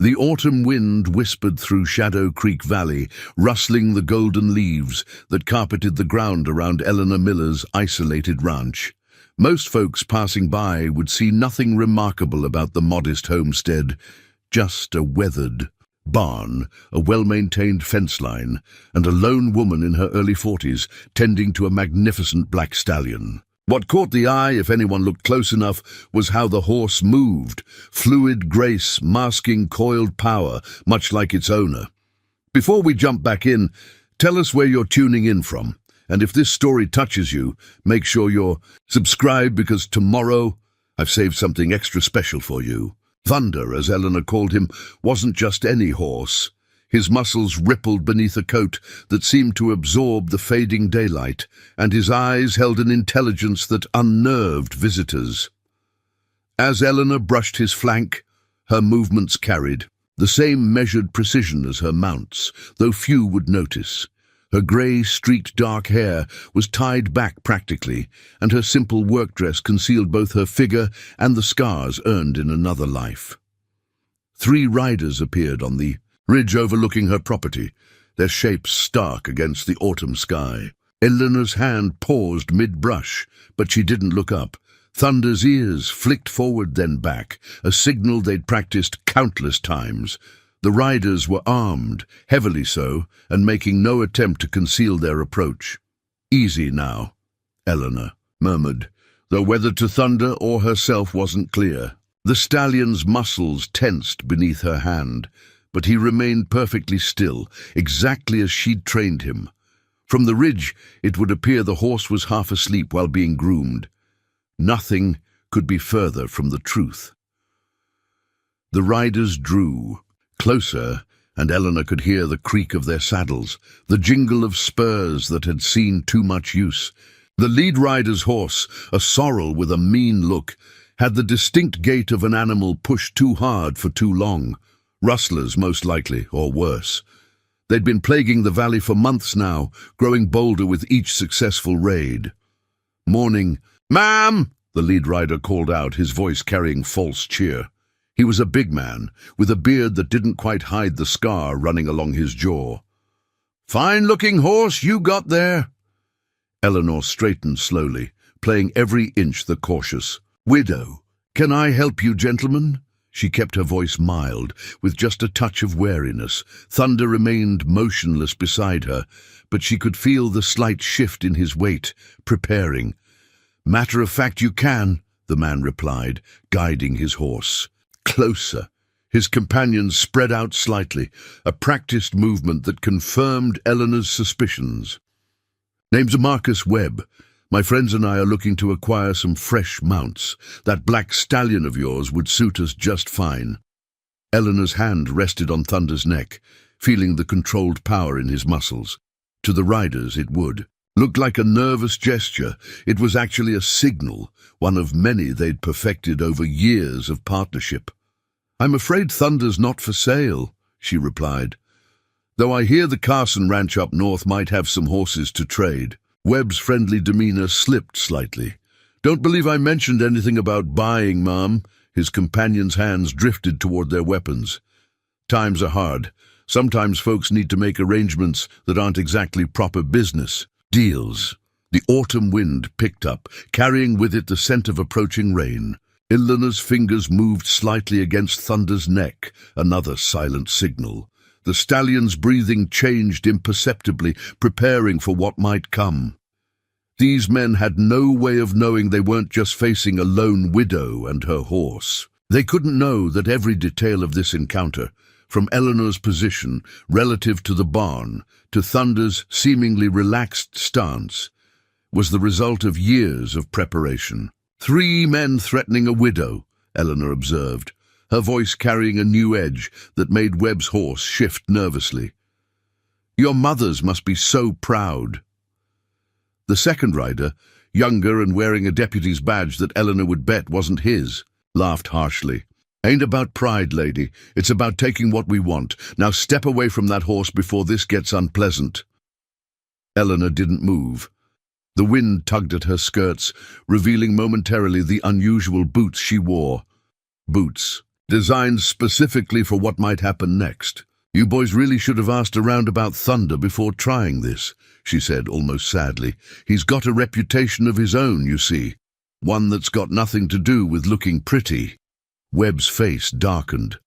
The autumn wind whispered through Shadow Creek Valley, rustling the golden leaves that carpeted the ground around Eleanor Miller's isolated ranch. Most folks passing by would see nothing remarkable about the modest homestead, just a weathered barn, a well-maintained fence line, and a lone woman in her early 40s tending to a magnificent black stallion. What caught the eye, if anyone looked close enough, was how the horse moved, fluid grace masking coiled power, much like its owner. Before we jump back in, tell us where you're tuning in from, and if this story touches you, make sure you're subscribed, because tomorrow I've saved something extra special for you. Thunder, as Eleanor called him, wasn't just any horse. His muscles rippled beneath a coat that seemed to absorb the fading daylight, and his eyes held an intelligence that unnerved visitors. As Eleanor brushed his flank, her movements carried the same measured precision as her mount's, though few would notice. Her grey, streaked dark hair was tied back practically, and her simple work dress concealed both her figure and the scars earned in another life. 3 riders appeared on the ridge overlooking her property, their shapes stark against the autumn sky. Eleanor's hand paused mid-brush, but she didn't look up. Thunder's ears flicked forward then back, a signal they'd practiced countless times. The riders were armed, heavily so, and making no attempt to conceal their approach. "Easy now," Eleanor murmured, though whether to Thunder or herself wasn't clear. The stallion's muscles tensed beneath her hand, but he remained perfectly still, exactly as she'd trained him. From the ridge, it would appear the horse was half asleep while being groomed. Nothing could be further from the truth. The riders drew closer, and Eleanor could hear the creak of their saddles, the jingle of spurs that had seen too much use. The lead rider's horse, a sorrel with a mean look, had the distinct gait of an animal pushed too hard for too long. Rustlers, most likely, or worse. They'd been plaguing the valley for months now, growing bolder with each successful raid. "Morning, ma'am!" the lead rider called out, his voice carrying false cheer. He was a big man, with a beard that didn't quite hide the scar running along his jaw. "Fine-looking horse you got there." Eleanor straightened slowly, playing every inch the cautious. "Widow, can I help you, gentlemen?" She kept her voice mild, with just a touch of wariness. Thunder remained motionless beside her, but she could feel the slight shift in his weight, preparing. "Matter of fact, you can," the man replied, guiding his horse. Closer. His companions spread out slightly, a practiced movement that confirmed Eleanor's suspicions. "Name's Marcus Webb. My friends and I are looking to acquire some fresh mounts. That black stallion of yours would suit us just fine." Eleanor's hand rested on Thunder's neck, feeling the controlled power in his muscles. To the riders it would. Looked like a nervous gesture. It was actually a signal, one of many they'd perfected over years of partnership. "I'm afraid Thunder's not for sale," she replied, "though I hear the Carson Ranch up north might have some horses to trade." Webb's friendly demeanor slipped slightly. "Don't believe I mentioned anything about buying, ma'am." His companions' hands drifted toward their weapons. "Times are hard. Sometimes folks need to make arrangements that aren't exactly proper business deals." The autumn wind picked up, carrying with it the scent of approaching rain. Eleanor's fingers moved slightly against Thunder's neck, another silent signal. The stallion's breathing changed imperceptibly, preparing for what might come. These men had no way of knowing they weren't just facing a lone widow and her horse. They couldn't know that every detail of this encounter, from Eleanor's position relative to the barn to Thunder's seemingly relaxed stance, was the result of years of preparation. 3 men threatening a widow, Eleanor observed, her voice carrying a new edge that made Webb's horse shift nervously. "Your mothers must be so proud." The second rider, younger and wearing a deputy's badge that Eleanor would bet wasn't his, laughed harshly. "Ain't about pride, lady. It's about taking what we want. Now step away from that horse before this gets unpleasant." Eleanor didn't move. The wind tugged at her skirts, revealing momentarily the unusual boots she wore. Boots, designed specifically for what might happen next. You boys really should have asked around about Thunder before trying this, she said almost sadly. He's got a reputation of his own, you see. One that's got nothing to do with looking pretty. Webb's face darkened.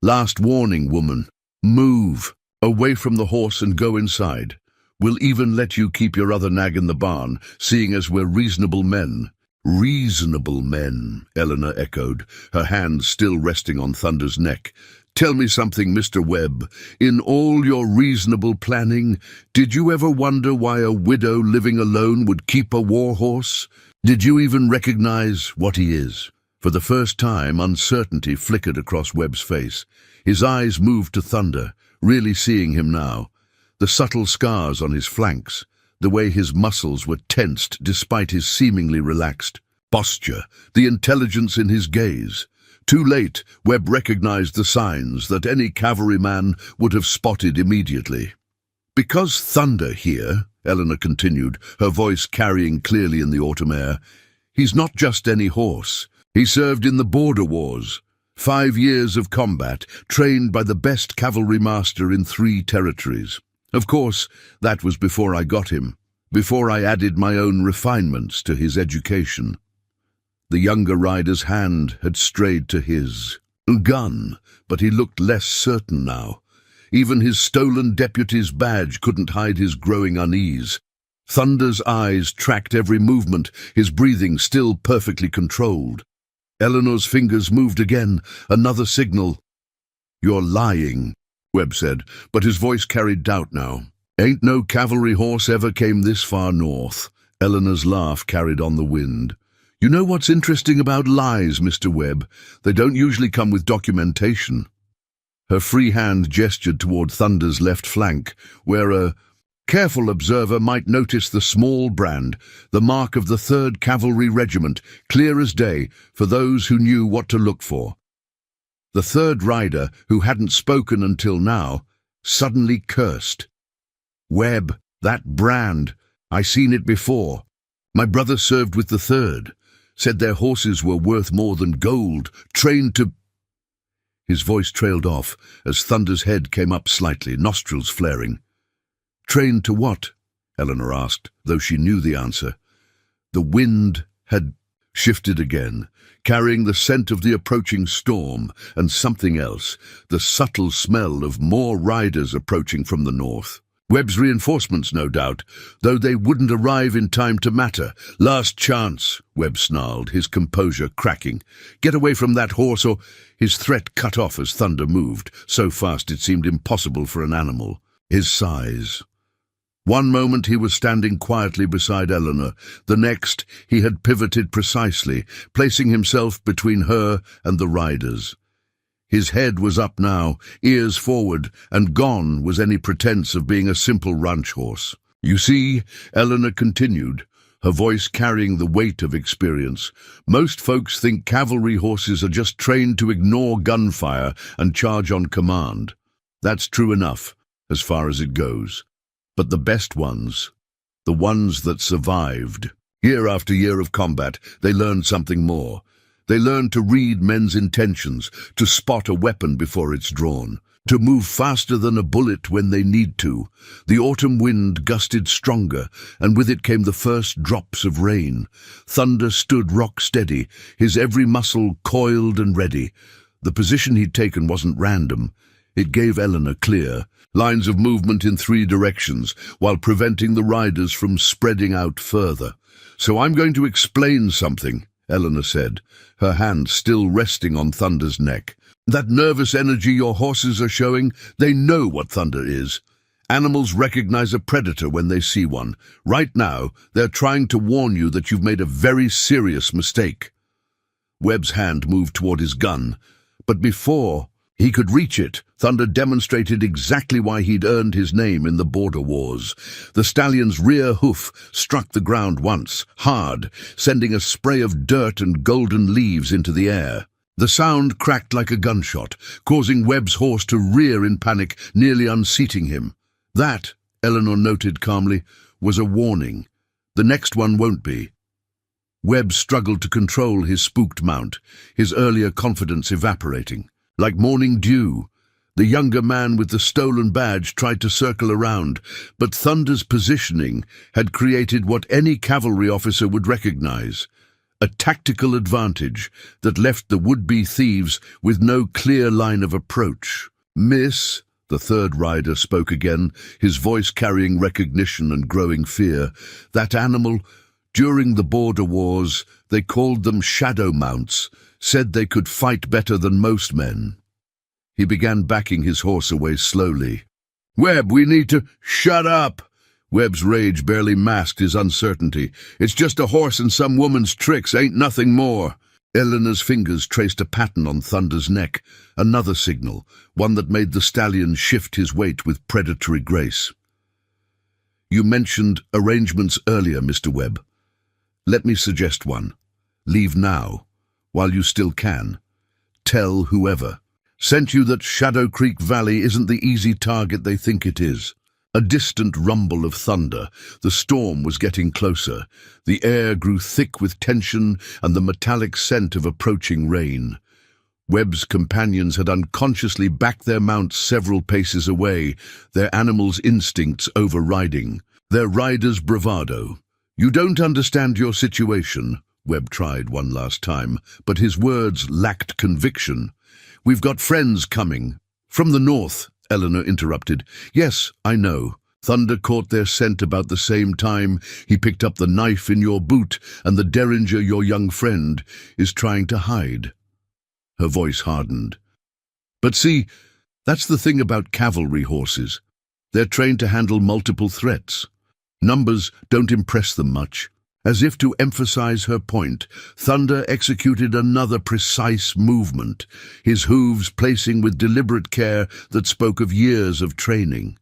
Last warning, woman. Move. Away from the horse and go inside. We'll even let you keep your other nag in the barn, seeing as we're reasonable men. Reasonable men, Eleanor echoed, her hand still resting on Thunder's neck. Tell me something, Mr. Webb. In all your reasonable planning, did you ever wonder why a widow living alone would keep a war horse? Did you even recognize what he is? For the first time, uncertainty flickered across Webb's face. His eyes moved to Thunder, really seeing him now. The subtle scars on his flanks, the way his muscles were tensed despite his seemingly relaxed posture, the intelligence in his gaze. Too late, Webb recognized the signs that any cavalryman would have spotted immediately. Because Thunder here, Eleanor continued, her voice carrying clearly in the autumn air, he's not just any horse. He served in the border wars. 5 years of combat, trained by the best cavalry master in 3 territories. Of course, that was before I got him, before I added my own refinements to his education. The younger rider's hand had strayed to his gun, but he looked less certain now. Even his stolen deputy's badge couldn't hide his growing unease. Thunder's eyes tracked every movement, his breathing still perfectly controlled. Eleanor's fingers moved again, another signal. You're lying, Webb said, but his voice carried doubt now. Ain't no cavalry horse ever came this far north. Eleanor's laugh carried on the wind. You know what's interesting about lies, Mr. Webb? They don't usually come with documentation. Her free hand gestured toward Thunder's left flank, where a careful observer might notice the small brand, the mark of the 3rd Cavalry Regiment, clear as day for those who knew what to look for. The 3rd rider, who hadn't spoken until now, suddenly cursed. Webb, that brand, I seen it before. My brother served with the 3rd. Said their horses were worth more than gold, trained to... His voice trailed off as Thunder's head came up slightly, nostrils flaring. Trained to what? Eleanor asked, though she knew the answer. The wind had shifted again, carrying the scent of the approaching storm and something else, the subtle smell of more riders approaching from the north. Webb's reinforcements, no doubt, though they wouldn't arrive in time to matter. Last chance, Webb snarled, his composure cracking. Get away from that horse or... His threat cut off as Thunder moved, so fast it seemed impossible for an animal. His size. One moment he was standing quietly beside Eleanor, the next he had pivoted precisely, placing himself between her and the riders. His head was up now, ears forward, and gone was any pretense of being a simple ranch horse. You see, Eleanor continued, her voice carrying the weight of experience, most folks think cavalry horses are just trained to ignore gunfire and charge on command. That's true enough, as far as it goes. But the best ones, the ones that survived, year after year of combat, they learned something more. They learn to read men's intentions, to spot a weapon before it's drawn, to move faster than a bullet when they need to. The autumn wind gusted stronger, and with it came the first drops of rain. Thunder stood rock-steady, his every muscle coiled and ready. The position he'd taken wasn't random. It gave Eleanor clear lines of movement in 3 directions, while preventing the riders from spreading out further. So I'm going to explain something, Eleanor said, her hand still resting on Thunder's neck. That nervous energy your horses are showing, they know what Thunder is. Animals recognize a predator when they see one. Right now, they're trying to warn you that you've made a very serious mistake. Webb's hand moved toward his gun, but before he could reach it, Thunder demonstrated exactly why he'd earned his name in the border wars. The stallion's rear hoof struck the ground once, hard, sending a spray of dirt and golden leaves into the air. The sound cracked like a gunshot, causing Webb's horse to rear in panic, nearly unseating him. That, Eleanor noted calmly, was a warning. The next one won't be. Webb struggled to control his spooked mount, his earlier confidence evaporating. Like morning dew, the younger man with the stolen badge tried to circle around, but Thunder's positioning had created what any cavalry officer would recognize: a tactical advantage that left the would-be thieves with no clear line of approach. "Miss," the third rider spoke again, his voice carrying recognition and growing fear. "That animal, during the border wars, they called them shadow mounts, said they could fight better than most men." He began backing his horse away slowly. "Webb, we need to—" "Shut up!" Webb's rage barely masked his uncertainty. "It's just a horse and some woman's tricks, ain't nothing more." Eleanor's fingers traced a pattern on Thunder's neck, another signal, one that made the stallion shift his weight with predatory grace. "You mentioned arrangements earlier, Mr. Webb. Let me suggest one. Leave now, while you still can. Tell whoever sent you that Shadow Creek Valley isn't the easy target they think it is." A distant rumble of thunder. The storm was getting closer. The air grew thick with tension and the metallic scent of approaching rain. Webb's companions had unconsciously backed their mounts several paces away, their animals' instincts overriding their riders' bravado. "You don't understand your situation," Webb tried one last time, but his words lacked conviction. "We've got friends coming." "From the north," Eleanor interrupted. "Yes, I know. Thunder caught their scent about the same time. He picked up the knife in your boot, and the derringer your young friend is trying to hide." Her voice hardened. "But see, that's the thing about cavalry horses. They're trained to handle multiple threats. Numbers don't impress them much." As if to emphasize her point, Thunder executed another precise movement, his hooves placing with deliberate care that spoke of years of training.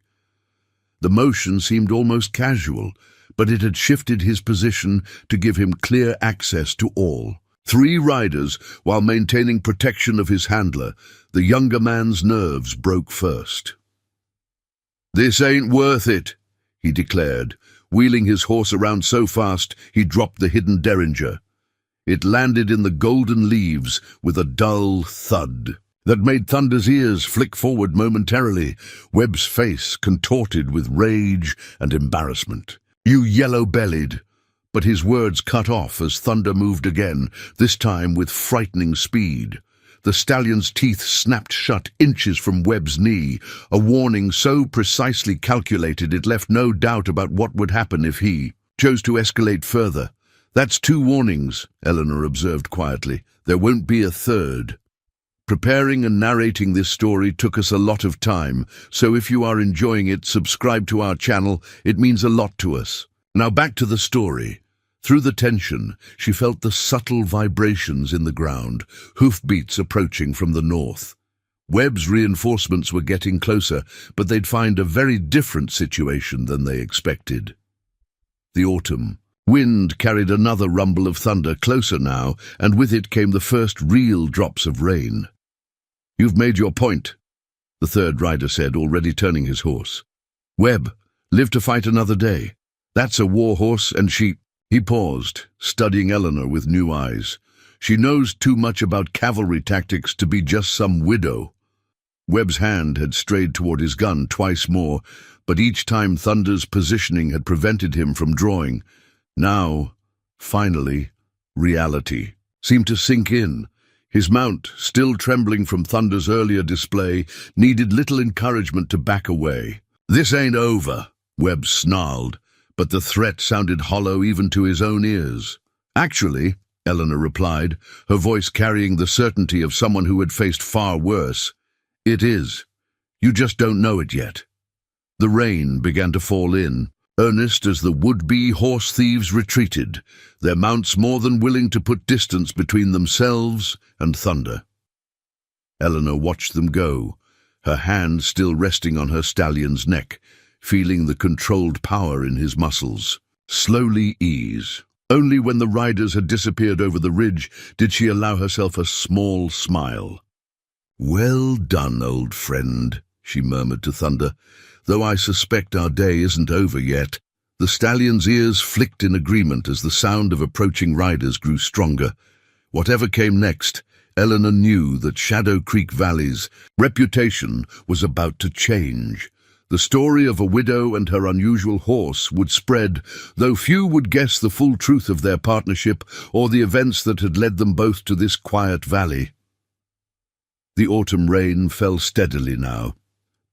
The motion seemed almost casual, but it had shifted his position to give him clear access to all. 3 riders, while maintaining protection of his handler. The younger man's nerves broke first. "This ain't worth it," he declared, wheeling his horse around so fast he dropped the hidden derringer. It landed in the golden leaves with a dull thud that made Thunder's ears flick forward momentarily, Webb's face contorted with rage and embarrassment. "You yellow-bellied!" But his words cut off as Thunder moved again, this time with frightening speed. The stallion's teeth snapped shut inches from Webb's knee, a warning so precisely calculated it left no doubt about what would happen if he chose to escalate further. "That's 2 warnings," Eleanor observed quietly. "There won't be a third." Preparing and narrating this story took us a lot of time, so if you are enjoying it, subscribe to our channel. It means a lot to us. Now back to the story. Through the tension, she felt the subtle vibrations in the ground, hoofbeats approaching from the north. Webb's reinforcements were getting closer, but they'd find a very different situation than they expected. The autumn wind carried another rumble of thunder, closer now, and with it came the first real drops of rain. "You've made your point," the third rider said, already turning his horse. "Webb, live to fight another day. That's a war horse, and she—" He paused, studying Eleanor with new eyes. "She knows too much about cavalry tactics to be just some widow." Webb's hand had strayed toward his gun twice more, but each time Thunder's positioning had prevented him from drawing. Now, finally, reality seemed to sink in. His mount, still trembling from Thunder's earlier display, needed little encouragement to back away. "This ain't over," Webb snarled, but the threat sounded hollow even to his own ears. "Actually," Eleanor replied, her voice carrying the certainty of someone who had faced far worse, "it is. You just don't know it yet." The rain began to fall in, earnest as the would-be horse thieves retreated, their mounts more than willing to put distance between themselves and Thunder. Eleanor watched them go, her hand still resting on her stallion's neck, feeling the controlled power in his muscles slowly ease. Only when the riders had disappeared over the ridge did she allow herself a small smile. "Well done, old friend," she murmured to Thunder, "though I suspect our day isn't over yet." The stallion's ears flicked in agreement as the sound of approaching riders grew stronger. Whatever came next, Eleanor knew that Shadow Creek Valley's reputation was about to change. The story of a widow and her unusual horse would spread, though few would guess the full truth of their partnership or the events that had led them both to this quiet valley. The autumn rain fell steadily now,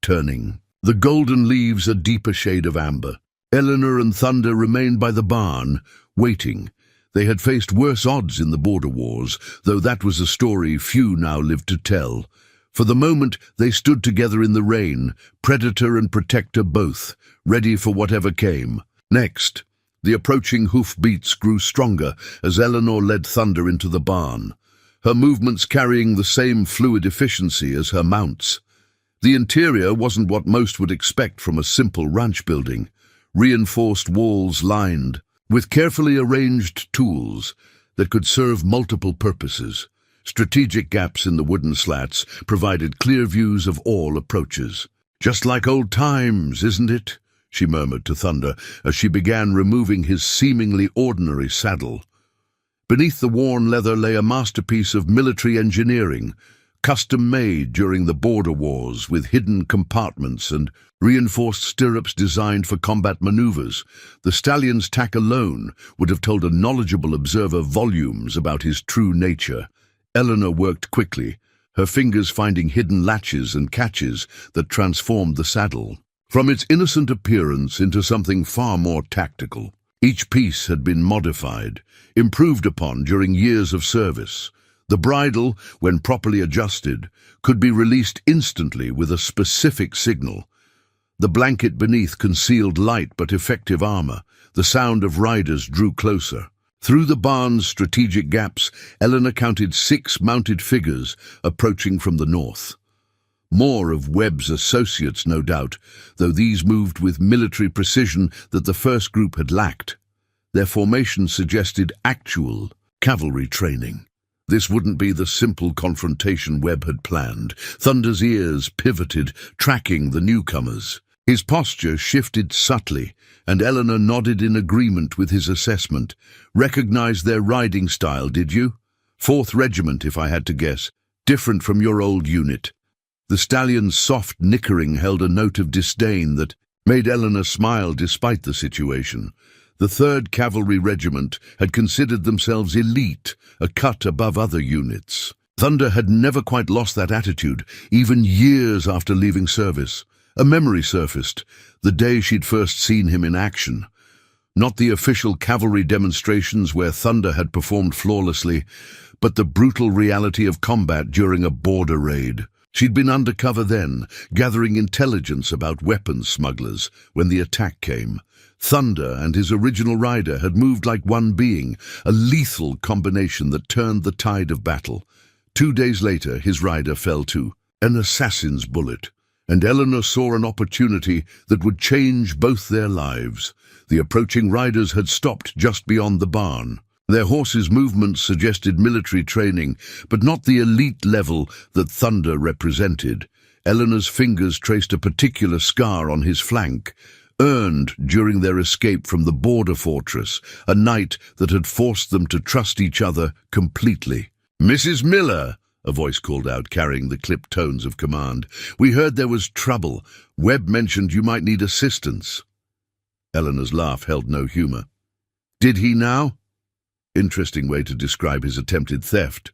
turning the golden leaves a deeper shade of amber. Eleanor and Thunder remained by the barn, waiting. They had faced worse odds in the border wars, though that was a story few now lived to tell. For the moment, they stood together in the rain, predator and protector both, ready for whatever came. Next, the approaching hoofbeats grew stronger as Eleanor led Thunder into the barn, her movements carrying the same fluid efficiency as her mounts. The interior wasn't what most would expect from a simple ranch building. Reinforced walls lined with carefully arranged tools that could serve multiple purposes. Strategic gaps in the wooden slats provided clear views of all approaches. "Just like old times, isn't it?" she murmured to Thunder as she began removing his seemingly ordinary saddle. Beneath the worn leather lay a masterpiece of military engineering, custom-made during the border wars with hidden compartments and reinforced stirrups designed for combat maneuvers. The stallion's tack alone would have told a knowledgeable observer volumes about his true nature. Eleanor worked quickly, her fingers finding hidden latches and catches that transformed the saddle from its innocent appearance into something far more tactical. Each piece had been modified, improved upon during years of service. The bridle, when properly adjusted, could be released instantly with a specific signal. The blanket beneath concealed light but effective armor. The sound of riders drew closer. Through the barn's strategic gaps, Eleanor counted 6 mounted figures approaching from the north. More of Webb's associates, no doubt, though these moved with military precision that the first group had lacked. Their formation suggested actual cavalry training. This wouldn't be the simple confrontation Webb had planned. Thunder's ears pivoted, tracking the newcomers. His posture shifted subtly, and Eleanor nodded in agreement with his assessment. "Recognized their riding style, did you? 4th Regiment, if I had to guess. Different from your old unit." The stallion's soft nickering held a note of disdain that made Eleanor smile despite the situation. The 3rd Cavalry Regiment had considered themselves elite, a cut above other units. Thunder had never quite lost that attitude, even years after leaving service. A memory surfaced, the day she'd first seen him in action. Not the official cavalry demonstrations where Thunder had performed flawlessly, but the brutal reality of combat during a border raid. She'd been undercover then, gathering intelligence about weapons smugglers when the attack came. Thunder and his original rider had moved like one being, a lethal combination that turned the tide of battle. 2 days later, his rider fell to an assassin's bullet, and Eleanor saw an opportunity that would change both their lives. The approaching riders had stopped just beyond the barn. Their horses' movements suggested military training, but not the elite level that Thunder represented. Eleanor's fingers traced a particular scar on his flank, earned during their escape from the border fortress, a night that had forced them to trust each other completely. "Mrs. Miller," a voice called out, carrying the clipped tones of command. "We heard there was trouble. Webb mentioned you might need assistance." Eleanor's laugh held no humor. "Did he now?" Interesting way to describe his attempted theft.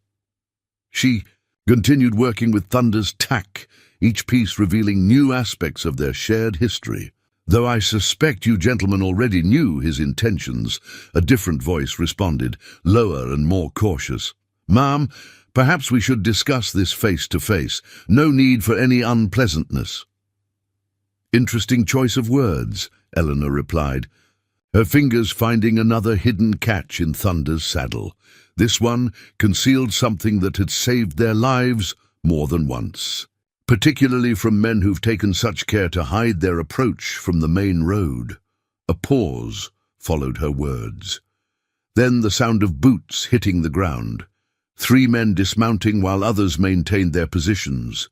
She continued working with Thunder's tack, each piece revealing new aspects of their shared history. "Though I suspect you gentlemen already knew his intentions," a different voice responded, lower and more cautious. "Ma'am, perhaps we should discuss this face to face. No need for any unpleasantness." "Interesting choice of words," Eleanor replied, her fingers finding another hidden catch in Thunder's saddle. This one concealed something that had saved their lives more than once, particularly from men who've taken such care to hide their approach from the main road. A pause followed her words. Then the sound of boots hitting the ground. 3 men dismounting while others maintained their positions.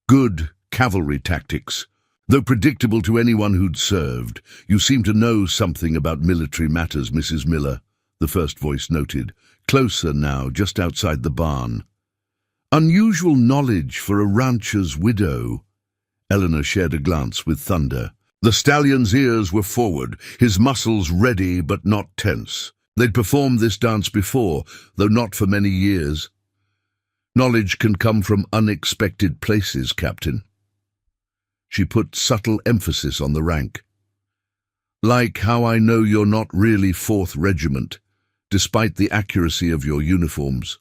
Good cavalry tactics. Though predictable to anyone who'd served, you seem to know something about military matters, Mrs. Miller, the first voice noted, closer now, just outside the barn. Unusual knowledge for a rancher's widow. Eleanor shared a glance with Thunder. The stallion's ears were forward, his muscles ready but not tense. They'd performed this dance before, though not for many years. Knowledge can come from unexpected places, Captain. She put subtle emphasis on the rank. Like how I know you're not really 4th Regiment, despite the accuracy of your uniforms.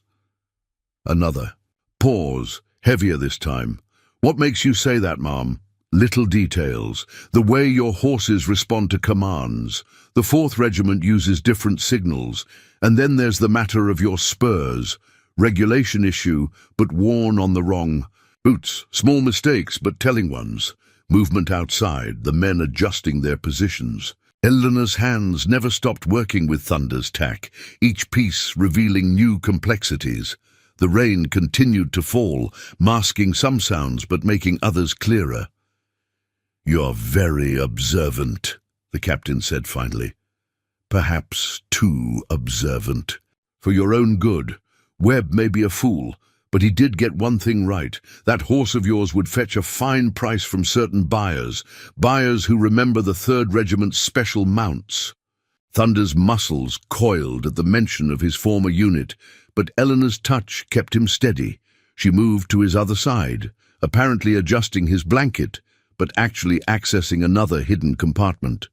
Another. Pause, heavier this time. What makes you say that, Ma'am? Little details. The way your horses respond to commands. The 4th Regiment uses different signals. And then there's the matter of your spurs. Regulation issue, but worn on the wrong boots. Small mistakes, but telling ones. Movement outside, the men adjusting their positions. Eleanor's hands never stopped working with Thunder's tack, each piece revealing new complexities. The rain continued to fall, masking some sounds but making others clearer. "You're very observant," the captain said finally. "Perhaps too observant. For your own good. Webb may be a fool, but he did get one thing right. That horse of yours would fetch a fine price from certain buyers who remember the 3rd Regiment's special mounts." Thunder's muscles coiled at the mention of his former unit, but Eleanor's touch kept him steady. She moved to his other side, apparently adjusting his blanket, but actually accessing another hidden compartment.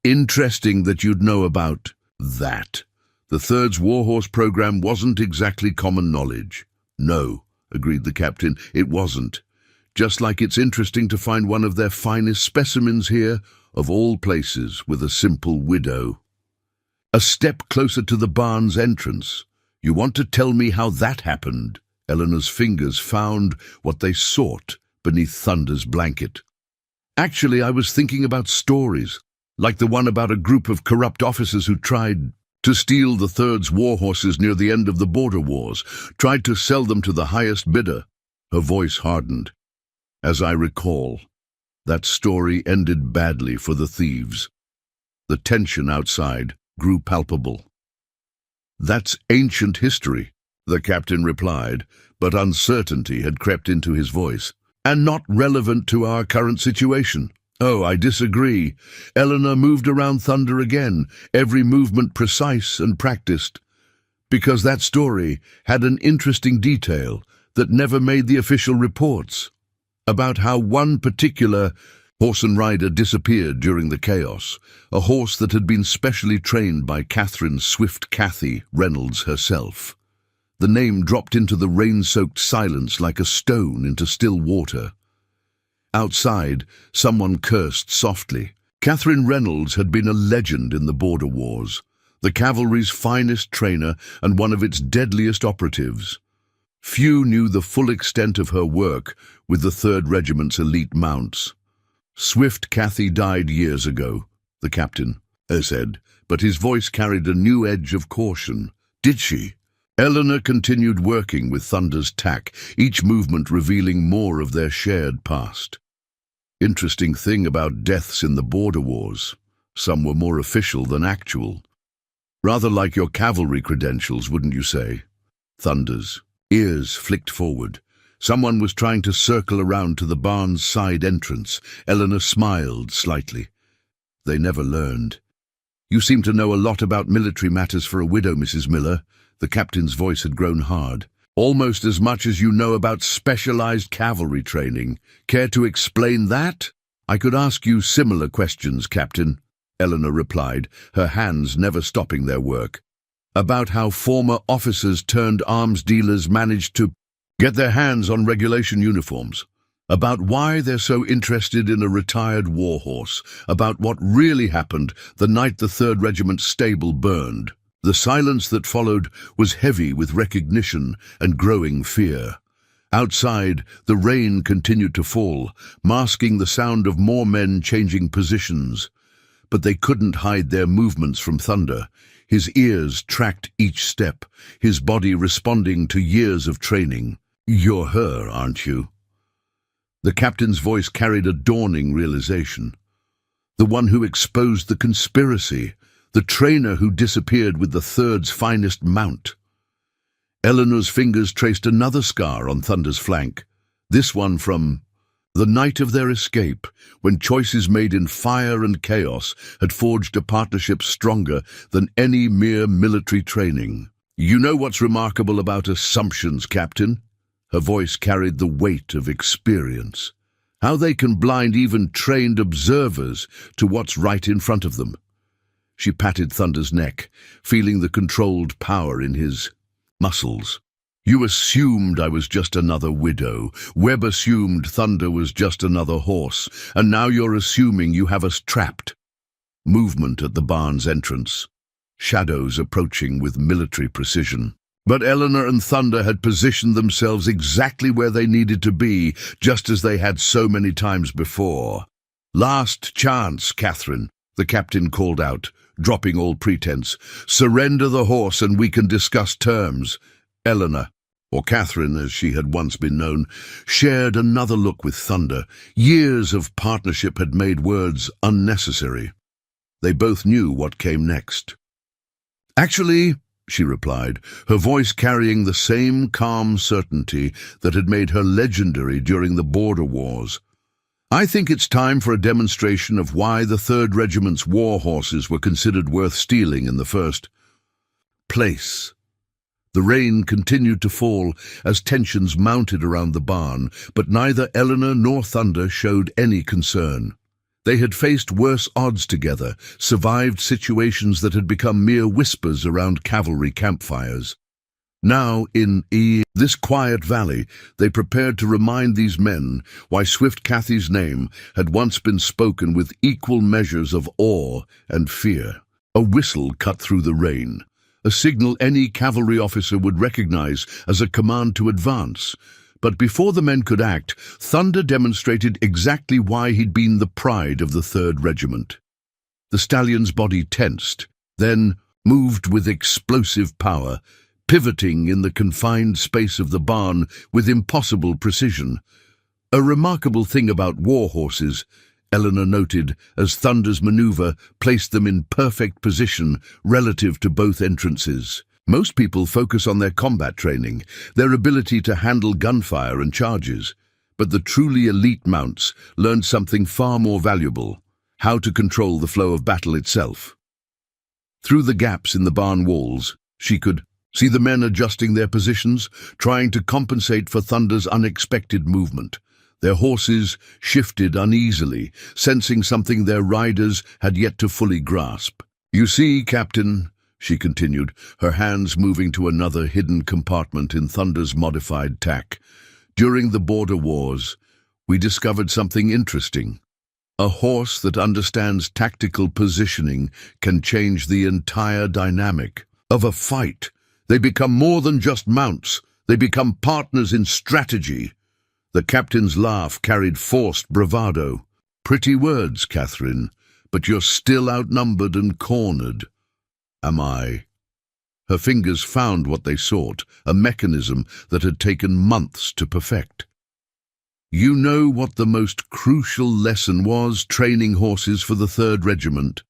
"Interesting that you'd know about that. The 3rd's Warhorse program wasn't exactly common knowledge." "No," agreed the captain, "it wasn't. Just like it's interesting to find one of their finest specimens here, of all places, with a simple widow." A step closer to the barn's entrance. "You want to tell me how that happened?" Eleanor's fingers found what they sought beneath Thunder's blanket. "Actually, I was thinking about stories, like the one about a group of corrupt officers who tried to steal the 3rd's warhorses near the end of the border wars, tried to sell them to the highest bidder." Her voice hardened. "As I recall, that story ended badly for the thieves." The tension outside grew palpable. "That's ancient history," the captain replied, but uncertainty had crept into his voice. "And not relevant to our current situation." "Oh, I disagree." Eleanor moved around Thunder again, every movement precise and practiced. "Because that story had an interesting detail that never made the official reports, about how one particular horse and rider disappeared during the chaos, a horse that had been specially trained by Catherine Swift Cathy Reynolds herself. The name dropped into the rain-soaked silence like a stone into still water. Outside, someone cursed softly. Catherine Reynolds had been a legend in the border wars, the cavalry's finest trainer and one of its deadliest operatives. Few knew the full extent of her work with the 3rd Regiment's elite mounts. "Swift Cathy died years ago," the captain said, but his voice carried a new edge of caution. "Did she?" Eleanor continued working with Thunder's tack, each movement revealing more of their shared past. "Interesting thing about deaths in the border wars. Some were more official than actual. Rather like your cavalry credentials, wouldn't you say?" Thunder's ears flicked forward. Someone was trying to circle around to the barn's side entrance. Eleanor smiled slightly. "They never learned." "You seem to know a lot about military matters for a widow, Mrs. Miller." The captain's voice had grown hard. "Almost as much as you know about specialized cavalry training. Care to explain that?" "I could ask you similar questions, Captain," Eleanor replied, her hands never stopping their work. "About how former officers turned arms dealers managed to get their hands on regulation uniforms. About why they're so interested in a retired warhorse. About what really happened the night the 3rd Regiment's stable burned. The silence that followed was heavy with recognition and growing fear. Outside, the rain continued to fall, masking the sound of more men changing positions. But they couldn't hide their movements from Thunder. His ears tracked each step, his body responding to years of training. "You're her, aren't you?" The captain's voice carried a dawning realization. The one who exposed the conspiracy, the trainer who disappeared with the Third's finest mount. Eleanor's fingers traced another scar on Thunder's flank, this one from the night of their escape, when choices made in fire and chaos had forged a partnership stronger than any mere military training. "You know what's remarkable about assumptions, Captain?" Her voice carried the weight of experience. "How they can blind even trained observers to what's right in front of them." She patted Thunder's neck, feeling the controlled power in his muscles. "You assumed I was just another widow. Webb assumed Thunder was just another horse. And now you're assuming you have us trapped." Movement at the barn's entrance. Shadows approaching with military precision. But Eleanor and Thunder had positioned themselves exactly where they needed to be, just as they had so many times before. "Last chance, Catherine," the captain called out, dropping all pretense. "Surrender the horse and we can discuss terms." Eleanor, or Catherine as she had once been known, shared another look with Thunder. Years of partnership had made words unnecessary. They both knew what came next. "Actually," she replied, her voice carrying the same calm certainty that had made her legendary during the border wars, "I think it's time for a demonstration of why the 3rd Regiment's war horses were considered worth stealing in the first place." The rain continued to fall as tensions mounted around the barn, but neither Eleanor nor Thunder showed any concern. They had faced worse odds together, survived situations that had become mere whispers around cavalry campfires. Now, in this quiet valley, they prepared to remind these men why Swift Cathy's name had once been spoken with equal measures of awe and fear. A whistle cut through the rain, a signal any cavalry officer would recognize as a command to advance. But before the men could act, Thunder demonstrated exactly why he'd been the pride of the 3rd Regiment. The stallion's body tensed, then moved with explosive power, pivoting in the confined space of the barn with impossible precision. A remarkable thing about war horses, Eleanor noted, as Thunder's maneuver placed them in perfect position relative to both entrances. Most people focus on their combat training, their ability to handle gunfire and charges, but the truly elite mounts learned something far more valuable: how to control the flow of battle itself. Through the gaps in the barn walls, she could see the men adjusting their positions, trying to compensate for Thunder's unexpected movement. Their horses shifted uneasily, sensing something their riders had yet to fully grasp. "You see, Captain," she continued, her hands moving to another hidden compartment in Thunder's modified tack, "during the border wars, we discovered something interesting. A horse that understands tactical positioning can change the entire dynamic of a fight. They become more than just mounts. They become partners in strategy." The captain's laugh carried forced bravado. "Pretty words, Catherine, but you're still outnumbered and cornered." "Am I?" Her fingers found what they sought, a mechanism that had taken months to perfect. "You know what the most crucial lesson was training horses for the 3rd Regiment?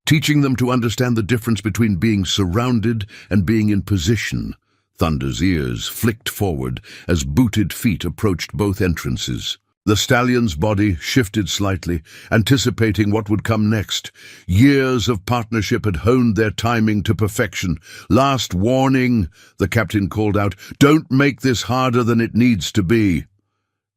Teaching them to understand the difference between being surrounded and being in position." Thunder's ears flicked forward as booted feet approached both entrances. The stallion's body shifted slightly, anticipating what would come next. Years of partnership had honed their timing to perfection. "Last warning," the captain called out. "Don't make this harder than it needs to be."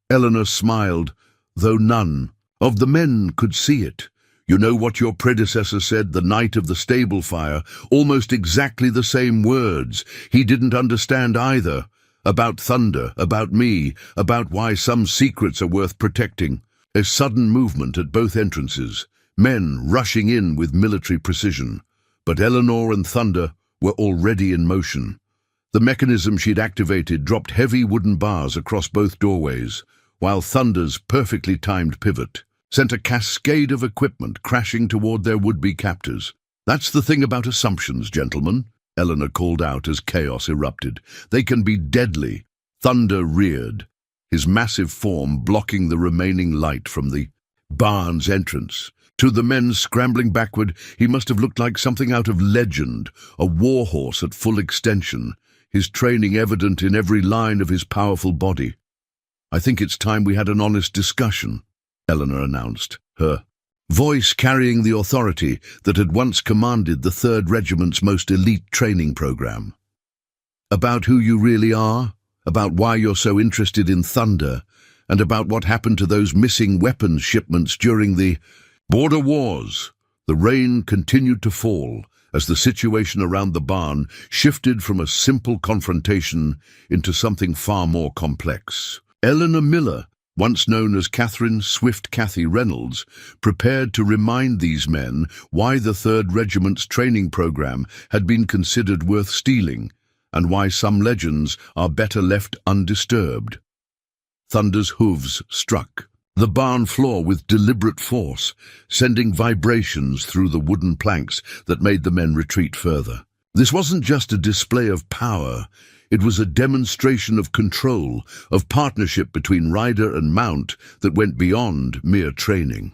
Eleanor smiled, though none of the men could see it. "You know what your predecessor said the night of the stable fire? Almost exactly the same words. He didn't understand either. About Thunder, about me, about why some secrets are worth protecting." A sudden movement at both entrances, men rushing in with military precision. But Eleanor and Thunder were already in motion. The mechanism she'd activated dropped heavy wooden bars across both doorways, while Thunder's perfectly timed pivot sent a cascade of equipment crashing toward their would-be captors. "That's the thing about assumptions, gentlemen," Eleanor called out as chaos erupted. "They can be deadly." Thunder reared, his massive form blocking the remaining light from the barn's entrance. To the men scrambling backward, he must have looked like something out of legend, a warhorse at full extension, his training evident in every line of his powerful body. "I think it's time we had an honest discussion," Eleanor announced, her voice carrying the authority that had once commanded the 3rd Regiment's most elite training program. "About who you really are, about why you're so interested in Thunder, and about what happened to those missing weapons shipments during the border wars." The rain continued to fall as the situation around the barn shifted from a simple confrontation into something far more complex. Eleanor Miller, once known as Catherine Swift Cathy Reynolds, prepared to remind these men why the 3rd Regiment's training program had been considered worth stealing, and why some legends are better left undisturbed. Thunder's hooves struck the barn floor with deliberate force, sending vibrations through the wooden planks that made the men retreat further. This wasn't just a display of power, it was a demonstration of control, of partnership between rider and mount that went beyond mere training.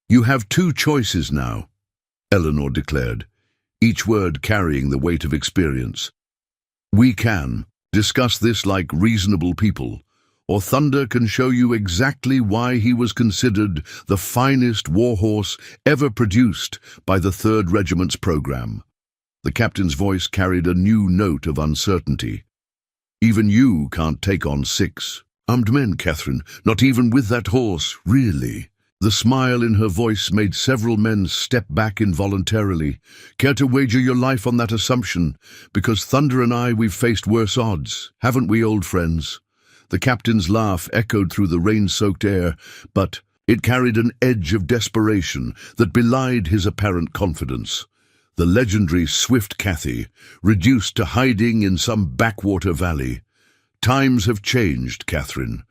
"You have 2 choices now," Eleanor declared, each word carrying the weight of experience. "We can discuss this like reasonable people, or Thunder can show you exactly why he was considered the finest warhorse ever produced by the 3rd Regiment's program." The captain's voice carried a new note of uncertainty. "Even you can't take on 6 armed men, Catherine, not even with that horse, really." The smile in her voice made several men step back involuntarily. "Care to wager your life on that assumption? Because Thunder and we've faced worse odds, haven't we, old friends?" The captain's laugh echoed through the rain-soaked air, but it carried an edge of desperation that belied his apparent confidence. The legendary Swift Cathy, reduced to hiding in some backwater valley. "Times have changed, Catherine.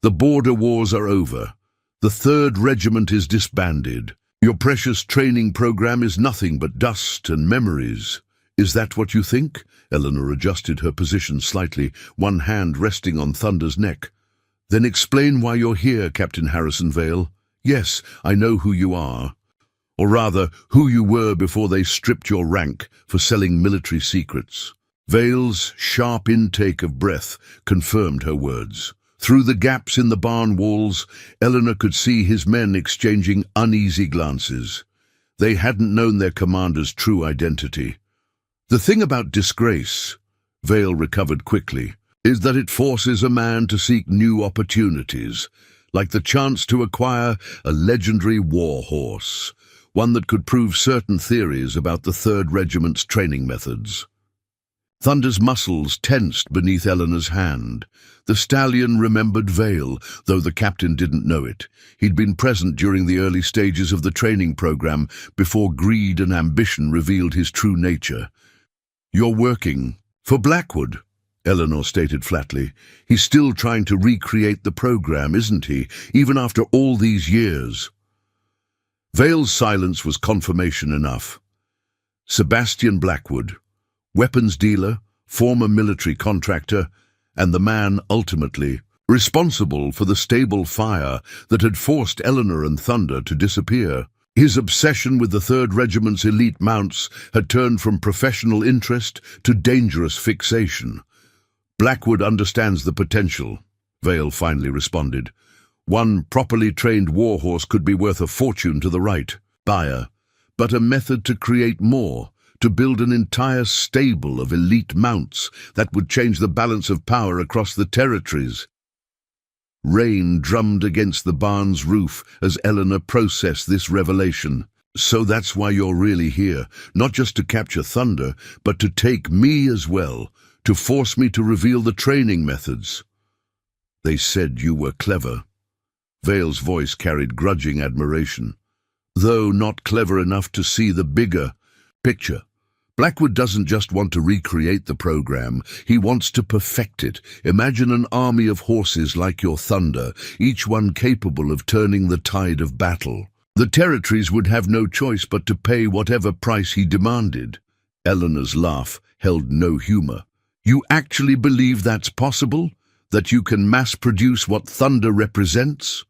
The border wars are over. The 3rd Regiment is disbanded. Your precious training program is nothing but dust and memories. Is that what you think?" Eleanor adjusted her position slightly, one hand resting on Thunder's neck. "Then explain why you're here, Captain Harrison Vale. Yes, I know who you are. Or rather, who you were before they stripped your rank for selling military secrets." Vale's sharp intake of breath confirmed her words. Through the gaps in the barn walls, Eleanor could see his men exchanging uneasy glances. They hadn't known their commander's true identity. "The thing about disgrace," Vale recovered quickly, "is that it forces a man to seek new opportunities, like the chance to acquire a legendary warhorse, one that could prove certain theories about the 3rd Regiment's training methods." Thunder's muscles tensed beneath Eleanor's hand. The stallion remembered Vale, though the captain didn't know it. He'd been present during the early stages of the training program, before greed and ambition revealed his true nature. "You're working for Blackwood," Eleanor stated flatly. "He's still trying to recreate the program, isn't he, even after all these years?" Vale's silence was confirmation enough. Sebastian Blackwood, weapons dealer, former military contractor, and the man ultimately responsible for the stable fire that had forced Eleanor and Thunder to disappear. His obsession with the 3rd Regiment's elite mounts had turned from professional interest to dangerous fixation. "Blackwood understands the potential," Vale finally responded. "One properly trained warhorse could be worth a fortune to the right buyer, but a method to create more, to build an entire stable of elite mounts that would change the balance of power across the territories." Rain drummed against the barn's roof as Eleanor processed this revelation. "So that's why you're really here, not just to capture Thunder, but to take me as well, to force me to reveal the training methods." "They said you were clever." Vale's voice carried grudging admiration. "Though not clever enough to see the bigger picture. Blackwood doesn't just want to recreate the program, he wants to perfect it. Imagine an army of horses like your Thunder, each one capable of turning the tide of battle. The territories would have no choice but to pay whatever price he demanded." Eleanor's laugh held no humor. "You actually believe that's possible?" That you can mass-produce what thunder represents?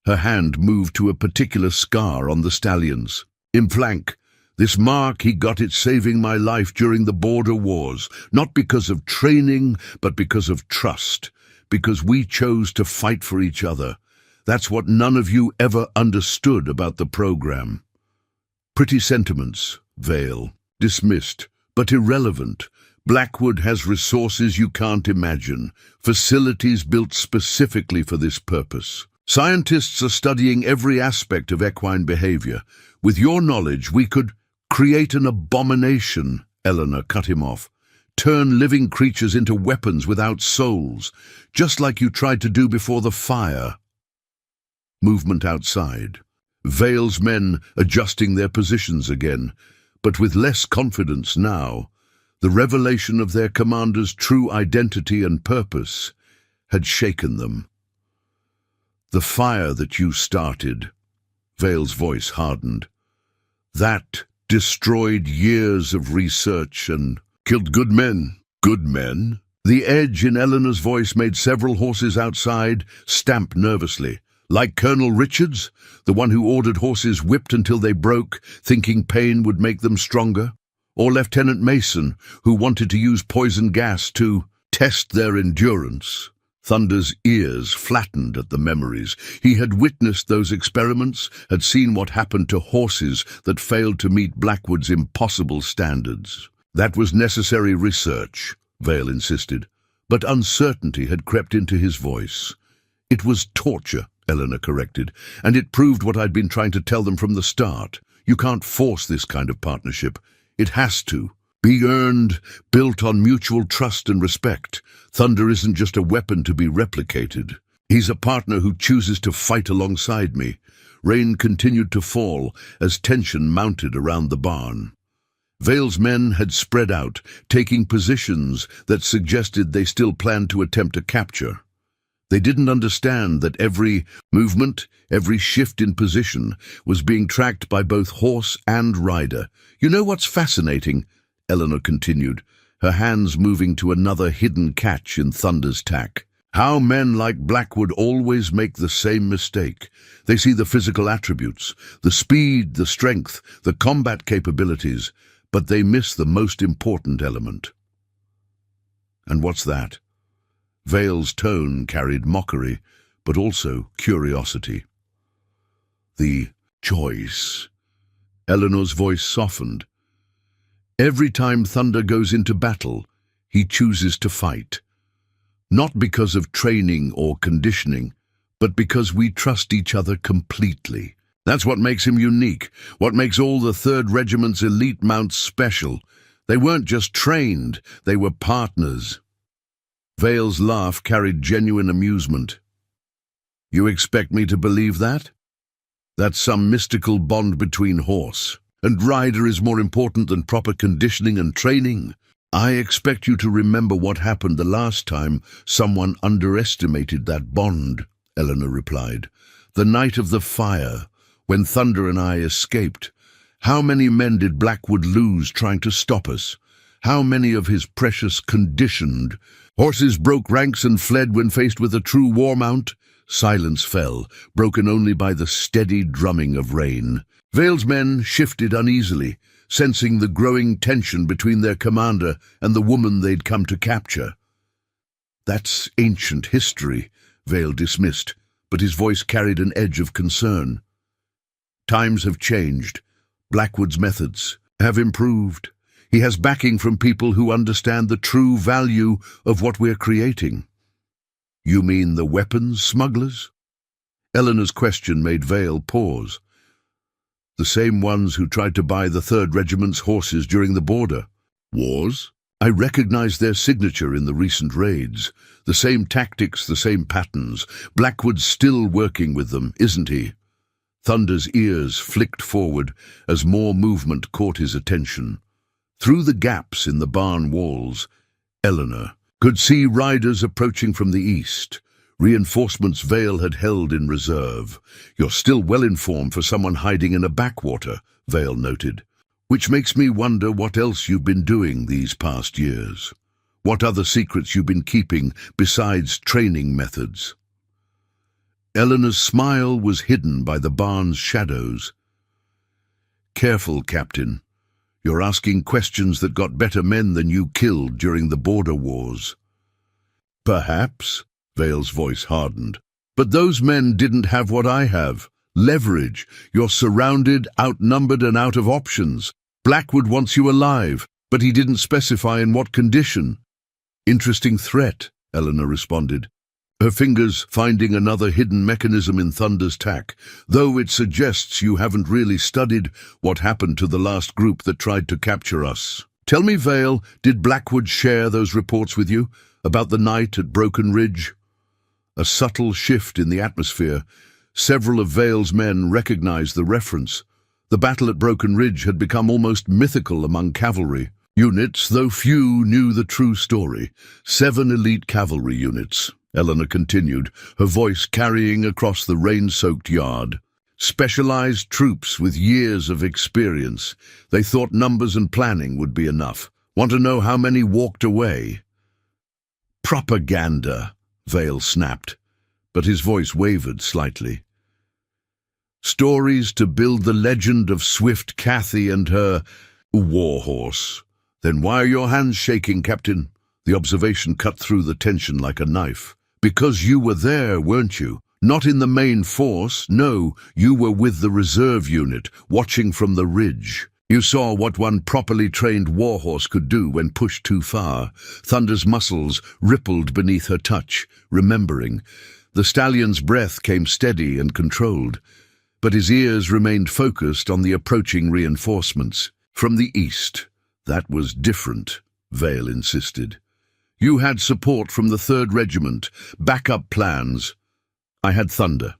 Her hand moved to a particular scar on the stallion's flank. This mark, he got it saving my life during the border wars, not because of training, but because of trust, because we chose to fight for each other. That's what none of you ever understood about the program. Pretty sentiments, Vale. Dismissed, but irrelevant. Blackwood has resources you can't imagine, facilities built specifically for this purpose. Scientists are studying every aspect of equine behavior. With your knowledge, we could create an abomination, Eleanor cut him off. Turn living creatures into weapons without souls, just like you tried to do before the fire. Movement outside. Vale's men adjusting their positions again, but with less confidence now. The revelation of their commander's true identity and purpose had shaken them. The fire that you started, Vale's voice hardened, that destroyed years of research and killed good men. Good men? The edge in Eleanor's voice made several horses outside stamp nervously. Like Colonel Richards, the one who ordered horses whipped until they broke, thinking pain would make them stronger? Or Lieutenant Mason, who wanted to use poison gas to test their endurance? Thunder's ears flattened at the memories. He had witnessed those experiments, had seen what happened to horses that failed to meet Blackwood's impossible standards. That was necessary research, Vale insisted, but uncertainty had crept into his voice. It was torture, Eleanor corrected, and it proved what I'd been trying to tell them from the start. You can't force this kind of partnership. It has to be earned, built on mutual trust and respect. Thunder isn't just a weapon to be replicated. He's a partner who chooses to fight alongside me. Rain continued to fall as tension mounted around the barn. Vale's men had spread out, taking positions that suggested they still planned to attempt a capture. They didn't understand that every movement, every shift in position, was being tracked by both horse and rider. You know what's fascinating? Eleanor continued, her hands moving to another hidden catch in Thunder's tack. How men like Blackwood always make the same mistake. They see the physical attributes, the speed, the strength, the combat capabilities, but they miss the most important element. And what's that? Vale's tone carried mockery, but also curiosity. The choice. Eleanor's voice softened. Every time Thunder goes into battle, he chooses to fight. Not because of training or conditioning, but because we trust each other completely. That's what makes him unique, what makes all the 3rd Regiment's elite mounts special. They weren't just trained, they were partners. Vale's laugh carried genuine amusement. You expect me to believe that? That some mystical bond between horse and rider is more important than proper conditioning and training? I expect you to remember what happened the last time someone underestimated that bond, Eleanor replied. The night of the fire, when Thunder and I escaped. How many men did Blackwood lose trying to stop us? How many of his precious conditioned horses broke ranks and fled when faced with a true war mount? Silence fell, broken only by the steady drumming of rain. Vale's men shifted uneasily, sensing the growing tension between their commander and the woman they'd come to capture. That's ancient history, Vale dismissed, but his voice carried an edge of concern. Times have changed. Blackwood's methods have improved. He has backing from people who understand the true value of what we're creating. You mean the weapons smugglers? Eleanor's question made Vale pause. The same ones who tried to buy the 3rd Regiment's horses during the border wars? I recognize their signature in the recent raids. The same tactics, the same patterns. Blackwood's still working with them, isn't he? Thunder's ears flicked forward as more movement caught his attention. Through the gaps in the barn walls, Eleanor could see riders approaching from the east, reinforcements Vale had held in reserve. You're still well informed for someone hiding in a backwater, Vale noted, which makes me wonder what else you've been doing these past years. What other secrets you've been keeping besides training methods? Eleanor's smile was hidden by the barn's shadows. Careful, Captain. You're asking questions that got better men than you killed during the border wars. Perhaps, Vale's voice hardened. But those men didn't have what I have. Leverage. You're surrounded, outnumbered, and out of options. Blackwood wants you alive, but he didn't specify in what condition. Interesting threat, Eleanor responded, her fingers finding another hidden mechanism in Thunder's tack, though it suggests you haven't really studied what happened to the last group that tried to capture us. Tell me, Vale, did Blackwood share those reports with you about the night at Broken Ridge? A subtle shift in the atmosphere. Several of Vale's men recognized the reference. The battle at Broken Ridge had become almost mythical among cavalry units, though few knew the true story. 7 elite cavalry units, Eleanor continued, her voice carrying across the rain-soaked yard. Specialized troops with years of experience. They thought numbers and planning would be enough. Want to know how many walked away? Propaganda, Vale snapped, but his voice wavered slightly. Stories to build the legend of Swift Cathy and her warhorse. Then why are your hands shaking, Captain? The observation cut through the tension like a knife. Because you were there, weren't you? Not in the main force, no, you were with the reserve unit, watching from the ridge. You saw what one properly trained warhorse could do when pushed too far. Thunder's muscles rippled beneath her touch, remembering. The stallion's breath came steady and controlled, but his ears remained focused on the approaching reinforcements. From the east. That was different, Vale insisted. You had support from the 3rd Regiment, backup plans. I had Thunder,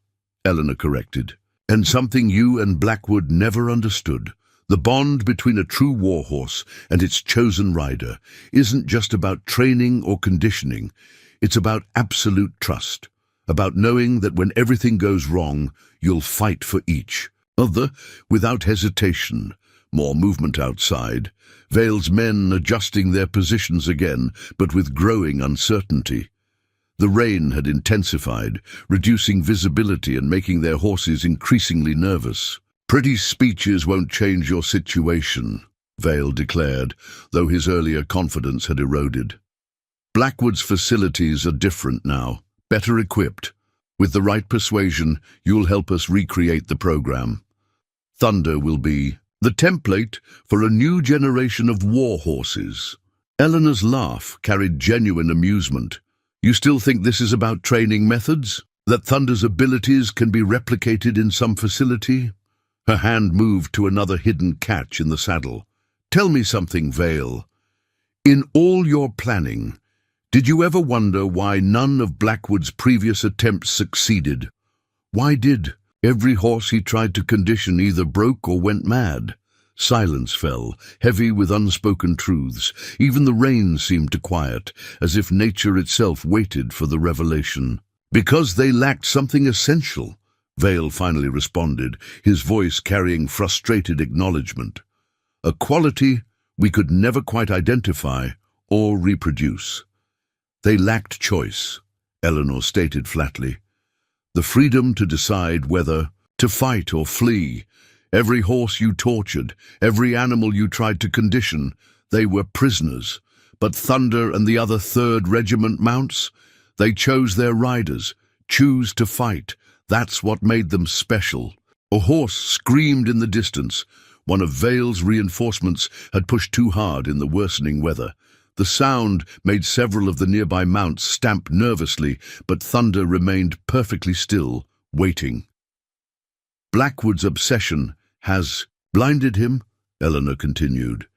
Eleanor corrected, and something you and Blackwood never understood. The bond between a true warhorse and its chosen rider isn't just about training or conditioning. It's about absolute trust, about knowing that when everything goes wrong, you'll fight for each other without hesitation. More movement outside, Vale's men adjusting their positions again, but with growing uncertainty. The rain had intensified, reducing visibility and making their horses increasingly nervous. Pretty speeches won't change your situation, Vale declared, though his earlier confidence had eroded. Blackwood's facilities are different now, better equipped. With the right persuasion, you'll help us recreate the program. Thunder will be the template for a new generation of war horses. Eleanor's laugh carried genuine amusement. You still think this is about training methods? That Thunder's abilities can be replicated in some facility? Her hand moved to another hidden catch in the saddle. Tell me something, Vale. In all your planning, did you ever wonder why none of Blackwood's previous attempts succeeded? Why did every horse he tried to condition either broke or went mad? Silence fell, heavy with unspoken truths. Even the rain seemed to quiet, as if nature itself waited for the revelation. Because they lacked something essential, Vale finally responded, his voice carrying frustrated acknowledgement. A quality we could never quite identify or reproduce. They lacked choice, Eleanor stated flatly. The freedom to decide whether to fight or flee. Every horse you tortured, every animal you tried to condition, they were prisoners. But Thunder and the other 3rd Regiment mounts, they chose their riders, choose to fight. That's what made them special. A horse screamed in the distance. One of Vale's reinforcements had pushed too hard in the worsening weather. The sound made several of the nearby mounts stamp nervously, but Thunder remained perfectly still, waiting. Blackwood's obsession has blinded him, Eleanor continued.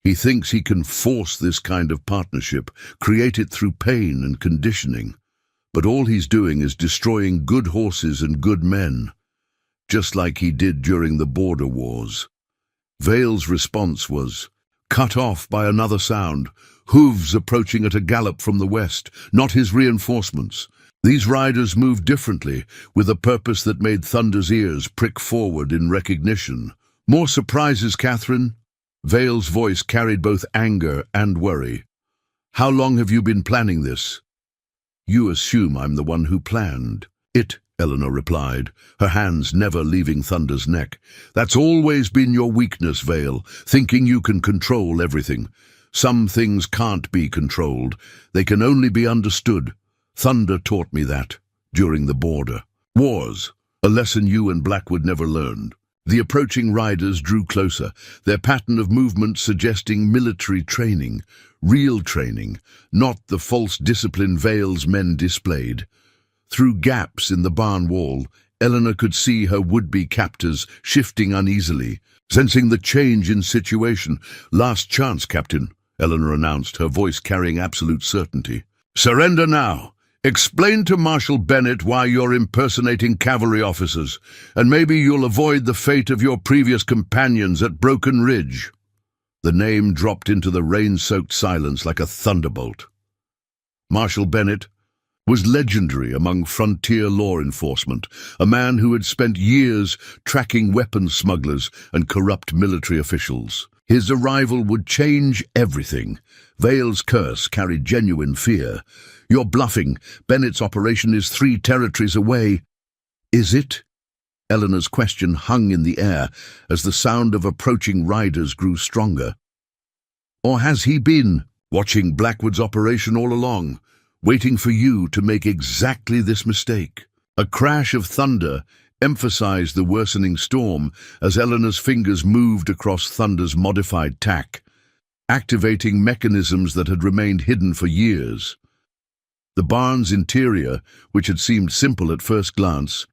He thinks he can force this kind of partnership, create it through pain and conditioning. But all he's doing is destroying good horses and good men, just like he did during the border wars. Vale's response was cut off by another sound, hooves approaching at a gallop from the west, not his reinforcements. These riders moved differently, with a purpose that made Thunder's ears prick forward in recognition. More surprises, Catherine? Vale's voice carried both anger and worry. How long have you been planning this? You assume I'm the one who planned. It, Eleanor replied, her hands never leaving Thunder's neck. That's always been your weakness, Vale, thinking you can control everything. Some things can't be controlled. They can only be understood. Thunder taught me that, during the border wars, a lesson you and Blackwood never learned. The approaching riders drew closer, their pattern of movement suggesting military training, real training, not the false discipline Vale's men displayed. Through gaps in the barn wall, Eleanor could see her would-be captors shifting uneasily, sensing the change in situation. "Last chance, Captain," Eleanor announced, her voice carrying absolute certainty. "Surrender now. Explain to Marshal Bennett why you're impersonating cavalry officers, and maybe you'll avoid the fate of your previous companions at Broken Ridge." The name dropped into the rain-soaked silence like a thunderbolt. Marshal Bennett was legendary among frontier law enforcement, a man who had spent years tracking weapons smugglers and corrupt military officials. His arrival would change everything. Vale's curse carried genuine fear. "You're bluffing. Bennett's operation is 3 territories away." "Is it?" Eleanor's question hung in the air as the sound of approaching riders grew stronger. "Or has he been watching Blackwood's operation all along, waiting for you to make exactly this mistake?" A crash of thunder emphasized the worsening storm as Eleanor's fingers moved across Thunder's modified tack, activating mechanisms that had remained hidden for years. The barn's interior, which had seemed simple at first glance,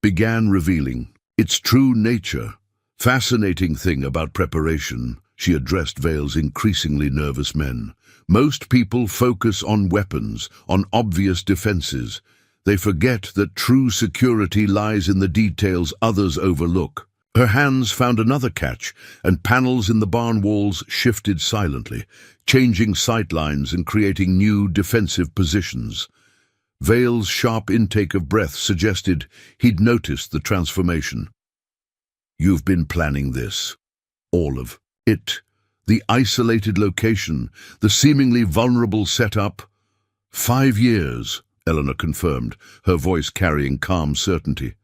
began revealing its true nature. "Fascinating thing about preparation," she addressed Vale's increasingly nervous men. "Most people focus on weapons, on obvious defenses. They forget that true security lies in the details others overlook." Her hands found another catch, and panels in the barn walls shifted silently, changing sightlines and creating new defensive positions. Vale's sharp intake of breath suggested he'd noticed the transformation. "You've been planning this. All of it. The isolated location, the seemingly vulnerable setup." 5 years, Eleanor confirmed, her voice carrying calm certainty.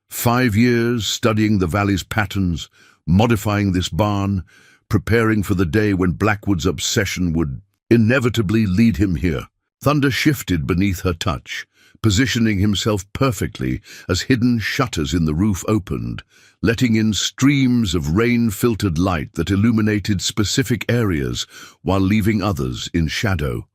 5 years studying the valley's patterns, modifying this barn, preparing for the day when Blackwood's obsession would inevitably lead him here. Thunder shifted beneath her touch, positioning himself perfectly as hidden shutters in the roof opened, letting in streams of rain-filtered light that illuminated specific areas while leaving others in shadow.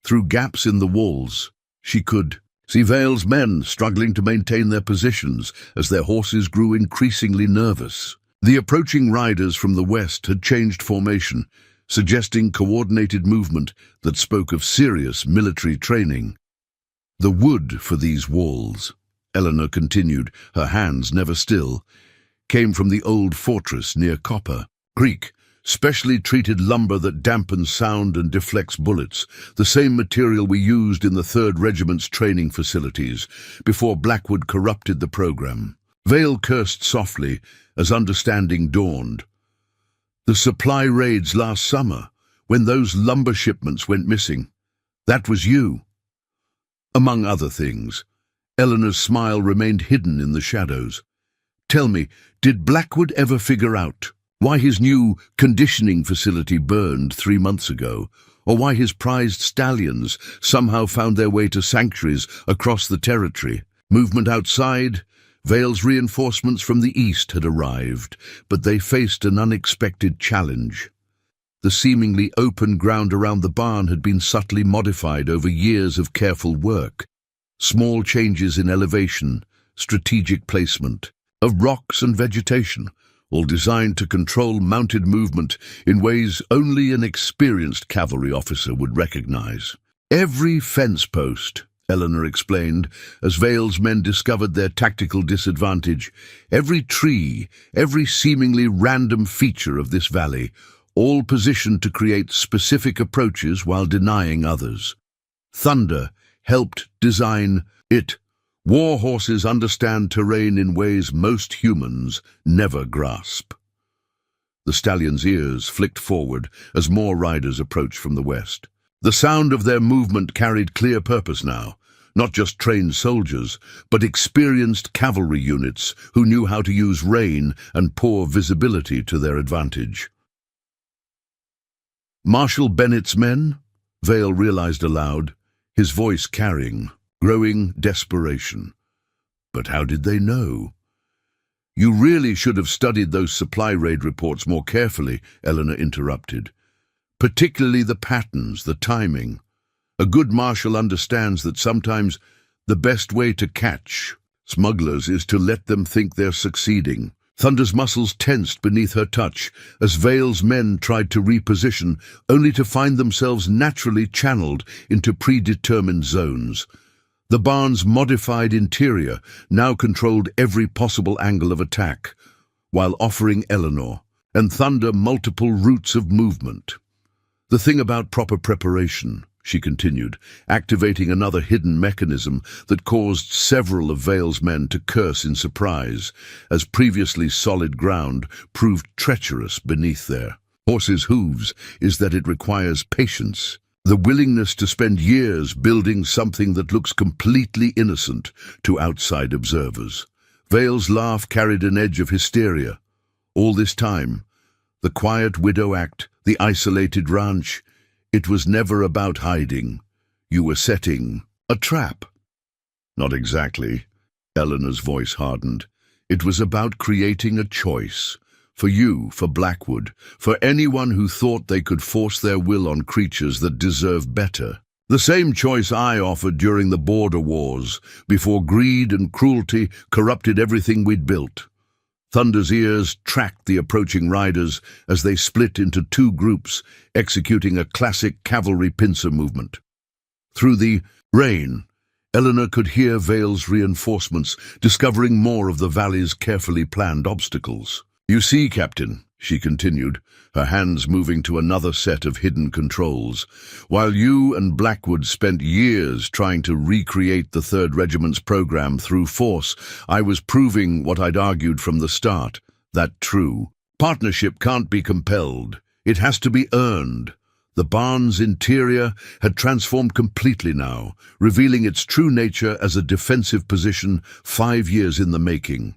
Through gaps in the walls, she could see Vale's men struggling to maintain their positions as their horses grew increasingly nervous. The approaching riders from the west had changed formation, suggesting coordinated movement that spoke of serious military training. "The wood for these walls," Eleanor continued, her hands never still, "came from the old fortress near Copper Creek, specially treated lumber that dampens sound and deflects bullets, the same material we used in the 3rd Regiment's training facilities before Blackwood corrupted the program." Vale cursed softly as understanding dawned. "The supply raids last summer, when those lumber shipments went missing, that was you." Among other things, Eleanor's smile remained hidden in the shadows. "Tell me, did Blackwood ever figure out why his new conditioning facility burned 3 months ago, or why his prized stallions somehow found their way to sanctuaries across the territory?" Movement outside, Vale's reinforcements from the east had arrived, but they faced an unexpected challenge. The seemingly open ground around the barn had been subtly modified over years of careful work. Small changes in elevation, strategic placement, of rocks and vegetation, all designed to control mounted movement in ways only an experienced cavalry officer would recognize. "Every fence post," Eleanor explained, as Vale's men discovered their tactical disadvantage, "every tree, every seemingly random feature of this valley, all positioned to create specific approaches while denying others. Thunder helped design it. War horses understand terrain in ways most humans never grasp." The stallion's ears flicked forward as more riders approached from the west. The sound of their movement carried clear purpose now. Not just trained soldiers, but experienced cavalry units who knew how to use rain and poor visibility to their advantage. Marshal Bennett's men? Vale realized aloud, his voice carrying growing desperation. But how did they know? You really should have studied those supply raid reports more carefully, Eleanor interrupted. Particularly the patterns, the timing. A good marshal understands that sometimes the best way to catch smugglers is to let them think they're succeeding. Thunder's muscles tensed beneath her touch as Vale's men tried to reposition, only to find themselves naturally channeled into predetermined zones. The barn's modified interior now controlled every possible angle of attack, while offering Eleanor and Thunder multiple routes of movement. The thing about proper preparation, she continued, activating another hidden mechanism that caused several of Vale's men to curse in surprise, as previously solid ground proved treacherous beneath their horses' hooves, is that it requires patience. The willingness to spend years building something that looks completely innocent to outside observers. Vale's laugh carried an edge of hysteria. All this time, the quiet widow act, the isolated ranch, it was never about hiding. You were setting a trap. Not exactly. Eleanor's voice hardened. It was about creating a choice. For you, for Blackwood, for anyone who thought they could force their will on creatures that deserve better. The same choice I offered during the border wars, before greed and cruelty corrupted everything we'd built. Thunder's ears tracked the approaching riders as they split into two groups, executing a classic cavalry pincer movement. Through the rain, Eleanor could hear Vale's reinforcements, discovering more of the valley's carefully planned obstacles. You see, Captain, she continued, her hands moving to another set of hidden controls, while you and Blackwood spent years trying to recreate the 3rd Regiment's program through force, I was proving what I'd argued from the start, that true partnership can't be compelled. It has to be earned. The barn's interior had transformed completely now, revealing its true nature as a defensive position 5 years in the making.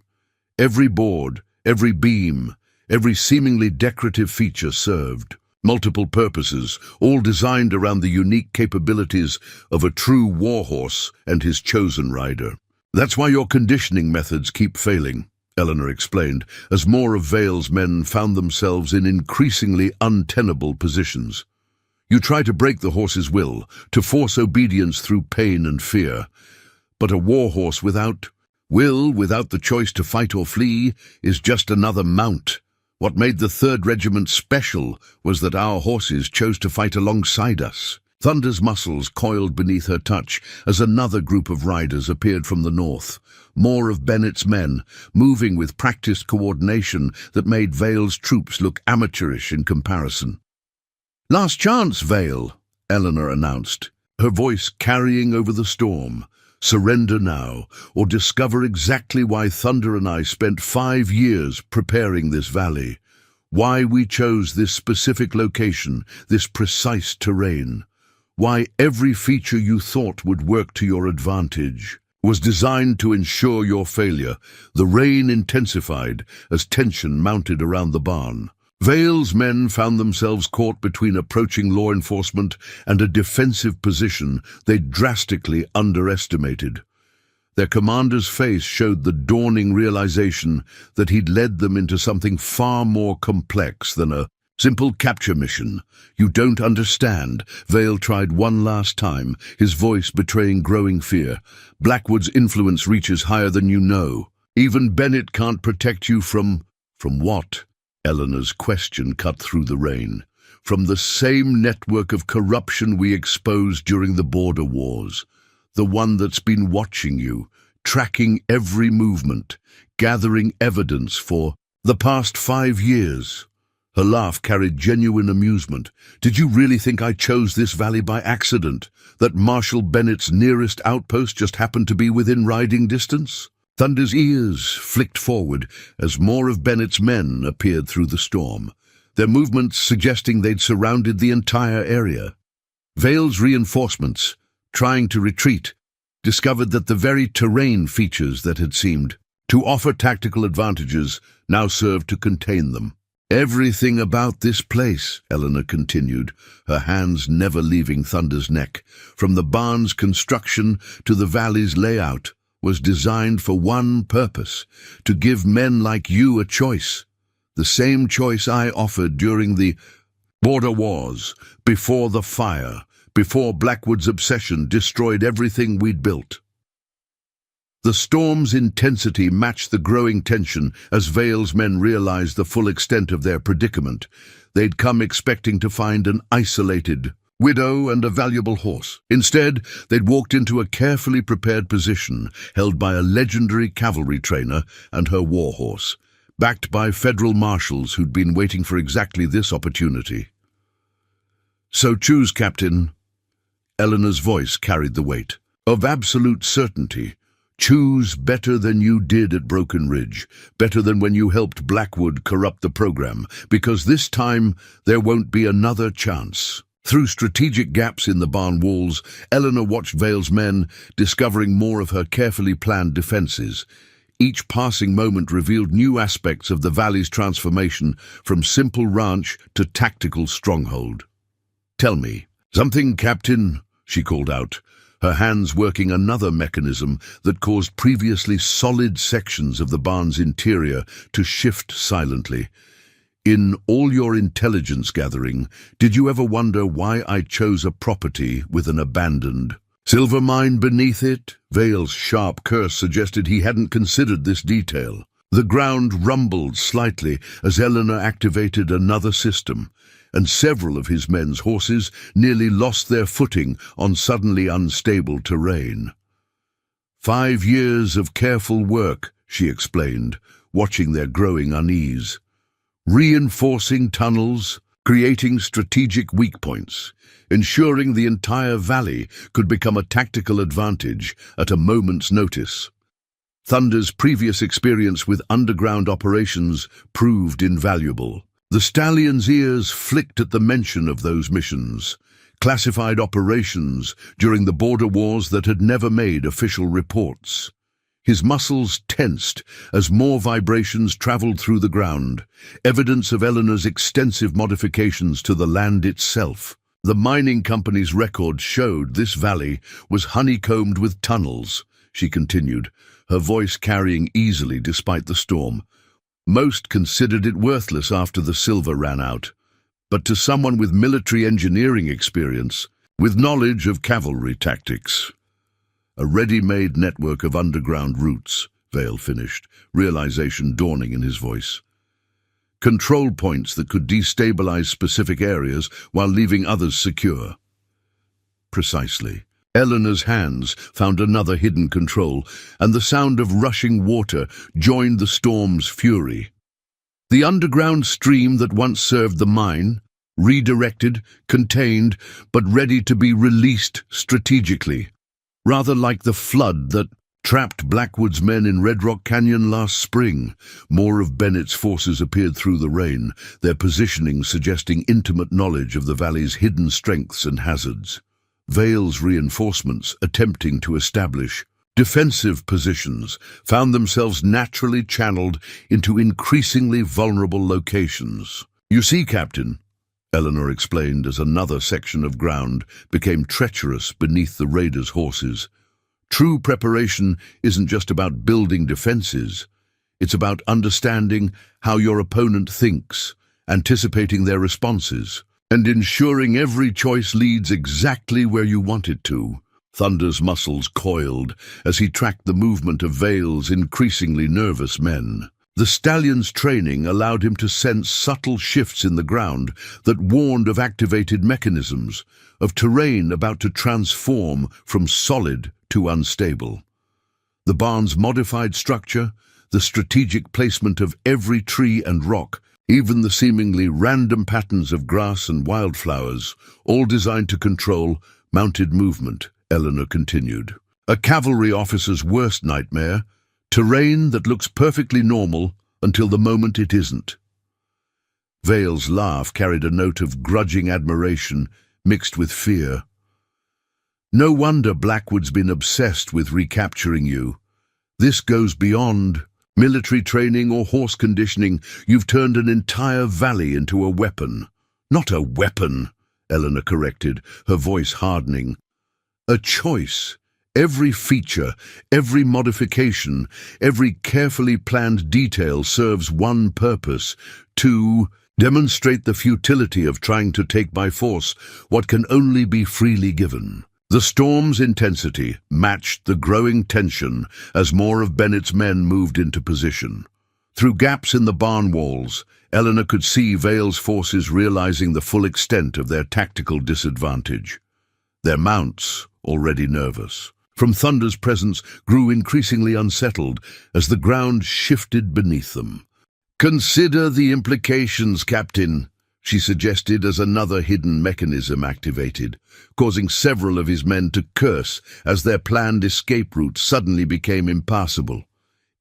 Every board, every beam, every seemingly decorative feature served multiple purposes, all designed around the unique capabilities of a true warhorse and his chosen rider. That's why your conditioning methods keep failing, Eleanor explained, as more of Vale's men found themselves in increasingly untenable positions. You try to break the horse's will, to force obedience through pain and fear. But a warhorse without will, without the choice to fight or flee, is just another mount. What made the 3rd Regiment special was that our horses chose to fight alongside us. Thunder's muscles coiled beneath her touch as another group of riders appeared from the north. More of Bennett's men, moving with practiced coordination that made Vale's troops look amateurish in comparison. "Last chance, Vale," Eleanor announced, her voice carrying over the storm. Surrender now, or discover exactly why Thunder and I spent 5 years preparing this valley. Why we chose this specific location, this precise terrain. Why every feature you thought would work to your advantage was designed to ensure your failure. The rain intensified as tension mounted around the barn. Vale's men found themselves caught between approaching law enforcement and a defensive position they drastically underestimated. Their commander's face showed the dawning realization that he'd led them into something far more complex than a simple capture mission. "You don't understand," Vale tried one last time, his voice betraying growing fear. "Blackwood's influence reaches higher than you know. Even Bennett can't protect you from what?" Eleanor's question cut through the rain. "From the same network of corruption we exposed during the border wars. The one that's been watching you, tracking every movement, gathering evidence for the past 5 years. Her laugh carried genuine amusement. "Did you really think I chose this valley by accident? That Marshal Bennett's nearest outpost just happened to be within riding distance?" Thunder's ears flicked forward as more of Bennett's men appeared through the storm, their movements suggesting they'd surrounded the entire area. Vale's reinforcements, trying to retreat, discovered that the very terrain features that had seemed to offer tactical advantages now served to contain them. "Everything about this place," Eleanor continued, her hands never leaving Thunder's neck, "from the barn's construction to the valley's layout, was designed for one purpose, to give men like you a choice. The same choice I offered during the border wars, before the fire, before Blackwood's obsession destroyed everything we'd built." The storm's intensity matched the growing tension as Vale's men realized the full extent of their predicament. They'd come expecting to find an isolated widow and a valuable horse. Instead, they'd walked into a carefully prepared position held by a legendary cavalry trainer and her war horse, backed by federal marshals who'd been waiting for exactly this opportunity. "So choose, Captain." Eleanor's voice carried the weight of absolute certainty. "Choose better than you did at Broken Ridge, better than when you helped Blackwood corrupt the program, because this time there won't be another chance." Through strategic gaps in the barn walls, Eleanor watched Vale's men, discovering more of her carefully planned defenses. Each passing moment revealed new aspects of the valley's transformation from simple ranch to tactical stronghold. "Tell me." "Something, Captain," she called out, her hands working another mechanism that caused previously solid sections of the barn's interior to shift silently. "In all your intelligence gathering, did you ever wonder why I chose a property with an abandoned silver mine beneath it?" Vale's sharp curse suggested he hadn't considered this detail. The ground rumbled slightly as Eleanor activated another system, and several of his men's horses nearly lost their footing on suddenly unstable terrain. 5 years of careful work," she explained, watching their growing unease. "Reinforcing tunnels, creating strategic weak points, ensuring the entire valley could become a tactical advantage at a moment's notice." Thunder's previous experience with underground operations proved invaluable. The stallion's ears flicked at the mention of those missions, classified operations during the border wars that had never made official reports. His muscles tensed as more vibrations traveled through the ground, evidence of Eleanor's extensive modifications to the land itself. The mining company's records showed this valley was honeycombed with tunnels, she continued, her voice carrying easily despite the storm. "Most considered it worthless after the silver ran out, but to someone with military engineering experience, with knowledge of cavalry tactics, a ready-made network of underground routes," Vale finished, realization dawning in his voice. "Control points that could destabilize specific areas while leaving others secure." "Precisely." Eleanor's hands found another hidden control, and the sound of rushing water joined the storm's fury. The underground stream that once served the mine, redirected, contained, but ready to be released strategically, rather like the flood that trapped Blackwood's men in Red Rock Canyon last spring. More of Bennett's forces appeared through the rain, their positioning suggesting intimate knowledge of the valley's hidden strengths and hazards. Vale's reinforcements, attempting to establish defensive positions, found themselves naturally channeled into increasingly vulnerable locations. "You see, Captain," Eleanor explained as another section of ground became treacherous beneath the raiders' horses. "True preparation isn't just about building defenses. It's about understanding how your opponent thinks, anticipating their responses, and ensuring every choice leads exactly where you want it to." Thunder's muscles coiled as he tracked the movement of Vale's increasingly nervous men. The stallion's training allowed him to sense subtle shifts in the ground that warned of activated mechanisms, of terrain about to transform from solid to unstable. The barn's modified structure, the strategic placement of every tree and rock, even the seemingly random patterns of grass and wildflowers, all designed to control mounted movement, Eleanor continued. "A cavalry officer's worst nightmare, Terrain that looks perfectly normal until the moment it isn't. Vale's laugh carried a note of grudging admiration mixed with fear. No wonder Blackwood's been obsessed with recapturing you. This goes beyond military training or horse conditioning. You've turned an entire valley into a weapon. Not a weapon, Eleanor corrected, her voice hardening. A choice. Every feature, every modification, every carefully planned detail serves one purpose: to demonstrate the futility of trying to take by force what can only be freely given. The storm's intensity matched the growing tension as more of Bennett's men moved into position. Through gaps in the barn walls, Eleanor could see Vale's forces realizing the full extent of their tactical disadvantage. Their mounts, already nervous from Thunder's presence, grew increasingly unsettled as the ground shifted beneath them. "Consider the implications, Captain," she suggested as another hidden mechanism activated, causing several of his men to curse as their planned escape route suddenly became impassable.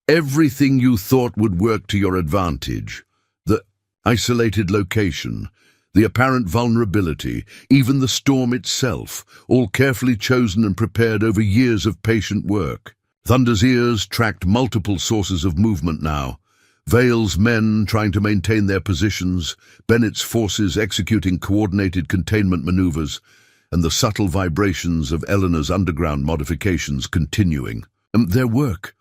"Everything you thought would work to your advantage, the isolated location, the apparent vulnerability, even the storm itself, all carefully chosen and prepared over years of patient work." Thunder's ears tracked multiple sources of movement now. Vale's men trying to maintain their positions, Bennett's forces executing coordinated containment maneuvers, and the subtle vibrations of Eleanor's underground modifications continuing. Their work.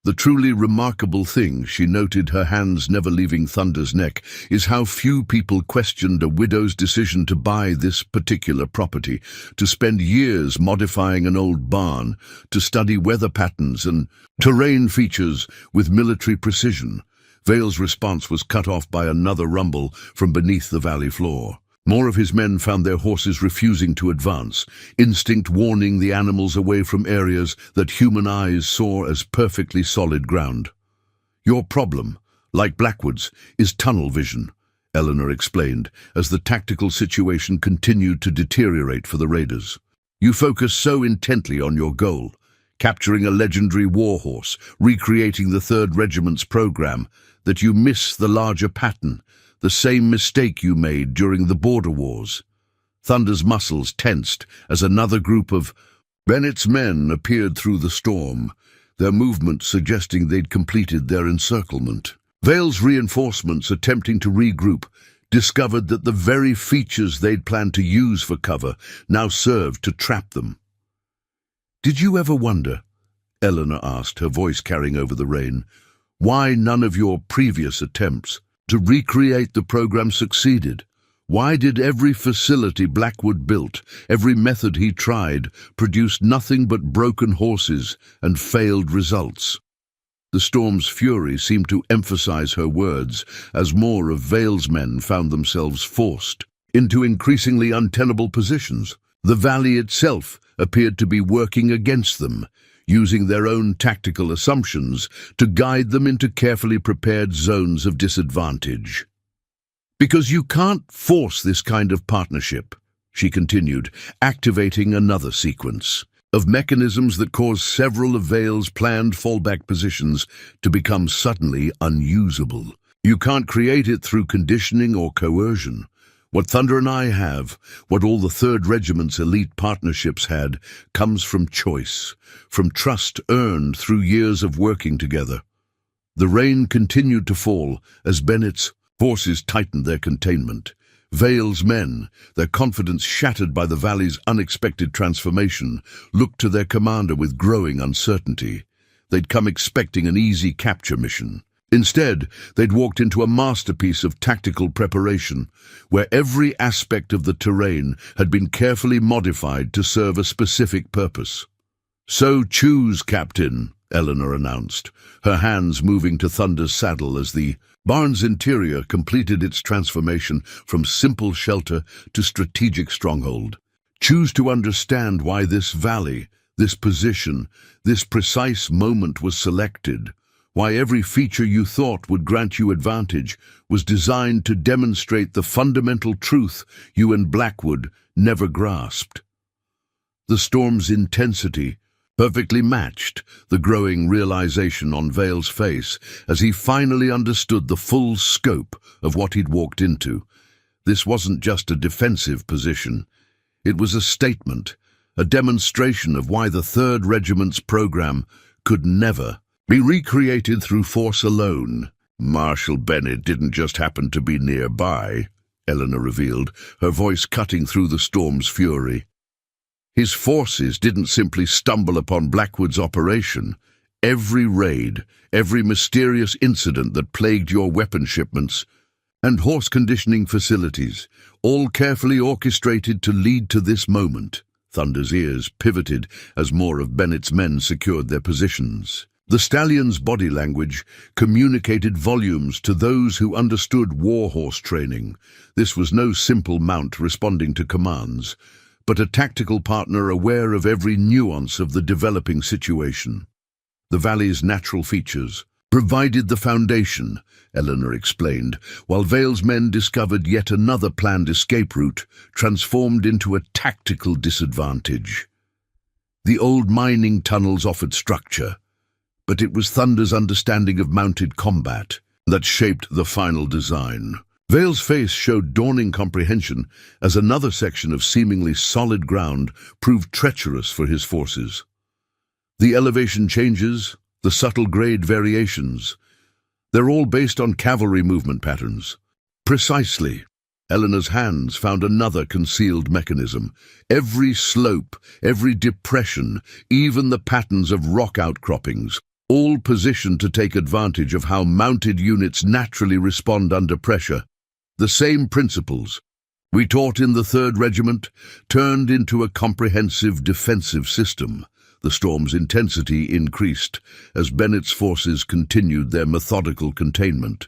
The truly remarkable thing, she noted, her hands never leaving Thunder's neck, is how few people questioned a widow's decision to buy this particular property, to spend years modifying an old barn, to study weather patterns and terrain features with military precision. Vale's response was cut off by another rumble from beneath the valley floor. More of his men found their horses refusing to advance, instinct warning the animals away from areas that human eyes saw as perfectly solid ground. "Your problem, like Blackwood's, is tunnel vision," Eleanor explained, as the tactical situation continued to deteriorate for the raiders. "You focus so intently on your goal, capturing a legendary warhorse, recreating the 3rd Regiment's program, that you miss the larger pattern, the same mistake you made during the border wars." Thunder's muscles tensed as another group of Bennett's men appeared through the storm, their movement suggesting they'd completed their encirclement. Vale's reinforcements, attempting to regroup, discovered that the very features they'd planned to use for cover now served to trap them. "Did you ever wonder," Eleanor asked, her voice carrying over the rain, "why none of your previous attempts to recreate the program succeeded? Why did every facility Blackwood built, every method he tried, produce nothing but broken horses and failed results?" The storm's fury seemed to emphasize her words as more of Vale's men found themselves forced into increasingly untenable positions. The valley itself appeared to be working against them, using their own tactical assumptions to guide them into carefully prepared zones of disadvantage. "Because you can't force this kind of partnership," she continued, activating another sequence of mechanisms that caused several of Vale's planned fallback positions to become suddenly unusable. "You can't create it through conditioning or coercion. What Thunder and I have, what all the 3rd Regiment's elite partnerships had, comes from choice, from trust earned through years of working together." The rain continued to fall as Bennett's forces tightened their containment. Vale's men, their confidence shattered by the valley's unexpected transformation, looked to their commander with growing uncertainty. They'd come expecting an easy capture mission. Instead, they'd walked into a masterpiece of tactical preparation, where every aspect of the terrain had been carefully modified to serve a specific purpose. "So choose, Captain," Eleanor announced, her hands moving to Thunder's saddle as the barn's interior completed its transformation from simple shelter to strategic stronghold. "Choose to understand why this valley, this position, this precise moment was selected. Why every feature you thought would grant you advantage was designed to demonstrate the fundamental truth you and Blackwood never grasped." The storm's intensity Perfectly matched, the growing realization on Vale's face as he finally understood the full scope of what he'd walked into. This wasn't just a defensive position. It was a statement, a demonstration of why the 3rd Regiment's program could never be recreated through force alone. Marshal Bennett didn't just happen to be nearby, Eleanor revealed, her voice cutting through the storm's fury. His forces didn't simply stumble upon Blackwood's operation. Every raid, every mysterious incident that plagued your weapon shipments and horse conditioning facilities, all carefully orchestrated to lead to this moment. Thunder's ears pivoted as more of Bennett's men secured their positions. The stallion's body language communicated volumes to those who understood warhorse training. This was no simple mount responding to commands, but a tactical partner aware of every nuance of the developing situation. The valley's natural features provided the foundation, Eleanor explained, while Vale's men discovered yet another planned escape route transformed into a tactical disadvantage. The old mining tunnels offered structure, but it was Thunder's understanding of mounted combat that shaped the final design. Vale's face showed dawning comprehension as another section of seemingly solid ground proved treacherous for his forces. The elevation changes, the subtle grade variations, they're all based on cavalry movement patterns. Precisely. Eleanor's hands found another concealed mechanism. Every slope, every depression, even the patterns of rock outcroppings, all positioned to take advantage of how mounted units naturally respond under pressure. The same principles we taught in the 3rd Regiment turned into a comprehensive defensive system. The storm's intensity increased as Bennett's forces continued their methodical containment.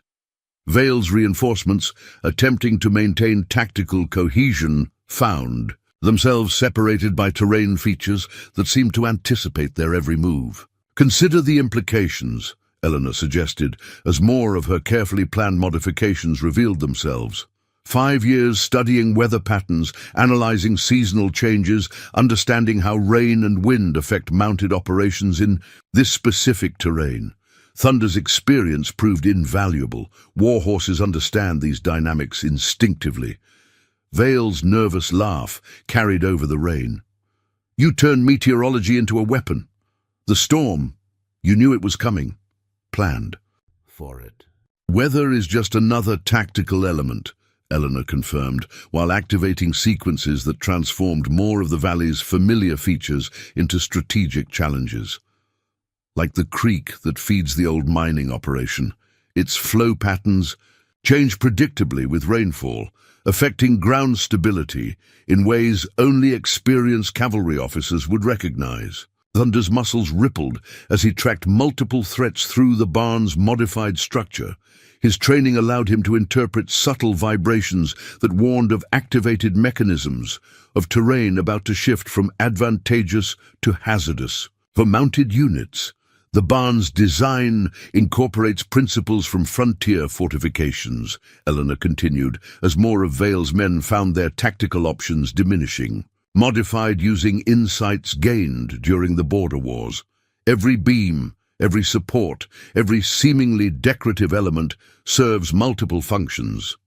Vale's reinforcements, attempting to maintain tactical cohesion, found themselves separated by terrain features that seemed to anticipate their every move. Consider the implications, Eleanor suggested, as more of her carefully planned modifications revealed themselves. 5 years studying weather patterns, analyzing seasonal changes, understanding how rain and wind affect mounted operations in this specific terrain. Thunder's experience proved invaluable. Warhorses understand these dynamics instinctively. Vale's nervous laugh carried over the rain. You turned meteorology into a weapon. The storm, you knew it was coming, planned for it. Weather is just another tactical element, Eleanor confirmed, while activating sequences that transformed more of the valley's familiar features into strategic challenges. Like the creek that feeds the old mining operation, its flow patterns change predictably with rainfall, affecting ground stability in ways only experienced cavalry officers would recognize. Thunder's muscles rippled as he tracked multiple threats through the barn's modified structure. His training allowed him to interpret subtle vibrations that warned of activated mechanisms, of terrain about to shift from advantageous to hazardous. For mounted units, the barn's design incorporates principles from frontier fortifications, Eleanor continued, as more of Vale's men found their tactical options diminishing. Modified using insights gained during the border wars. Every beam, every support, every seemingly decorative element serves multiple functions.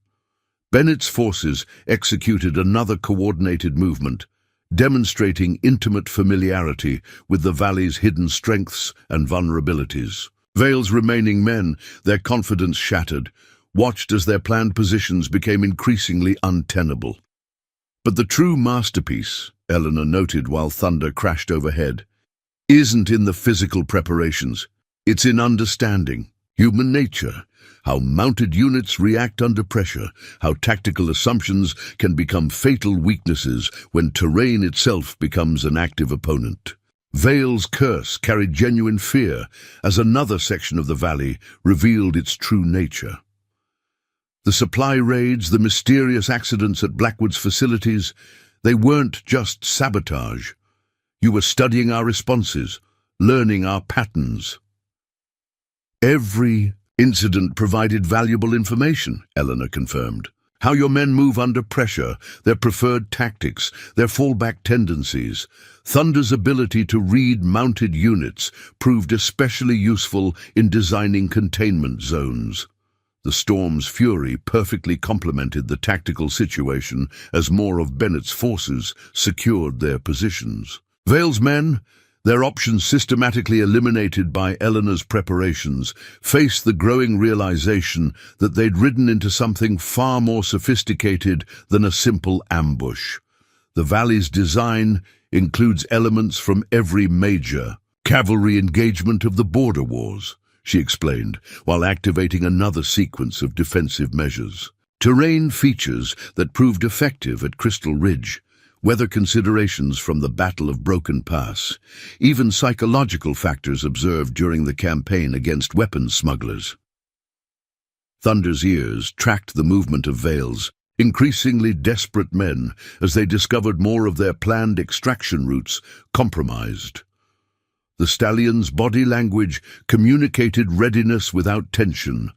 Bennett's forces executed another coordinated movement, demonstrating intimate familiarity with the valley's hidden strengths and vulnerabilities. Vale's remaining men, their confidence shattered, watched as their planned positions became increasingly untenable. But the true masterpiece, Eleanor noted while thunder crashed overhead, isn't in the physical preparations. It's in understanding human nature, how mounted units react under pressure, how tactical assumptions can become fatal weaknesses when terrain itself becomes an active opponent. Vale's curse carried genuine fear as another section of the valley revealed its true nature. The supply raids, the mysterious accidents at Blackwood's facilities, they weren't just sabotage. You were studying our responses, learning our patterns. Every incident provided valuable information, Eleanor confirmed. How your men move under pressure, their preferred tactics, their fallback tendencies. Thunder's ability to read mounted units proved especially useful in designing containment zones. The storm's fury perfectly complemented the tactical situation as more of Bennett's forces secured their positions. Vale's men, their options systematically eliminated by Eleanor's preparations, faced the growing realization that they'd ridden into something far more sophisticated than a simple ambush. The valley's design includes elements from every major cavalry engagement of the border wars, she explained, while activating another sequence of defensive measures. Terrain features that proved effective at Crystal Ridge, weather considerations from the Battle of Broken Pass, even psychological factors observed during the campaign against weapons smugglers. Thunder's ears tracked the movement of Vale's increasingly desperate men as they discovered more of their planned extraction routes compromised. The stallion's body language communicated readiness without tension,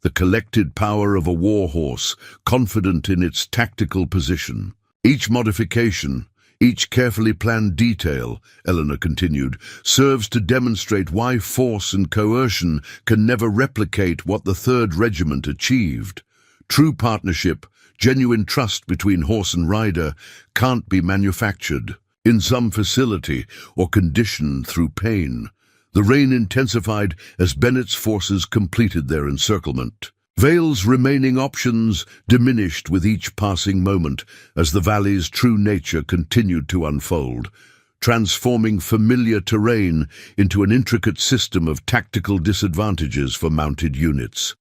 the collected power of a war horse confident in its tactical position. Each modification, each carefully planned detail, Eleanor continued, serves to demonstrate why force and coercion can never replicate what the 3rd Regiment achieved. True partnership, genuine trust between horse and rider, can't be manufactured in some facility or conditioned through pain. The rain intensified as Bennett's forces completed their encirclement. Vale's remaining options diminished with each passing moment as the valley's true nature continued to unfold, transforming familiar terrain into an intricate system of tactical disadvantages for mounted units.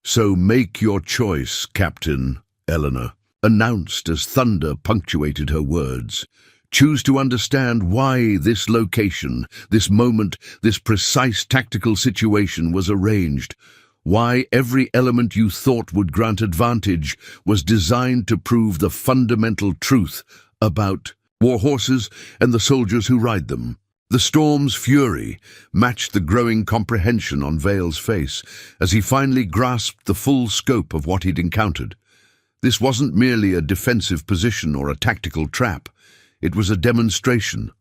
"So make your choice, Captain," Eleanor announced as thunder punctuated her words. "Choose to understand why this location, this moment, this precise tactical situation was arranged. Why every element you thought would grant advantage was designed to prove the fundamental truth about war horses and the soldiers who ride them." The storm's fury matched the growing comprehension on Vale's face as he finally grasped the full scope of what he'd encountered. This wasn't merely a defensive position or a tactical trap. It was a demonstration,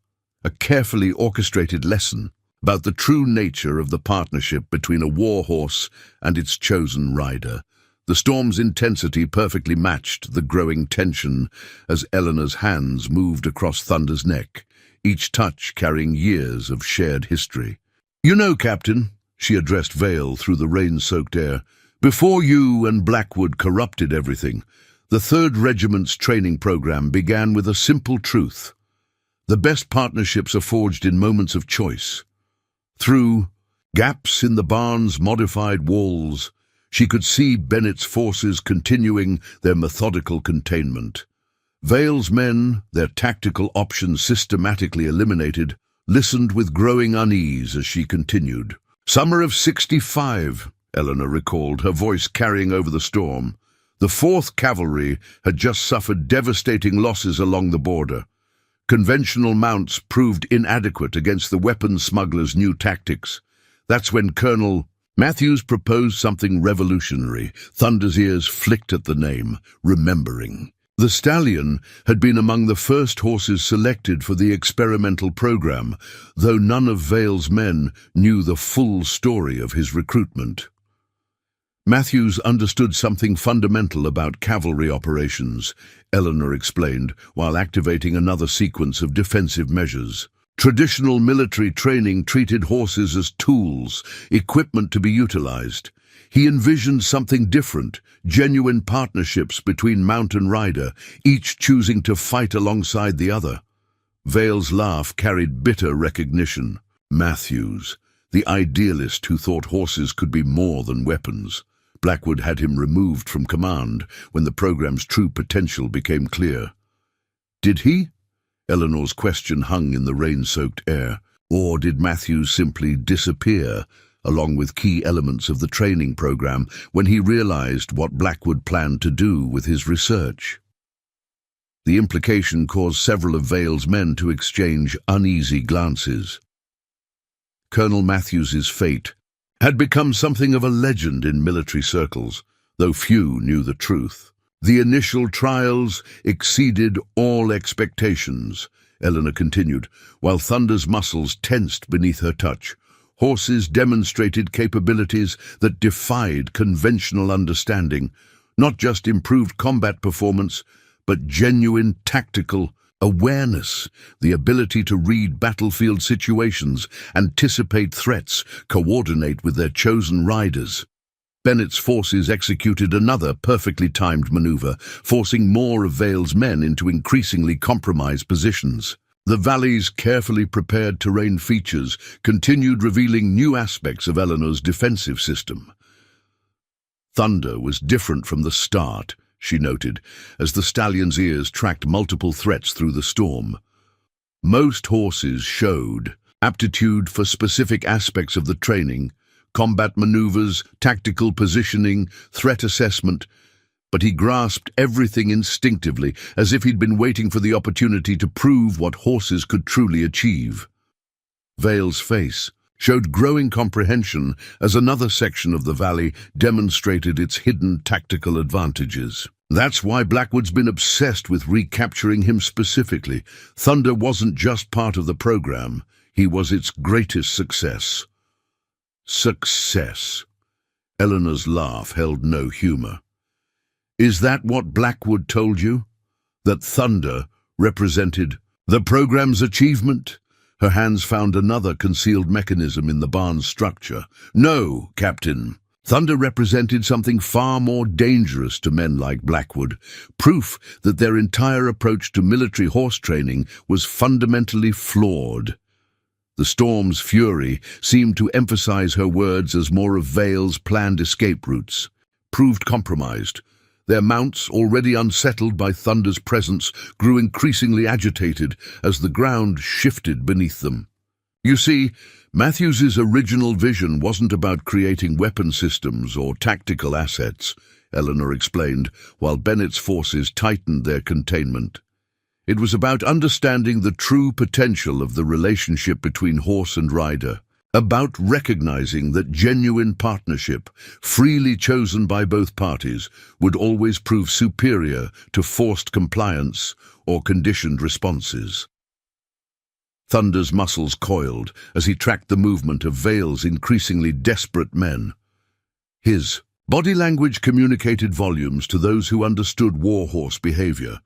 a carefully orchestrated lesson about the true nature of the partnership between a war horse and its chosen rider. The storm's intensity perfectly matched the growing tension as Eleanor's hands moved across Thunder's neck, each touch carrying years of shared history. "You know, Captain," she addressed Vale through the rain-soaked air, "before you and Blackwood corrupted everything, the 3rd Regiment's training program began with a simple truth. The best partnerships are forged in moments of choice. Through gaps in the barn's modified walls, she could see Bennett's forces continuing their methodical containment. Vale's men, their tactical options systematically eliminated, listened with growing unease as she continued. "Summer of '65, Eleanor recalled, her voice carrying over the storm. The 4th Cavalry had just suffered devastating losses along the border. Conventional mounts proved inadequate against the weapons smugglers' new tactics. That's when Colonel Matthews proposed something revolutionary." Thunder's ears flicked at the name, remembering. The stallion had been among the first horses selected for the experimental program, though none of Vale's men knew the full story of his recruitment. Matthews understood something fundamental about cavalry operations, Eleanor explained, while activating another sequence of defensive measures. Traditional military training treated horses as tools, equipment to be utilized. He envisioned something different, genuine partnerships between mount and rider, each choosing to fight alongside the other. Vale's laugh carried bitter recognition. Matthews, the idealist who thought horses could be more than weapons. Blackwood had him removed from command when the program's true potential became clear. Did he? Eleanor's question hung in the rain-soaked air. Or did Matthews simply disappear, along with key elements of the training program, when he realized what Blackwood planned to do with his research? The implication caused several of Vale's men to exchange uneasy glances. Colonel Matthews's fate had become something of a legend in military circles, though few knew the truth. The initial trials exceeded all expectations, Eleanor continued, while Thunder's muscles tensed beneath her touch. Horses demonstrated capabilities that defied conventional understanding, not just improved combat performance, but genuine tactical awareness, the ability to read battlefield situations, anticipate threats, coordinate with their chosen riders. Bennett's forces executed another perfectly timed maneuver, forcing more of Vale's men into increasingly compromised positions. The valley's carefully prepared terrain features continued revealing new aspects of Eleanor's defensive system. Thunder was different from the start, she noted, as the stallion's ears tracked multiple threats through the storm. Most horses showed aptitude for specific aspects of the training, combat maneuvers, tactical positioning, threat assessment, but he grasped everything instinctively, as if he'd been waiting for the opportunity to prove what horses could truly achieve. Vale's face showed growing comprehension as another section of the valley demonstrated its hidden tactical advantages. That's why Blackwood's been obsessed with recapturing him specifically. Thunder wasn't just part of the program, he was its greatest success. Success. Eleanor's laugh held no humor. Is that what Blackwood told you? That Thunder represented the program's achievement? Her hands found another concealed mechanism in the barn's structure. No, Captain. Thunder represented something far more dangerous to men like Blackwood, proof that their entire approach to military horse training was fundamentally flawed. The storm's fury seemed to emphasize her words as more of Vale's planned escape routes. Proved compromised, their mounts, already unsettled by Thunder's presence, grew increasingly agitated as the ground shifted beneath them. You see, Matthews's original vision wasn't about creating weapon systems or tactical assets, Eleanor explained, while Bennett's forces tightened their containment. It was about understanding the true potential of the relationship between horse and rider, about recognizing that genuine partnership, freely chosen by both parties, would always prove superior to forced compliance or conditioned responses. Thunder's muscles coiled as he tracked the movement of Vale's increasingly desperate men. His body language communicated volumes to those who understood warhorse behavior.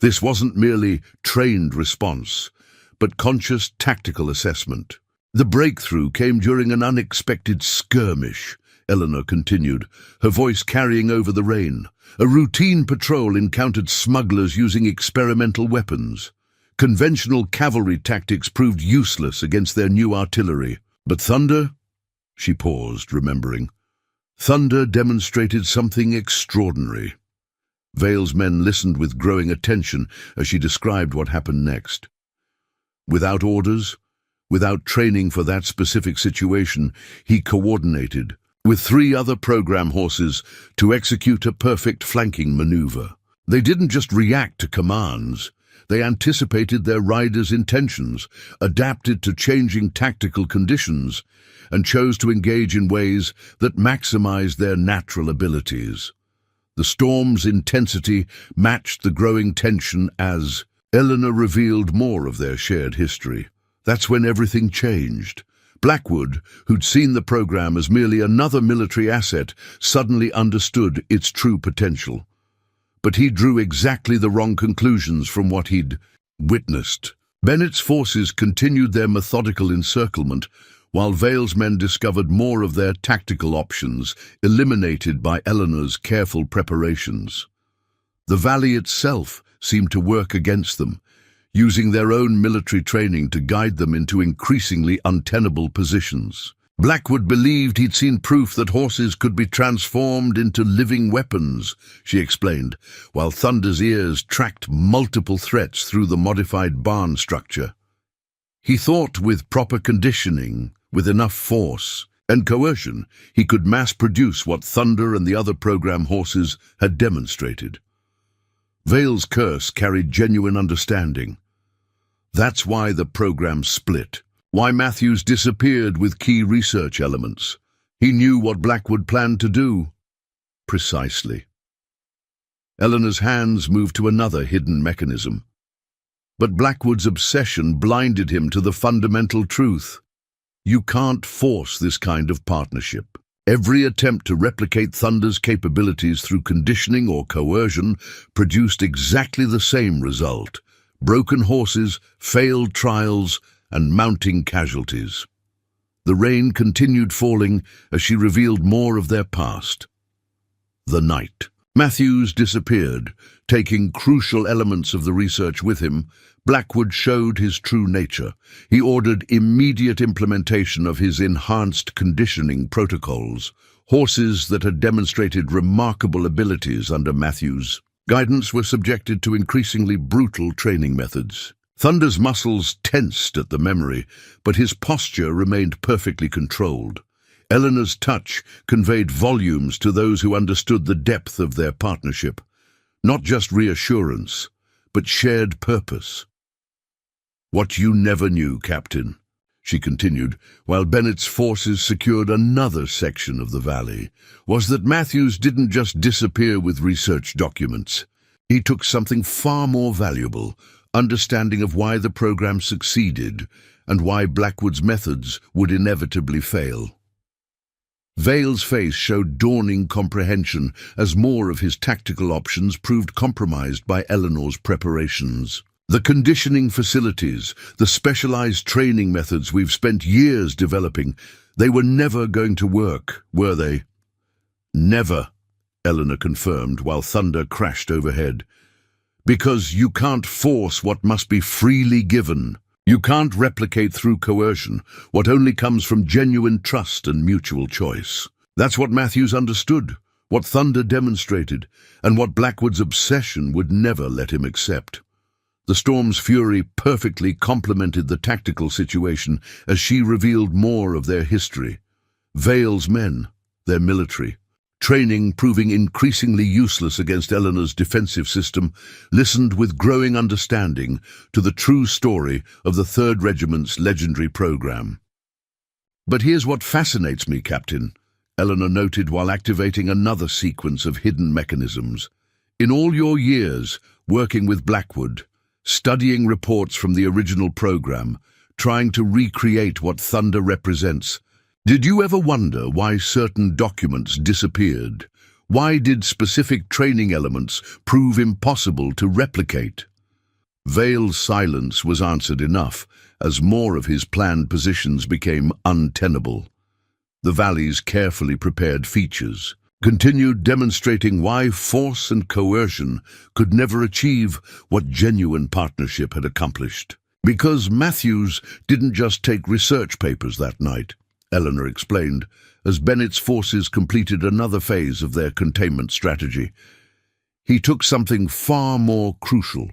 This wasn't merely trained response, but conscious tactical assessment. The breakthrough came during an unexpected skirmish, Eleanor continued, her voice carrying over the rain. A routine patrol encountered smugglers using experimental weapons. Conventional cavalry tactics proved useless against their new artillery. But Thunder? She paused, remembering. Thunder demonstrated something extraordinary. Vale's men listened with growing attention as she described what happened next. Without orders, without training for that specific situation, he coordinated with 3 other program horses to execute a perfect flanking maneuver. They didn't just react to commands. They anticipated their riders' intentions, adapted to changing tactical conditions, and chose to engage in ways that maximized their natural abilities. The storm's intensity matched the growing tension as Eleanor revealed more of their shared history. That's when everything changed. Blackwood, who'd seen the program as merely another military asset, suddenly understood its true potential. But he drew exactly the wrong conclusions from what he'd witnessed. Bennett's forces continued their methodical encirclement, while Vale's men discovered more of their tactical options, eliminated by Eleanor's careful preparations. The valley itself seemed to work against them, using their own military training to guide them into increasingly untenable positions. Blackwood believed he'd seen proof that horses could be transformed into living weapons, she explained, while Thunder's ears tracked multiple threats through the modified barn structure. He thought with proper conditioning, with enough force and coercion, he could mass-produce what Thunder and the other program horses had demonstrated. Vale's curse carried genuine understanding. That's why the program split, why Matthews disappeared with key research elements. He knew what Blackwood planned to do. Precisely. Eleanor's hands moved to another hidden mechanism. But Blackwood's obsession blinded him to the fundamental truth. You can't force this kind of partnership. Every attempt to replicate Thunder's capabilities through conditioning or coercion produced exactly the same result: broken horses, failed trials, and mounting casualties. The rain continued falling as she revealed more of their past. The night. Matthews disappeared, taking crucial elements of the research with him. Blackwood showed his true nature. He ordered immediate implementation of his enhanced conditioning protocols, horses that had demonstrated remarkable abilities under Matthews' guidance were subjected to increasingly brutal training methods. Thunder's muscles tensed at the memory, but his posture remained perfectly controlled. Eleanor's touch conveyed volumes to those who understood the depth of their partnership. Not just reassurance, but shared purpose. "What you never knew, Captain," she continued, while Bennett's forces secured another section of the valley, was that Matthews didn't just disappear with research documents. He took something far more valuable: understanding of why the program succeeded and why Blackwood's methods would inevitably fail. Vale's face showed dawning comprehension as more of his tactical options proved compromised by Eleanor's preparations. The conditioning facilities, the specialized training methods we've spent years developing, they were never going to work, were they? "Never," Eleanor confirmed while thunder crashed overhead. "Because you can't force what must be freely given. You can't replicate through coercion what only comes from genuine trust and mutual choice." That's what Matthews understood, what Thunder demonstrated, and what Blackwood's obsession would never let him accept. The storm's fury perfectly complemented the tactical situation as she revealed more of their history. Vale's men, their military, training proving increasingly useless against Eleanor's defensive system, listened with growing understanding to the true story of the 3rd Regiment's legendary program. "But here's what fascinates me, Captain," Eleanor noted while activating another sequence of hidden mechanisms. "In all your years working with Blackwood, studying reports from the original program, trying to recreate what Thunder represents, did you ever wonder why certain documents disappeared? Why did specific training elements prove impossible to replicate?" Vale's silence was answered enough as more of his planned positions became untenable. The valley's carefully prepared features continued demonstrating why force and coercion could never achieve what genuine partnership had accomplished. "Because Matthews didn't just take research papers that night," Eleanor explained, as Bennett's forces completed another phase of their containment strategy. "He took something far more crucial: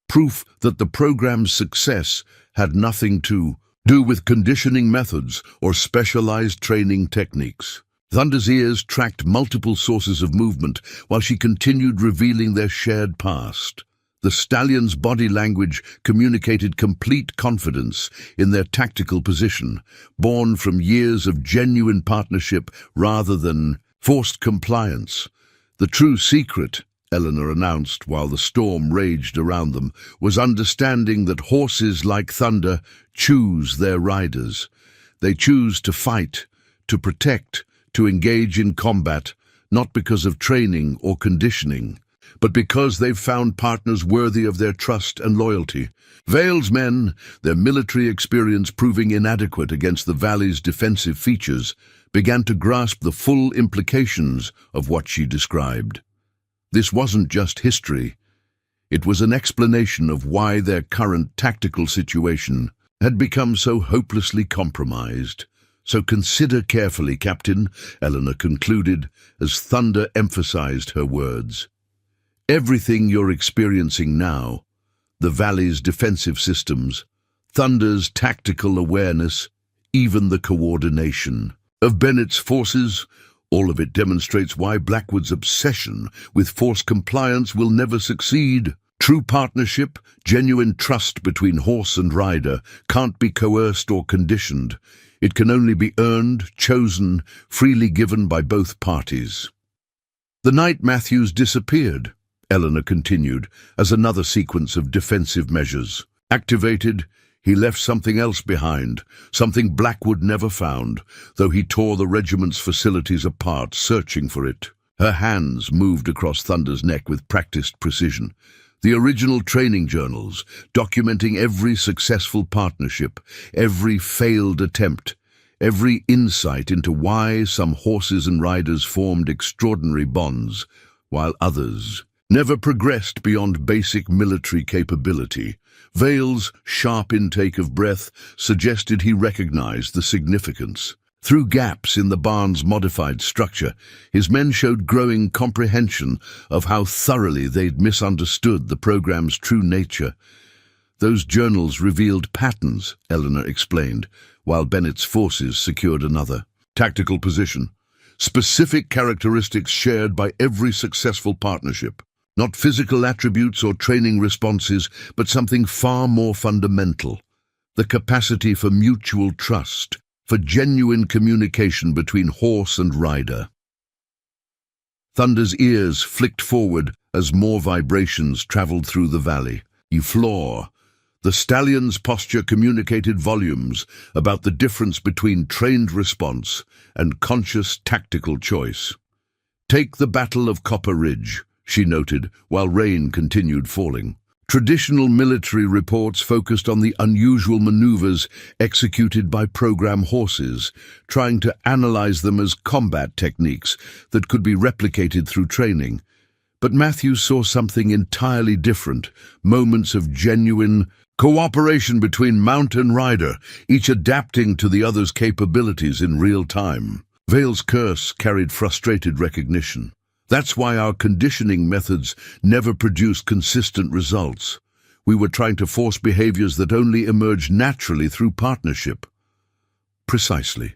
proof that the program's success had nothing to do with conditioning methods or specialized training techniques." Thunder's ears tracked multiple sources of movement while she continued revealing their shared past. The stallion's body language communicated complete confidence in their tactical position, born from years of genuine partnership rather than forced compliance. The true secret, Eleanor announced while the storm raged around them, was understanding that horses like Thunder choose their riders. They choose to fight, to protect, to engage in combat, not because of training or conditioning, but because they've found partners worthy of their trust and loyalty. Vale's men, their military experience proving inadequate against the valley's defensive features, began to grasp the full implications of what she described. This wasn't just history. It was an explanation of why their current tactical situation had become so hopelessly compromised. "So consider carefully, Captain," Eleanor concluded as Thunder emphasized her words. "Everything you're experiencing now, the valley's defensive systems, Thunder's tactical awareness, even the coordination of Bennett's forces, all of it demonstrates why Blackwood's obsession with force compliance will never succeed. True partnership, genuine trust between horse and rider, can't be coerced or conditioned. It can only be earned, chosen, freely given by both parties." The night Matthews disappeared, Eleanor continued, as another sequence of defensive measures. Activated, he left something else behind, something Blackwood never found, though he tore the regiment's facilities apart, searching for it. Her hands moved across Thunder's neck with practiced precision. The original training journals, documenting every successful partnership, every failed attempt, every insight into why some horses and riders formed extraordinary bonds, while others never progressed beyond basic military capability. Vale's sharp intake of breath suggested he recognized the significance. Through gaps in the barn's modified structure, his men showed growing comprehension of how thoroughly they'd misunderstood the program's true nature. Those journals revealed patterns, Eleanor explained, while Bennett's forces secured another. Tactical position. Specific characteristics shared by every successful partnership. Not physical attributes or training responses, but something far more fundamental. The capacity for mutual trust, for genuine communication between horse and rider. Thunder's ears flicked forward as more vibrations traveled through the valley. Floor. The stallion's posture communicated volumes about the difference between trained response and conscious tactical choice. Take the Battle of Copper Ridge, she noted, while rain continued falling. Traditional military reports focused on the unusual maneuvers executed by program horses, trying to analyze them as combat techniques that could be replicated through training. But Matthews saw something entirely different, moments of genuine cooperation between mount and rider, each adapting to the other's capabilities in real time. Vale's curse carried frustrated recognition. That's why our conditioning methods never produced consistent results. We were trying to force behaviors that only emerged naturally through partnership. Precisely.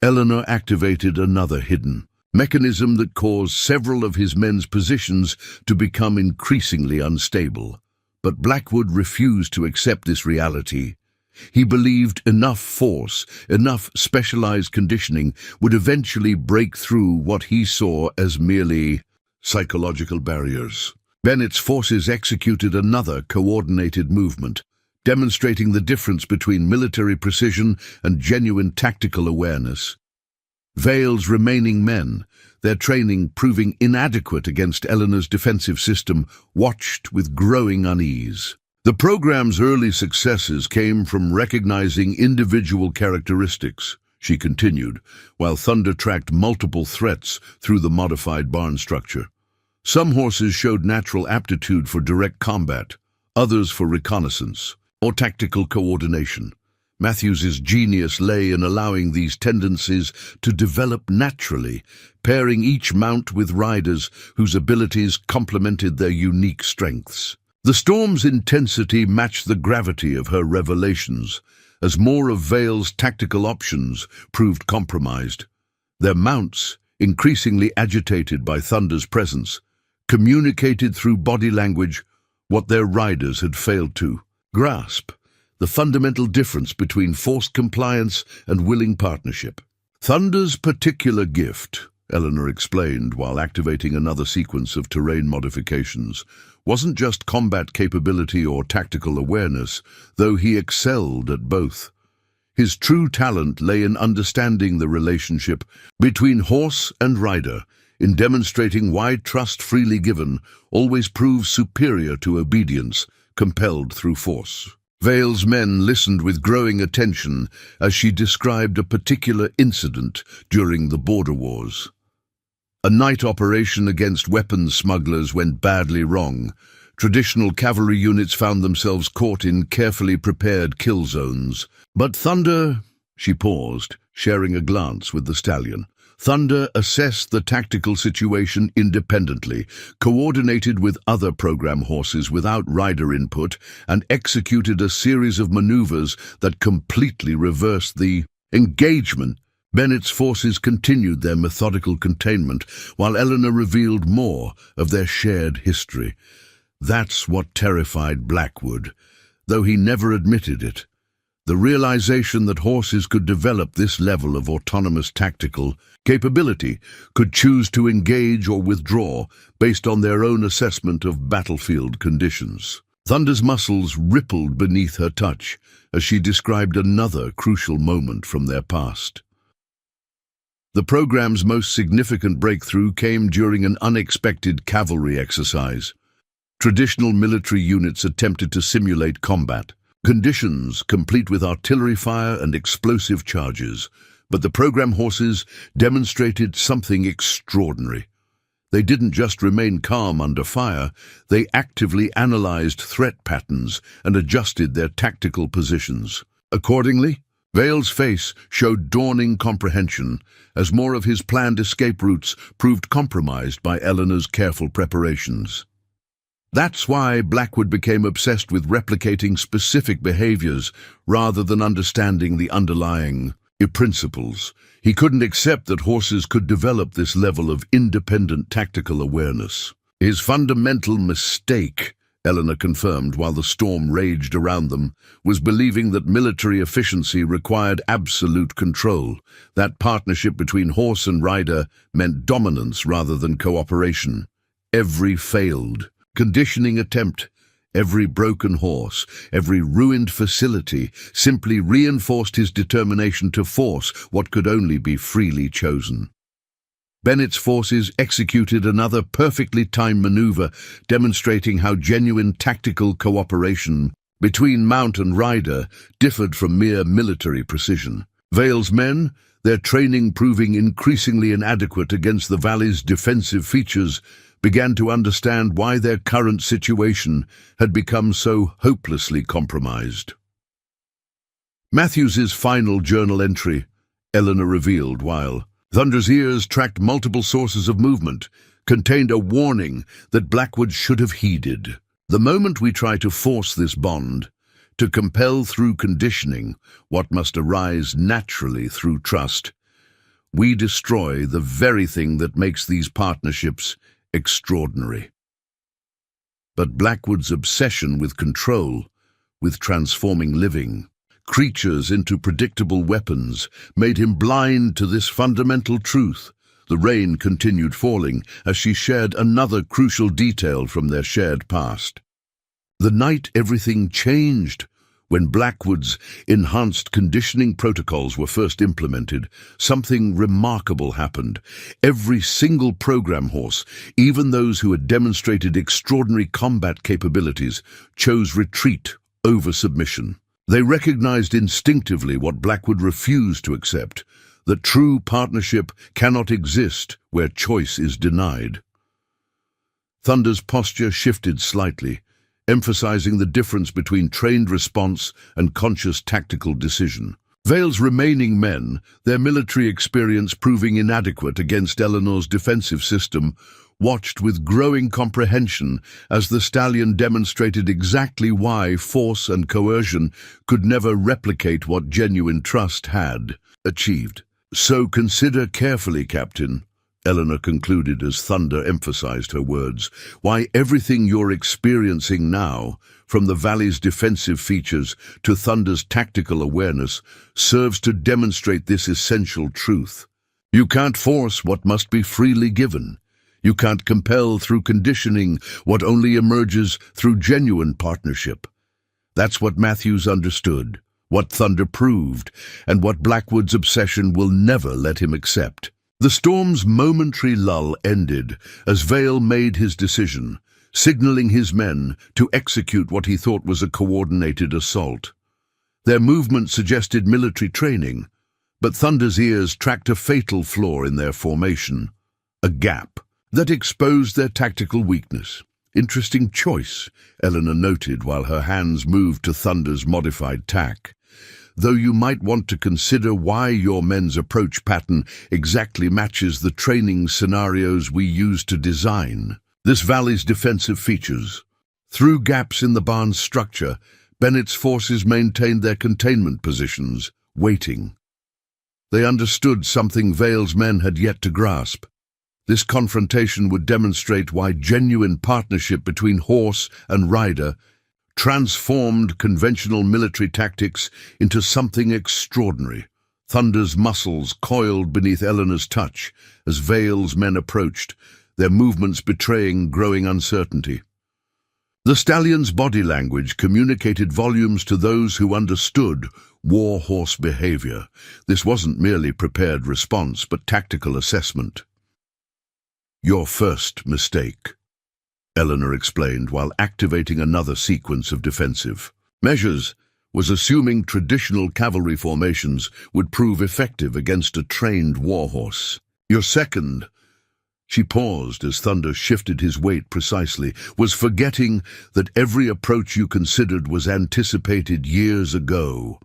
Eleanor activated another hidden mechanism that caused several of his men's positions to become increasingly unstable. But Blackwood refused to accept this reality. He believed enough force, enough specialized conditioning would eventually break through what he saw as merely psychological barriers. Bennett's forces executed another coordinated movement, demonstrating the difference between military precision and genuine tactical awareness. Vale's remaining men, their training proving inadequate against Eleanor's defensive system, watched with growing unease. The program's early successes came from recognizing individual characteristics, she continued, while Thunder tracked multiple threats through the modified barn structure. Some horses showed natural aptitude for direct combat, others for reconnaissance or tactical coordination. Matthews's genius lay in allowing these tendencies to develop naturally, pairing each mount with riders whose abilities complemented their unique strengths. The storm's intensity matched the gravity of her revelations, as more of Vale's tactical options proved compromised. Their mounts, increasingly agitated by Thunder's presence, communicated through body language what their riders had failed to grasp: the fundamental difference between forced compliance and willing partnership. Thunder's particular gift, Eleanor explained while activating another sequence of terrain modifications, wasn't just combat capability or tactical awareness, though he excelled at both. His true talent lay in understanding the relationship between horse and rider, in demonstrating why trust freely given always proves superior to obedience compelled through force. Vale's men listened with growing attention as she described a particular incident during the border wars. A night operation against weapons smugglers went badly wrong. Traditional cavalry units found themselves caught in carefully prepared kill zones. But Thunder, she paused, sharing a glance with the stallion. Thunder assessed the tactical situation independently, coordinated with other program horses without rider input, and executed a series of maneuvers that completely reversed the engagement. Bennett's forces continued their methodical containment, while Eleanor revealed more of their shared history. That's what terrified Blackwood, though he never admitted it. The realization that horses could develop this level of autonomous tactical capability, could choose to engage or withdraw based on their own assessment of battlefield conditions. Thunder's muscles rippled beneath her touch as she described another crucial moment from their past. The program's most significant breakthrough came during an unexpected cavalry exercise. Traditional military units attempted to simulate combat, conditions complete with artillery fire and explosive charges, but the program horses demonstrated something extraordinary. They didn't just remain calm under fire, they actively analyzed threat patterns and adjusted their tactical positions. Accordingly, Vale's face showed dawning comprehension as more of his planned escape routes proved compromised by Eleanor's careful preparations. That's why Blackwood became obsessed with replicating specific behaviors rather than understanding the underlying principles. He couldn't accept that horses could develop this level of independent tactical awareness. His fundamental mistake, Eleanor confirmed while the storm raged around them, was believing that military efficiency required absolute control. That partnership between horse and rider meant dominance rather than cooperation. Every failed conditioning attempt, every broken horse, every ruined facility simply reinforced his determination to force what could only be freely chosen. Bennett's forces executed another perfectly timed maneuver, demonstrating how genuine tactical cooperation between mount and rider differed from mere military precision. Vale's men, their training proving increasingly inadequate against the valley's defensive features, began to understand why their current situation had become so hopelessly compromised. Matthews's final journal entry, Eleanor revealed while Thunder's ears tracked multiple sources of movement, contained a warning that Blackwood should have heeded. The moment we try to force this bond, to compel through conditioning what must arise naturally through trust, we destroy the very thing that makes these partnerships extraordinary. But Blackwood's obsession with control, with transforming living creatures into predictable weapons, made him blind to this fundamental truth. The rain continued falling as she shared another crucial detail from their shared past. The night everything changed. When Blackwood's enhanced conditioning protocols were first implemented, something remarkable happened. Every single program horse, even those who had demonstrated extraordinary combat capabilities, chose retreat over submission. They recognized instinctively what Blackwood refused to accept, that true partnership cannot exist where choice is denied. Thunder's posture shifted slightly, emphasizing the difference between trained response and conscious tactical decision. Vale's remaining men, their military experience proving inadequate against Eleanor's defensive system, watched with growing comprehension as the stallion demonstrated exactly why force and coercion could never replicate what genuine trust had achieved. "So consider carefully, Captain," Eleanor concluded as Thunder emphasized her words, "why everything you're experiencing now, from the valley's defensive features to Thunder's tactical awareness, serves to demonstrate this essential truth. You can't force what must be freely given. You can't compel through conditioning what only emerges through genuine partnership." That's what Matthews understood, what Thunder proved, and what Blackwood's obsession will never let him accept. The storm's momentary lull ended as Vale made his decision, signaling his men to execute what he thought was a coordinated assault. Their movement suggested military training, but Thunder's ears tracked a fatal flaw in their formation, a gap that exposed their tactical weakness. "Interesting choice," Eleanor noted while her hands moved to Thunder's modified tack. "Though you might want to consider why your men's approach pattern exactly matches the training scenarios we used to design this valley's defensive features." Through gaps in the barn's structure, Bennett's forces maintained their containment positions, waiting. They understood something Vale's men had yet to grasp. This confrontation would demonstrate why genuine partnership between horse and rider transformed conventional military tactics into something extraordinary. Thunder's muscles coiled beneath Eleanor's touch as Vale's men approached, their movements betraying growing uncertainty. The stallion's body language communicated volumes to those who understood war horse behavior. This wasn't merely prepared response, but tactical assessment. "Your first mistake," Eleanor explained while activating another sequence of defensive measures, was assuming traditional cavalry formations would prove effective against a trained warhorse. "Your second," she paused as Thunder shifted his weight precisely, "was forgetting that every approach you considered was anticipated years ago."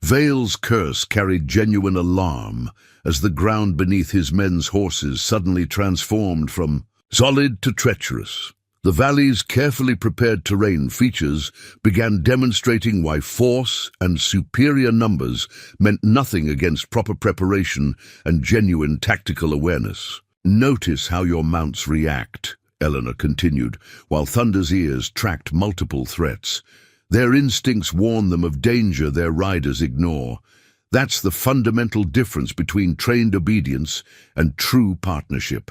Vale's curse carried genuine alarm as the ground beneath his men's horses suddenly transformed from solid to treacherous. The valley's carefully prepared terrain features began demonstrating why force and superior numbers meant nothing against proper preparation and genuine tactical awareness. "Notice how your mounts react," Eleanor continued, while Thunder's ears tracked multiple threats. "Their instincts warn them of danger their riders ignore. That's the fundamental difference between trained obedience and true partnership.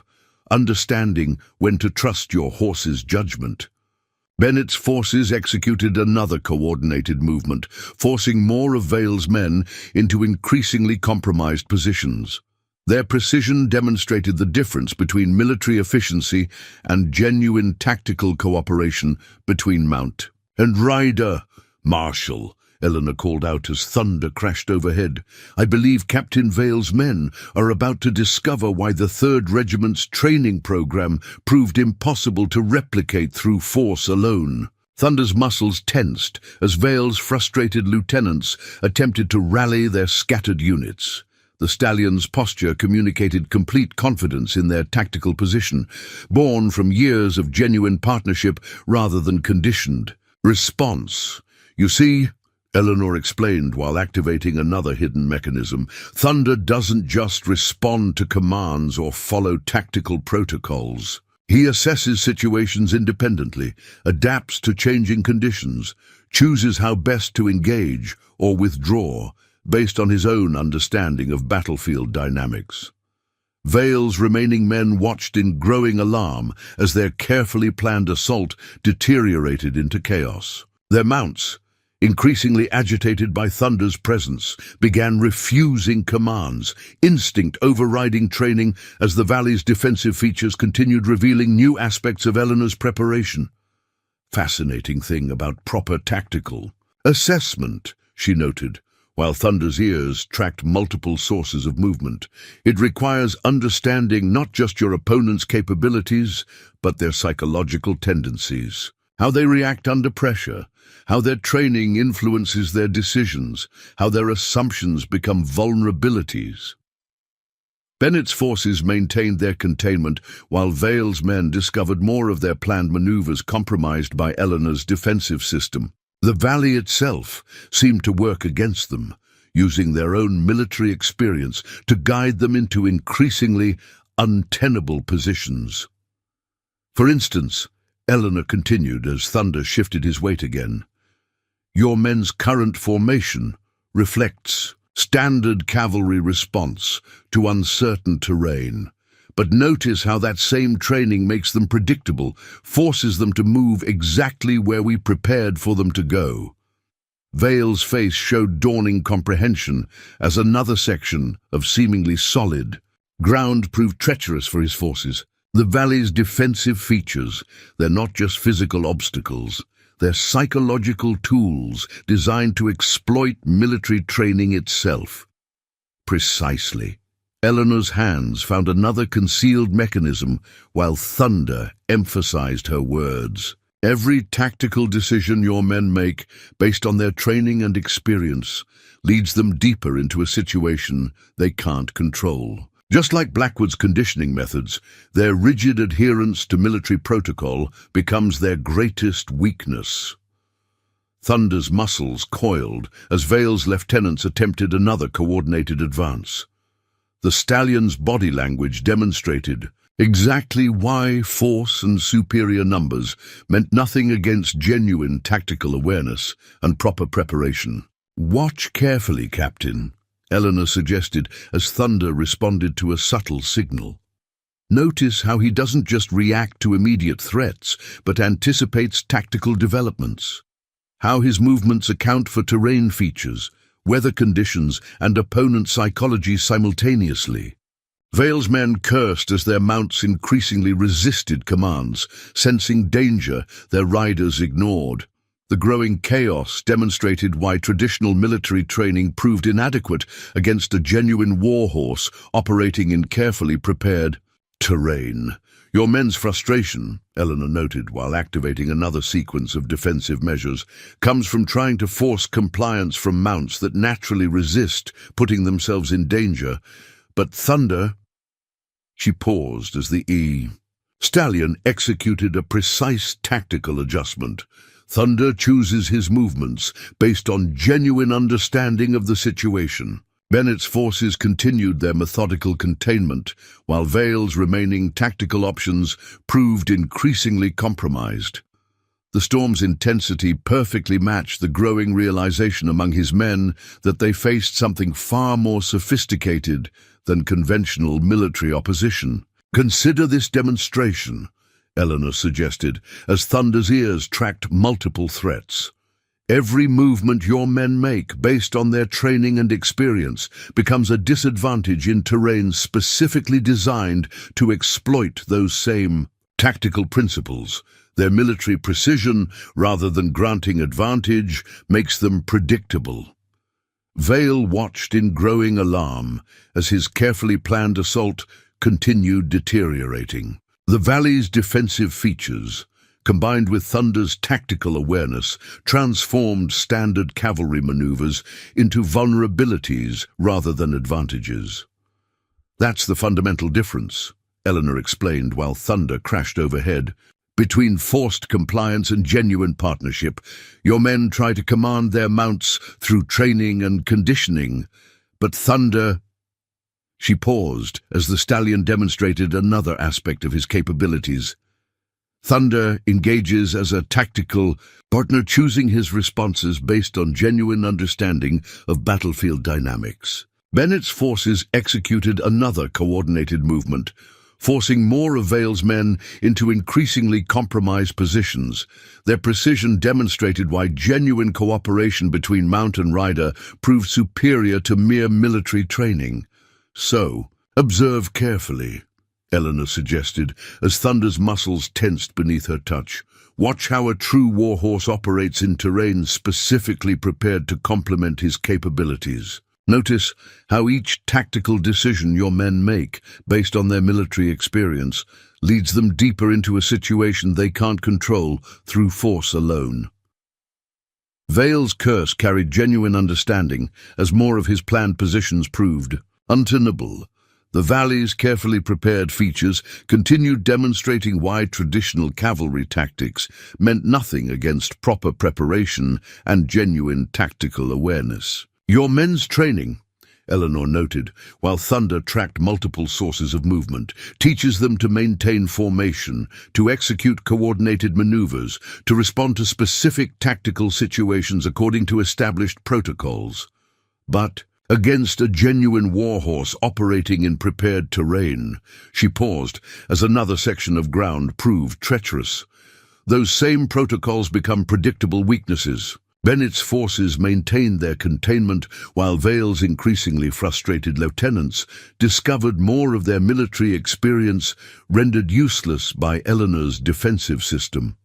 Understanding when to trust your horse's judgment." Bennett's forces executed another coordinated movement, forcing more of Vale's men into increasingly compromised positions. Their precision demonstrated the difference between military efficiency and genuine tactical cooperation between mount and rider. "Marshal," Eleanor called out as thunder crashed overhead, "I believe Captain Vale's men are about to discover why the 3rd Regiment's training program proved impossible to replicate through force alone." Thunder's muscles tensed as Vale's frustrated lieutenants attempted to rally their scattered units. The stallion's posture communicated complete confidence in their tactical position, born from years of genuine partnership rather than conditioned response. "You see," Eleanor explained while activating another hidden mechanism, "Thunder doesn't just respond to commands or follow tactical protocols. He assesses situations independently, adapts to changing conditions, chooses how best to engage or withdraw based on his own understanding of battlefield dynamics." Vale's remaining men watched in growing alarm as their carefully planned assault deteriorated into chaos. Their mounts, increasingly agitated by Thunder's presence, began refusing commands, instinct overriding training as the valley's defensive features continued revealing new aspects of Eleanor's preparation. "Fascinating thing about proper tactical assessment," she noted, while Thunder's ears tracked multiple sources of movement. "It requires understanding not just your opponent's capabilities, but their psychological tendencies, how they react under pressure, how their training influences their decisions, how their assumptions become vulnerabilities." Bennett's forces maintained their containment while Vale's men discovered more of their planned maneuvers compromised by Eleanor's defensive system. The valley itself seemed to work against them, using their own military experience to guide them into increasingly untenable positions. For instance, Eleanor continued as Thunder shifted his weight again, "Your men's current formation reflects standard cavalry response to uncertain terrain. But notice how that same training makes them predictable, forces them to move exactly where we prepared for them to go." Vale's face showed dawning comprehension as another section of seemingly solid ground proved treacherous for his forces. The valley's defensive features, they're not just physical obstacles, they're psychological tools designed to exploit military training itself. Precisely. Eleanor's hands found another concealed mechanism while Thunder emphasized her words. "Every tactical decision your men make, based on their training and experience, leads them deeper into a situation they can't control. Just like Blackwood's conditioning methods, their rigid adherence to military protocol becomes their greatest weakness." Thunder's muscles coiled as Vale's lieutenants attempted another coordinated advance. The stallion's body language demonstrated Exactly why force and superior numbers meant nothing against genuine tactical awareness and proper preparation. "Watch carefully, Captain," Eleanor suggested as Thunder responded to a subtle signal. "Notice how he doesn't just react to immediate threats, but anticipates tactical developments. How his movements account for terrain features, weather conditions, and opponent psychology simultaneously." Vale's men cursed as their mounts increasingly resisted commands, sensing danger their riders ignored. The growing chaos demonstrated why traditional military training proved inadequate against a genuine warhorse operating in carefully prepared terrain. "Your men's frustration," Eleanor noted while activating another sequence of defensive measures, "comes from trying to force compliance from mounts that naturally resist, putting themselves in danger. But Thunder—" She paused as the stallion executed a precise tactical adjustment. Thunder chooses his movements based on genuine understanding of the situation. Bennett's forces continued their methodical containment, while Vale's remaining tactical options proved increasingly compromised. The storm's intensity perfectly matched the growing realization among his men that they faced something far more sophisticated than conventional military opposition. "Consider this demonstration," Eleanor suggested, as Thunder's ears tracked multiple threats. "Every movement your men make based on their training and experience becomes a disadvantage in terrain specifically designed to exploit those same tactical principles. Their military precision, rather than granting advantage, makes them predictable." Vale watched in growing alarm as his carefully planned assault continued deteriorating. The valley's defensive features, combined with Thunder's tactical awareness, transformed standard cavalry maneuvers into vulnerabilities rather than advantages. "That's the fundamental difference," Eleanor explained while Thunder crashed overhead. "Between forced compliance and genuine partnership, your men try to command their mounts through training and conditioning, but Thunder—" She paused as the stallion demonstrated another aspect of his capabilities. Thunder engages as a tactical partner, choosing his responses based on genuine understanding of battlefield dynamics. Bennett's forces executed another coordinated movement, forcing more of Vale's men into increasingly compromised positions. Their precision demonstrated why genuine cooperation between mount and rider proved superior to mere military training. "So, observe carefully," Eleanor suggested, as Thunder's muscles tensed beneath her touch. "Watch how a true warhorse operates in terrain specifically prepared to complement his capabilities. Notice how each tactical decision your men make, based on their military experience, leads them deeper into a situation they can't control through force alone." Vale's curse carried genuine understanding, as more of his planned positions proved untenable. The valley's carefully prepared features continued demonstrating why traditional cavalry tactics meant nothing against proper preparation and genuine tactical awareness. "Your men's training," Eleanor noted, while Thunder tracked multiple sources of movement, "teaches them to maintain formation, to execute coordinated maneuvers, to respond to specific tactical situations according to established protocols. But against a genuine warhorse operating in prepared terrain," she paused as another section of ground proved treacherous. "Those same protocols become predictable weaknesses." Bennett's forces maintained their containment, while Vale's increasingly frustrated lieutenants discovered more of their military experience rendered useless by Eleanor's defensive system.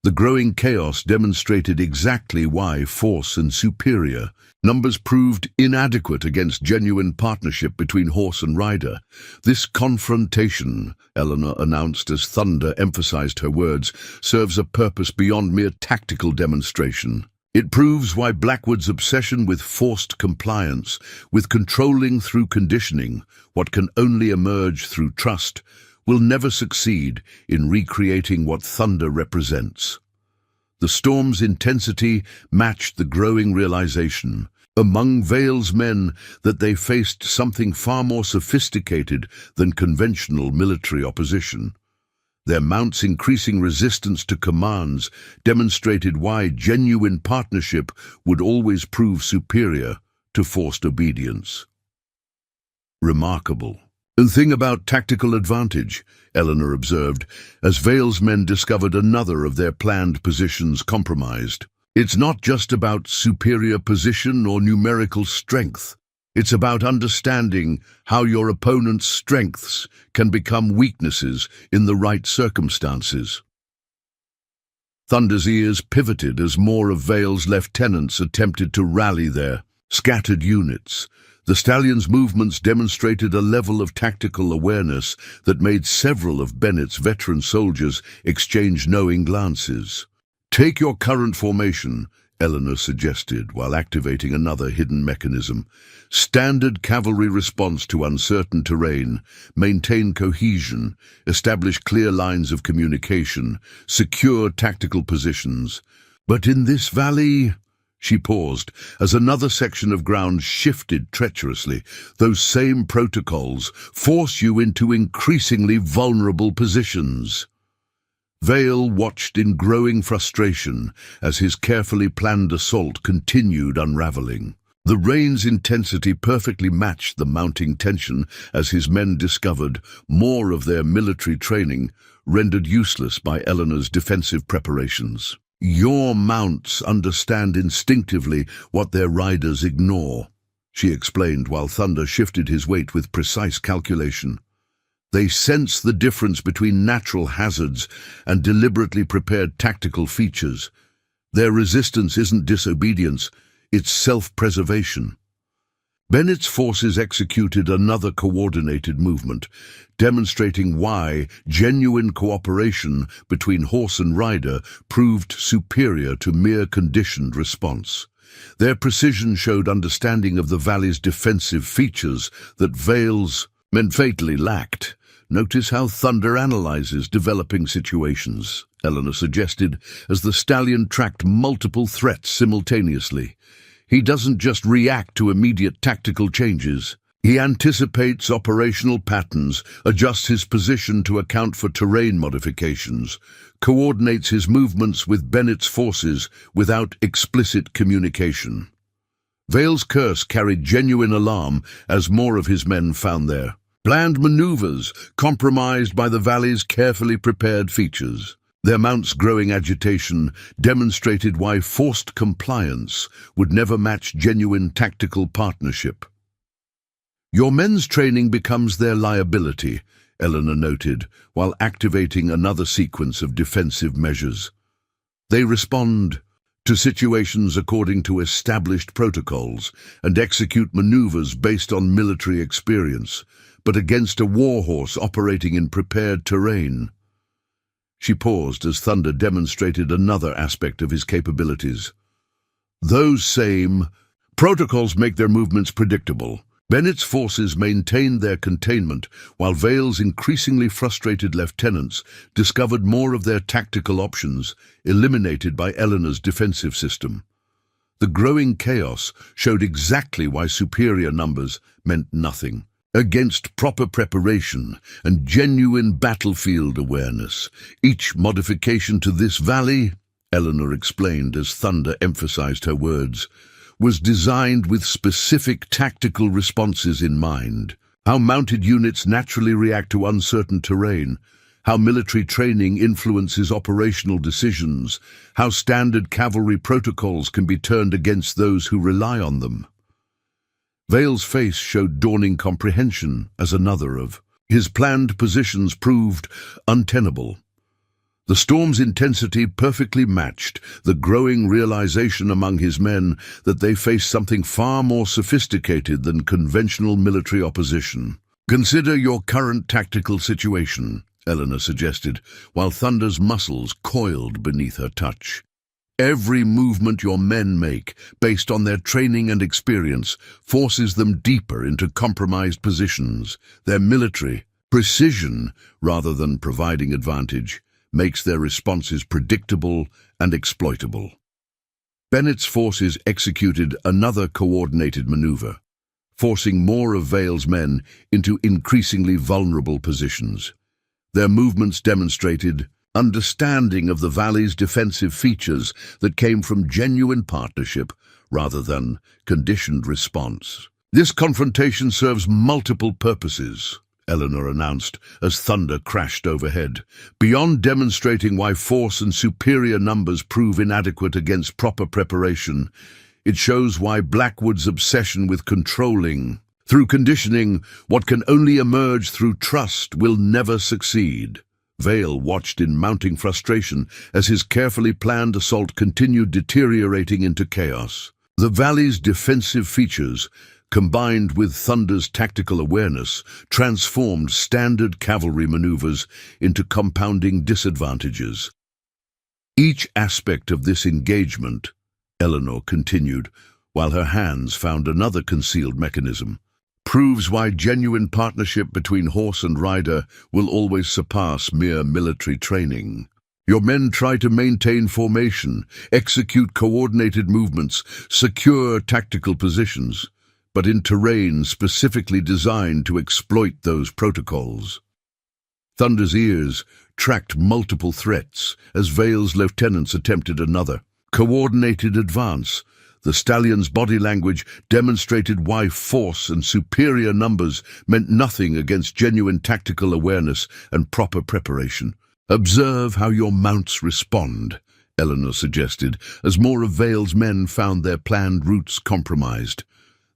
The growing chaos demonstrated exactly why force and superior numbers proved inadequate against genuine partnership between horse and rider. "This confrontation," Eleanor announced as Thunder emphasized her words, "serves a purpose beyond mere tactical demonstration. It proves why Blackwood's obsession with forced compliance, with controlling through conditioning what can only emerge through trust, will never succeed in recreating what Thunder represents." The storm's intensity matched the growing realization. among Vale's men that they faced something far more sophisticated than conventional military opposition. Their mounts' increasing resistance to commands demonstrated why genuine partnership would always prove superior to forced obedience. Remarkable. "The thing about tactical advantage," Eleanor observed, as Vale's men discovered another of their planned positions compromised. "It's not just about superior position or numerical strength. It's about understanding how your opponent's strengths can become weaknesses in the right circumstances." Thunder's ears pivoted as more of Vale's lieutenants attempted to rally their scattered units. The stallion's movements demonstrated a level of tactical awareness that made several of Bennett's veteran soldiers exchange knowing glances. "Take your current formation," Eleanor suggested, while activating another hidden mechanism. "Standard cavalry response to uncertain terrain, maintain cohesion, establish clear lines of communication, secure tactical positions. But in this valley—" She paused as another section of ground shifted treacherously. "Those same protocols force you into increasingly vulnerable positions." Vale watched in growing frustration as his carefully planned assault continued unraveling. The rain's intensity perfectly matched the mounting tension as his men discovered more of their military training rendered useless by Eleanor's defensive preparations. "Your mounts understand instinctively what their riders ignore," she explained while Thunder shifted his weight with precise calculation. "They sense the difference between natural hazards and deliberately prepared tactical features. Their resistance isn't disobedience, it's self-preservation." Bennett's forces executed another coordinated movement, demonstrating why genuine cooperation between horse and rider proved superior to mere conditioned response. Their precision showed understanding of the valley's defensive features that Vale's men fatally lacked. "Notice how Thunder analyzes developing situations," Eleanor suggested, as the stallion tracked multiple threats simultaneously. "He doesn't just react to immediate tactical changes. He anticipates operational patterns, adjusts his position to account for terrain modifications, coordinates his movements with Bennett's forces without explicit communication." Vale's curse carried genuine alarm as more of his men found their planned maneuvers compromised by the valley's carefully prepared features. Their mounts' growing agitation demonstrated why forced compliance would never match genuine tactical partnership. "Your men's training becomes their liability," Eleanor noted, while activating another sequence of defensive measures. "They respond to situations according to established protocols and execute maneuvers based on military experience, but against a warhorse operating in prepared terrain." She paused as Thunder demonstrated another aspect of his capabilities. "Those same protocols make their movements predictable. Bennett's forces maintained their containment, while Vale's increasingly frustrated lieutenants discovered more of their tactical options, eliminated by Eleanor's defensive system. The growing chaos showed exactly why superior numbers meant nothing. Against proper preparation and genuine battlefield awareness, each modification to this valley, Eleanor explained as Thunder emphasized her words, was designed with specific tactical responses in mind. How mounted units naturally react to uncertain terrain, how military training influences operational decisions, how standard cavalry protocols can be turned against those who rely on them. Vale's face showed dawning comprehension as another of his planned positions proved untenable. The storm's intensity perfectly matched the growing realization among his men that they faced something far more sophisticated than conventional military opposition. "Consider your current tactical situation," Eleanor suggested, while Thunder's muscles coiled beneath her touch. "Every movement your men make, based on their training and experience, forces them deeper into compromised positions. Their military precision, rather than providing advantage, makes their responses predictable and exploitable." Bennett's forces executed another coordinated maneuver, forcing more of Vale's men into increasingly vulnerable positions. Their movements demonstrated understanding of the valley's defensive features that came from genuine partnership rather than conditioned response. "This confrontation serves multiple purposes," Eleanor announced as thunder crashed overhead. "Beyond demonstrating why force and superior numbers prove inadequate against proper preparation, it shows why Blackwood's obsession with controlling, through conditioning, what can only emerge through trust will never succeed." Vale watched in mounting frustration as his carefully planned assault continued deteriorating into chaos. The valley's defensive features, combined with Thunder's tactical awareness, transformed standard cavalry maneuvers into compounding disadvantages. "Each aspect of this engagement," Eleanor continued, while her hands found another concealed mechanism, "proves why genuine partnership between horse and rider will always surpass mere military training. Your men try to maintain formation, execute coordinated movements, secure tactical positions, but in terrain specifically designed to exploit those protocols." Thunder's ears tracked multiple threats as Vale's lieutenants attempted another coordinated advance. The stallion's body language demonstrated why force and superior numbers meant nothing against genuine tactical awareness and proper preparation. "Observe how your mounts respond," Eleanor suggested, as more of Vale's men found their planned routes compromised.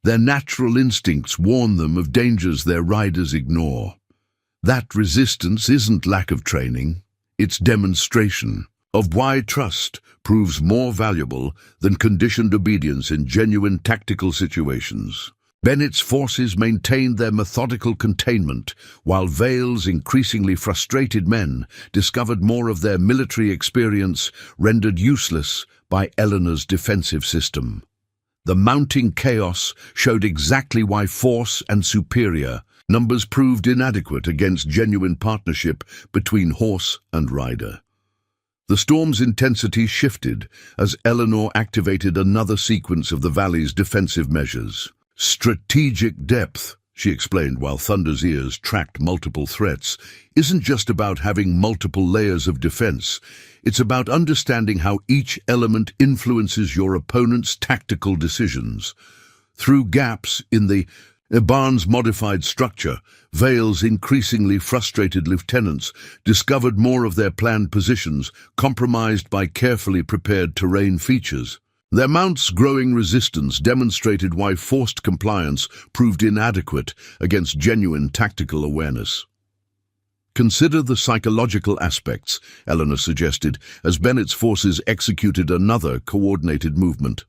Their natural instincts warn them of dangers their riders ignore. That resistance isn't lack of training, it's demonstration of why trust proves more valuable than conditioned obedience in genuine tactical situations. Bennett's forces maintained their methodical containment, while Vale's increasingly frustrated men discovered more of their military experience rendered useless by Eleanor's defensive system. The mounting chaos showed exactly why force and superior numbers proved inadequate against genuine partnership between horse and rider. The storm's intensity shifted as Eleanor activated another sequence of the valley's defensive measures. "Strategic depth," she explained while Thunder's ears tracked multiple threats, "isn't just about having multiple layers of defense. It's about understanding how each element influences your opponent's tactical decisions. Through gaps in the Barnes' modified structure, Vale's increasingly frustrated lieutenants discovered more of their planned positions, compromised by carefully prepared terrain features. Their mounts' growing resistance demonstrated why forced compliance proved inadequate against genuine tactical awareness. "Consider the psychological aspects," Eleanor suggested, as Bennett's forces executed another coordinated movement.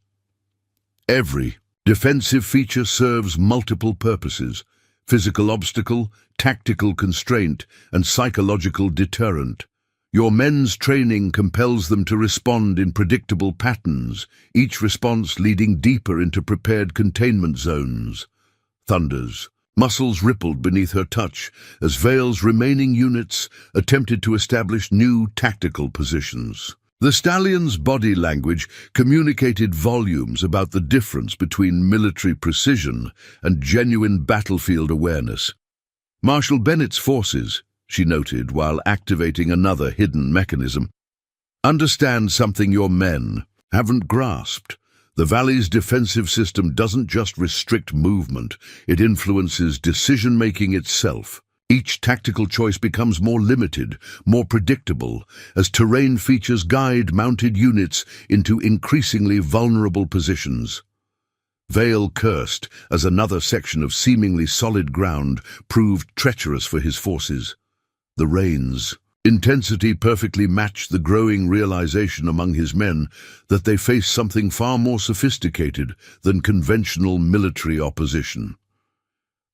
"Every defensive feature serves multiple purposes: physical obstacle, tactical constraint, and psychological deterrent. Your men's training compels them to respond in predictable patterns, each response leading deeper into prepared containment zones." Thunder's muscles rippled beneath her touch as Vale's remaining units attempted to establish new tactical positions. The stallion's body language communicated volumes about the difference between military precision and genuine battlefield awareness. "Marshal Bennett's forces," she noted while activating another hidden mechanism, "understand something your men haven't grasped. The valley's defensive system doesn't just restrict movement, it influences decision-making itself. Each tactical choice becomes more limited, more predictable, as terrain features guide mounted units into increasingly vulnerable positions." Vale cursed as another section of seemingly solid ground proved treacherous for his forces. The rain's intensity perfectly matched the growing realization among his men that they faced something far more sophisticated than conventional military opposition.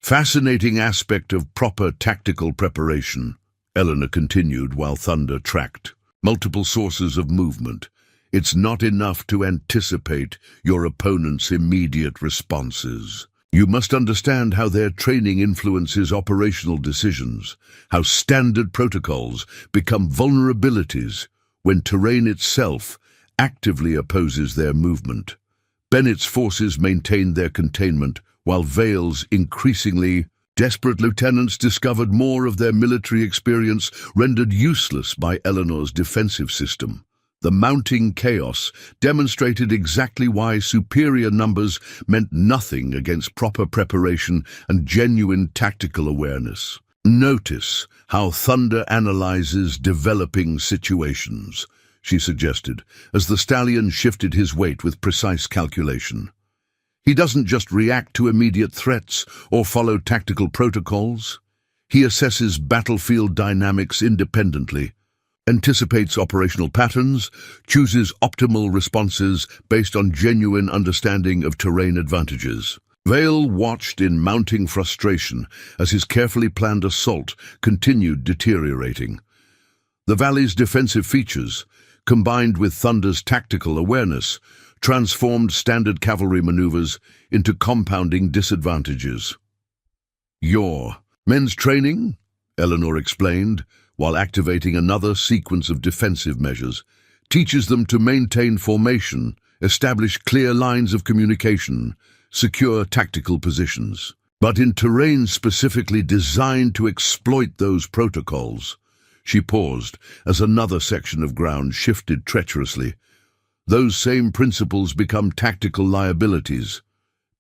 "Fascinating aspect of proper tactical preparation," Eleanor continued while Thunder tracked multiple sources of movement. "It's not enough to anticipate your opponent's immediate responses. You must understand how their training influences operational decisions, how standard protocols become vulnerabilities when terrain itself actively opposes their movement. Bennett's forces maintained their containment, while Vale's increasingly desperate lieutenants discovered more of their military experience rendered useless by Eleanor's defensive system. The mounting chaos demonstrated exactly why superior numbers meant nothing against proper preparation and genuine tactical awareness. Notice how Thunder analyzes developing situations, she suggested, as the stallion shifted his weight with precise calculation. He doesn't just react to immediate threats or follow tactical protocols. He assesses battlefield dynamics independently, anticipates operational patterns, chooses optimal responses based on genuine understanding of terrain advantages. Vale watched in mounting frustration as his carefully planned assault continued deteriorating. The valley's defensive features, combined with Thunder's tactical awareness, transformed standard cavalry maneuvers into compounding disadvantages. "Your men's training," Eleanor explained, while activating another sequence of defensive measures, teaches them to maintain formation, establish clear lines of communication, secure tactical positions. But in terrain specifically designed to exploit those protocols. She paused as another section of ground shifted treacherously. Those same principles become tactical liabilities.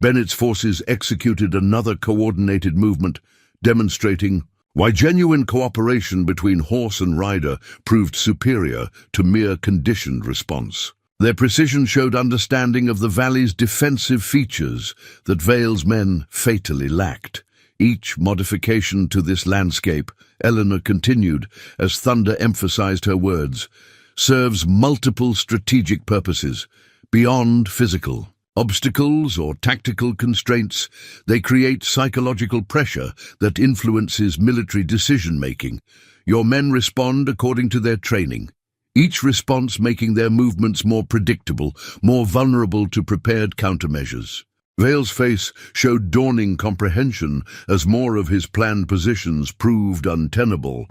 Bennett's forces executed another coordinated movement, demonstrating why genuine cooperation between horse and rider proved superior to mere conditioned response. Their precision showed understanding of the valley's defensive features that Vale's men fatally lacked. Each modification to this landscape, Eleanor continued as Thunder emphasized her words, serves multiple strategic purposes, beyond physical. Obstacles or tactical constraints, they create psychological pressure that influences military decision-making. Your men respond according to their training, each response making their movements more predictable, more vulnerable to prepared countermeasures. Vale's face showed dawning comprehension as more of his planned positions proved untenable.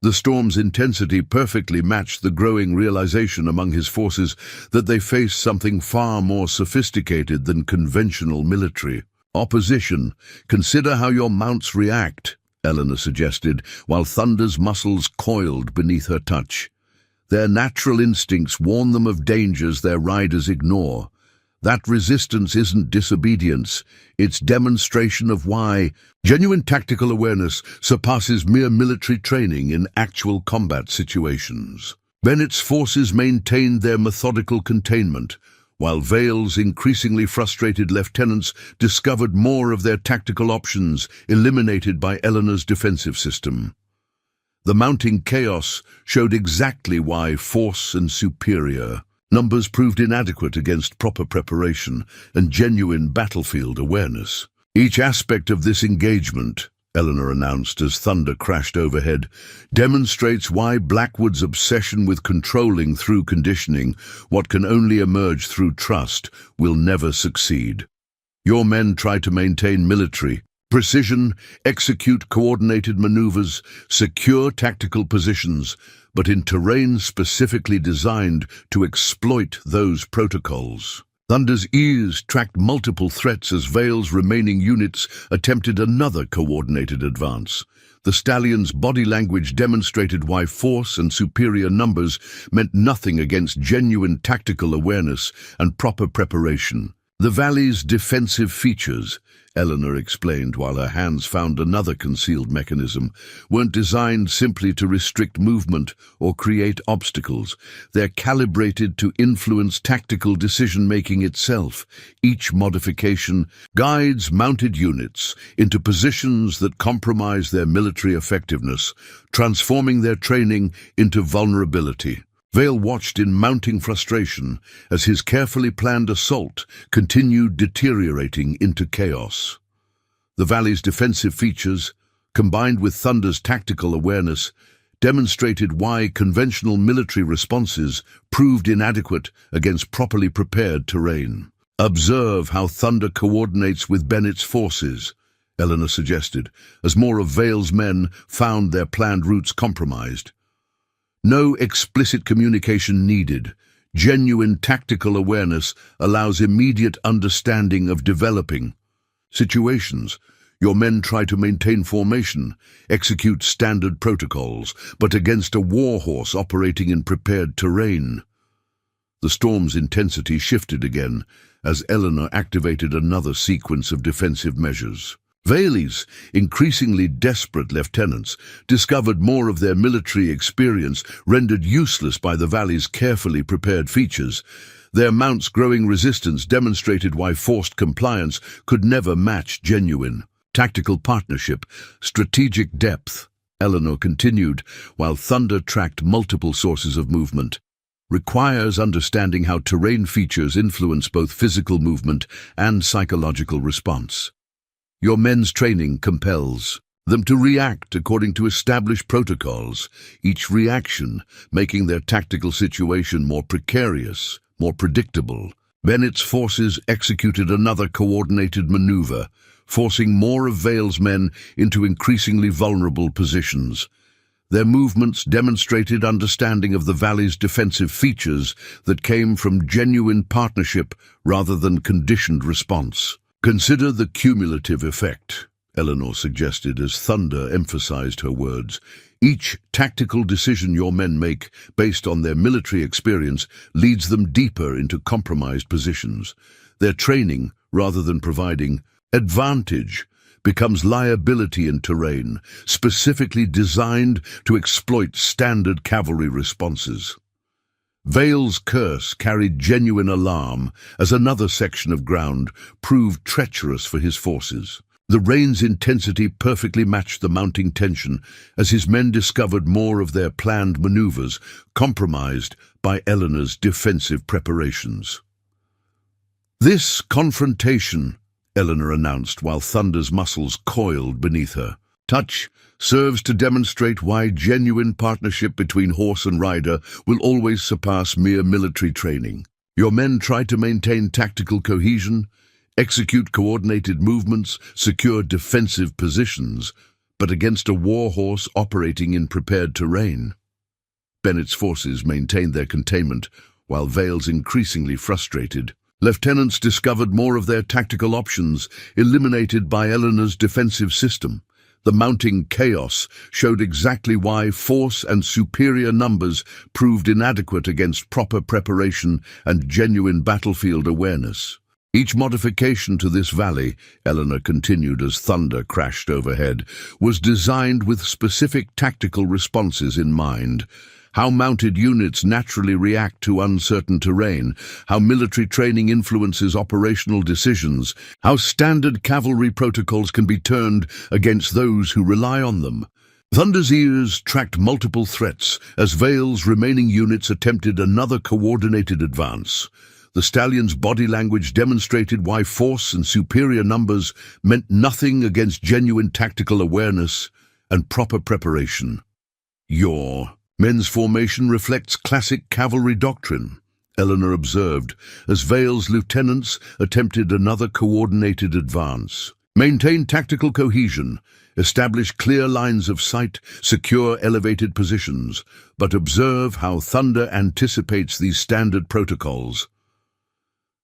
The storm's intensity perfectly matched the growing realization among his forces that they faced something far more sophisticated than conventional military opposition. "Consider how your mounts react," Eleanor suggested, while Thunder's muscles coiled beneath her touch. "Their natural instincts warn them of dangers their riders ignore. That resistance isn't disobedience, it's demonstration of why genuine tactical awareness surpasses mere military training in actual combat situations." Bennett's forces maintained their methodical containment, while Vale's increasingly frustrated lieutenants discovered more of their tactical options eliminated by Eleanor's defensive system. The mounting chaos showed exactly why force and superior numbers proved inadequate against proper preparation and genuine battlefield awareness. "Each aspect of this engagement," Eleanor announced as Thunder crashed overhead, "demonstrates why Blackwood's obsession with controlling through conditioning what can only emerge through trust will never succeed. Your men try to maintain military precision, execute coordinated maneuvers, secure tactical positions, but in terrain specifically designed to exploit those protocols." Thunder's ears tracked multiple threats as Vale's remaining units attempted another coordinated advance. The stallion's body language demonstrated why force and superior numbers meant nothing against genuine tactical awareness and proper preparation. "The valley's defensive features," Eleanor explained while her hands found another concealed mechanism, "weren't designed simply to restrict movement or create obstacles. They're calibrated to influence tactical decision-making itself. Each modification guides mounted units into positions that compromise their military effectiveness, transforming their training into vulnerability." Vale watched in mounting frustration as his carefully planned assault continued deteriorating into chaos. The valley's defensive features, combined with Thunder's tactical awareness, demonstrated why conventional military responses proved inadequate against properly prepared terrain. "Observe how Thunder coordinates with Bennett's forces," Eleanor suggested, as more of Vale's men found their planned routes compromised. "No explicit communication needed, Genuine tactical awareness allows immediate understanding of developing situations. Your men try to maintain formation, execute standard protocols, but against a warhorse operating in prepared terrain. The storm's intensity shifted again as Eleanor activated another sequence of defensive measures. Vale's increasingly desperate lieutenants discovered more of their military experience rendered useless by the valley's carefully prepared features. Their mounts' growing resistance demonstrated why forced compliance could never match genuine tactical partnership. Strategic depth, Eleanor continued, while Thunder tracked multiple sources of movement, requires understanding how terrain features influence both physical movement and psychological response. Your men's training compels them to react according to established protocols, each reaction making their tactical situation more precarious, more predictable. Bennett's forces executed another coordinated maneuver, forcing more of Vale's men into increasingly vulnerable positions. Their movements demonstrated understanding of the valley's defensive features that came from genuine partnership rather than conditioned response. Consider the cumulative effect, Eleanor suggested as Thunder emphasized her words. Each tactical decision your men make, based on their military experience, leads them deeper into compromised positions. Their training, rather than providing advantage, becomes liability in terrain, specifically designed to exploit standard cavalry responses. Vale's curse carried genuine alarm as another section of ground proved treacherous for his forces. The rain's intensity perfectly matched the mounting tension as his men discovered more of their planned maneuvers, compromised by Eleanor's defensive preparations. "This confrontation," Eleanor announced while Thunder's muscles coiled beneath her touch, "serves to demonstrate why genuine partnership between horse and rider will always surpass mere military training. Your men try to maintain tactical cohesion, execute coordinated movements, secure defensive positions, but against a warhorse operating in prepared terrain." Bennett's forces maintained their containment, while Vale's increasingly frustrated. Lieutenants discovered more of their tactical options, eliminated by Eleanor's defensive system. The mounting chaos showed exactly why force and superior numbers proved inadequate against proper preparation and genuine battlefield awareness. Each modification to this valley, Eleanor continued as Thunder crashed overhead, was designed with specific tactical responses in mind. How mounted units naturally react to uncertain terrain, how military training influences operational decisions, how standard cavalry protocols can be turned against those who rely on them. Thunder's ears tracked multiple threats as Vale's remaining units attempted another coordinated advance. The stallion's body language demonstrated why force and superior numbers meant nothing against genuine tactical awareness and proper preparation. "Your men's formation reflects classic cavalry doctrine," Eleanor observed, as Vale's lieutenants attempted another coordinated advance. "Maintain tactical cohesion, establish clear lines of sight, secure elevated positions, but observe how Thunder anticipates these standard protocols."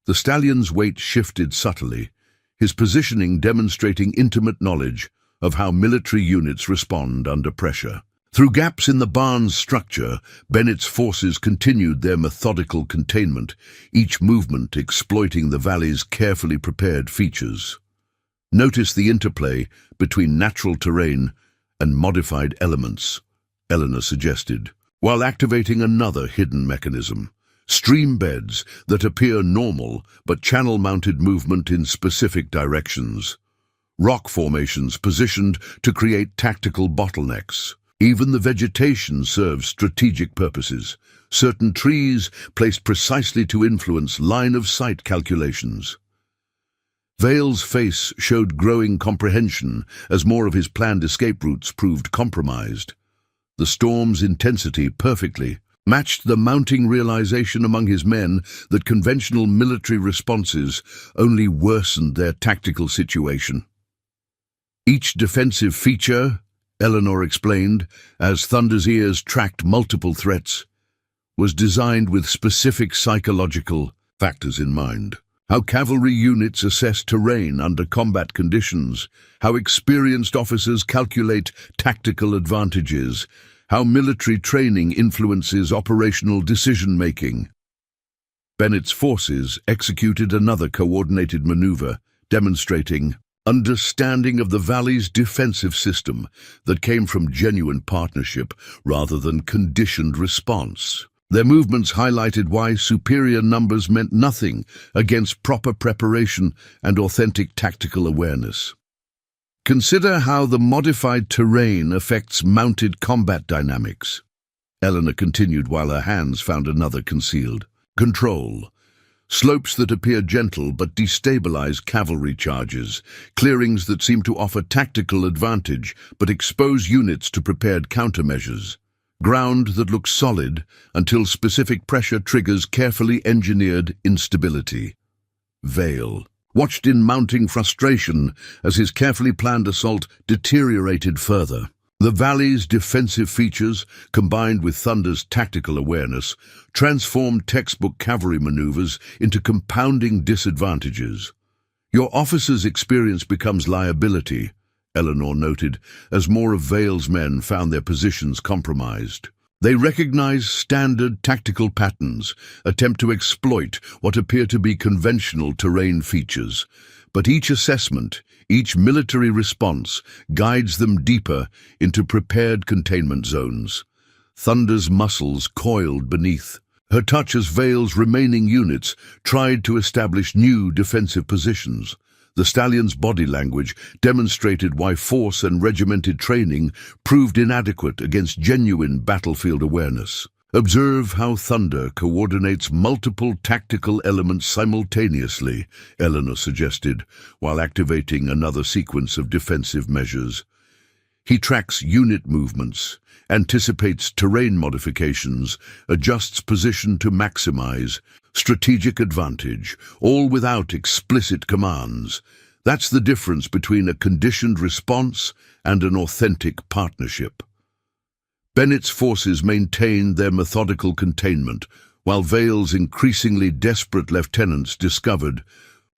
The stallion's weight shifted subtly, his positioning demonstrating intimate knowledge of how military units respond under pressure. Through gaps in the barn's structure, Bennett's forces continued their methodical containment, each movement exploiting the valley's carefully prepared features. "Notice the interplay between natural terrain and modified elements," Eleanor suggested, while activating another hidden mechanism. Stream beds that appear normal but channel-mounted movement in specific directions. Rock formations positioned to create tactical bottlenecks. Even the vegetation serves strategic purposes. Certain trees placed precisely to influence line-of-sight calculations. Vale's face showed growing comprehension as more of his planned escape routes proved compromised. The storm's intensity perfectly matched the mounting realization among his men that conventional military responses only worsened their tactical situation. "Each defensive feature," Eleanor explained, as Thunder's ears tracked multiple threats, was designed with specific psychological factors in mind. How cavalry units assess terrain under combat conditions, how experienced officers calculate tactical advantages, how military training influences operational decision-making. Bennett's forces executed another coordinated maneuver, demonstrating understanding of the valley's defensive system that came from genuine partnership rather than conditioned response. Their movements highlighted why superior numbers meant nothing against proper preparation and authentic tactical awareness. Consider how the modified terrain affects mounted combat dynamics. Eleanor continued while her hands found another concealed. Control. Slopes that appear gentle but destabilize cavalry charges, clearings that seem to offer tactical advantage but expose units to prepared countermeasures. Ground that looks solid until specific pressure triggers carefully engineered instability. Vale watched in mounting frustration as his carefully planned assault deteriorated further. The valley's defensive features, combined with Thunder's tactical awareness, transformed textbook cavalry maneuvers into compounding disadvantages. Your officer's experience becomes liability, Eleanor noted, as more of Vale's men found their positions compromised. They recognize standard tactical patterns, attempt to exploit what appear to be conventional terrain features, but each assessment, each military response, guides them deeper into prepared containment zones. Thunder's muscles coiled beneath her touch as Vale's remaining units tried to establish new defensive positions. The stallion's body language demonstrated why force and regimented training proved inadequate against genuine battlefield awareness. Observe how Thunder coordinates multiple tactical elements simultaneously, Eleanor suggested, while activating another sequence of defensive measures. He tracks unit movements, anticipates terrain modifications, adjusts position to maximize strategic advantage, all without explicit commands. That's the difference between a conditioned response and an authentic partnership. Bennett's forces maintained their methodical containment, while Vale's increasingly desperate lieutenants discovered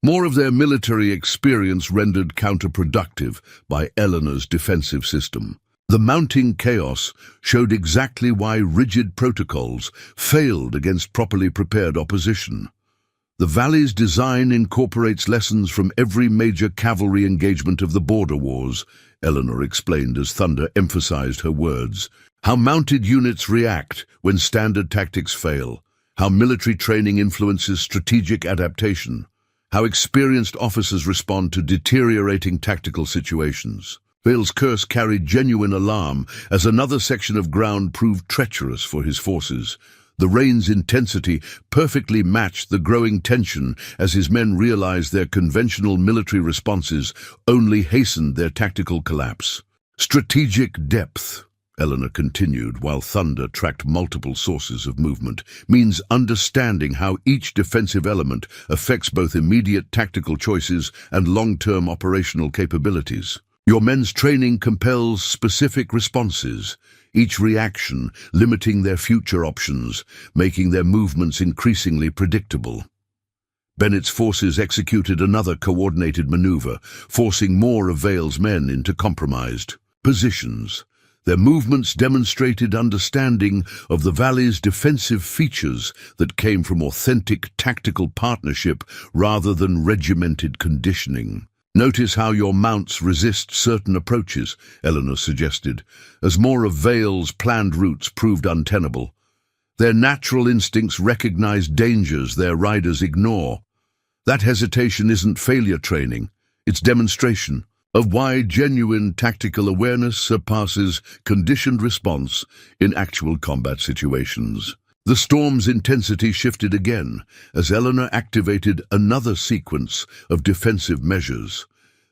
more of their military experience rendered counterproductive by Eleanor's defensive system. The mounting chaos showed exactly why rigid protocols failed against properly prepared opposition. The valley's design incorporates lessons from every major cavalry engagement of the border wars, Eleanor explained as Thunder emphasized her words. How mounted units react when standard tactics fail, how military training influences strategic adaptation, how experienced officers respond to deteriorating tactical situations. Vale's curse carried genuine alarm as another section of ground proved treacherous for his forces. The rain's intensity perfectly matched the growing tension as his men realized their conventional military responses only hastened their tactical collapse. Strategic depth, Eleanor continued while Thunder tracked multiple sources of movement, means understanding how each defensive element affects both immediate tactical choices and long-term operational capabilities. Your men's training compels specific responses, each reaction limiting their future options, making their movements increasingly predictable. Bennett's forces executed another coordinated maneuver, forcing more of Vale's men into compromised positions. Their movements demonstrated understanding of the valley's defensive features that came from authentic tactical partnership rather than regimented conditioning. Notice how your mounts resist certain approaches, Eleanor suggested, as more of Vale's planned routes proved untenable. Their natural instincts recognize dangers their riders ignore. That hesitation isn't failure training, it's demonstration of why genuine tactical awareness surpasses conditioned response in actual combat situations. The storm's intensity shifted again as Eleanor activated another sequence of defensive measures.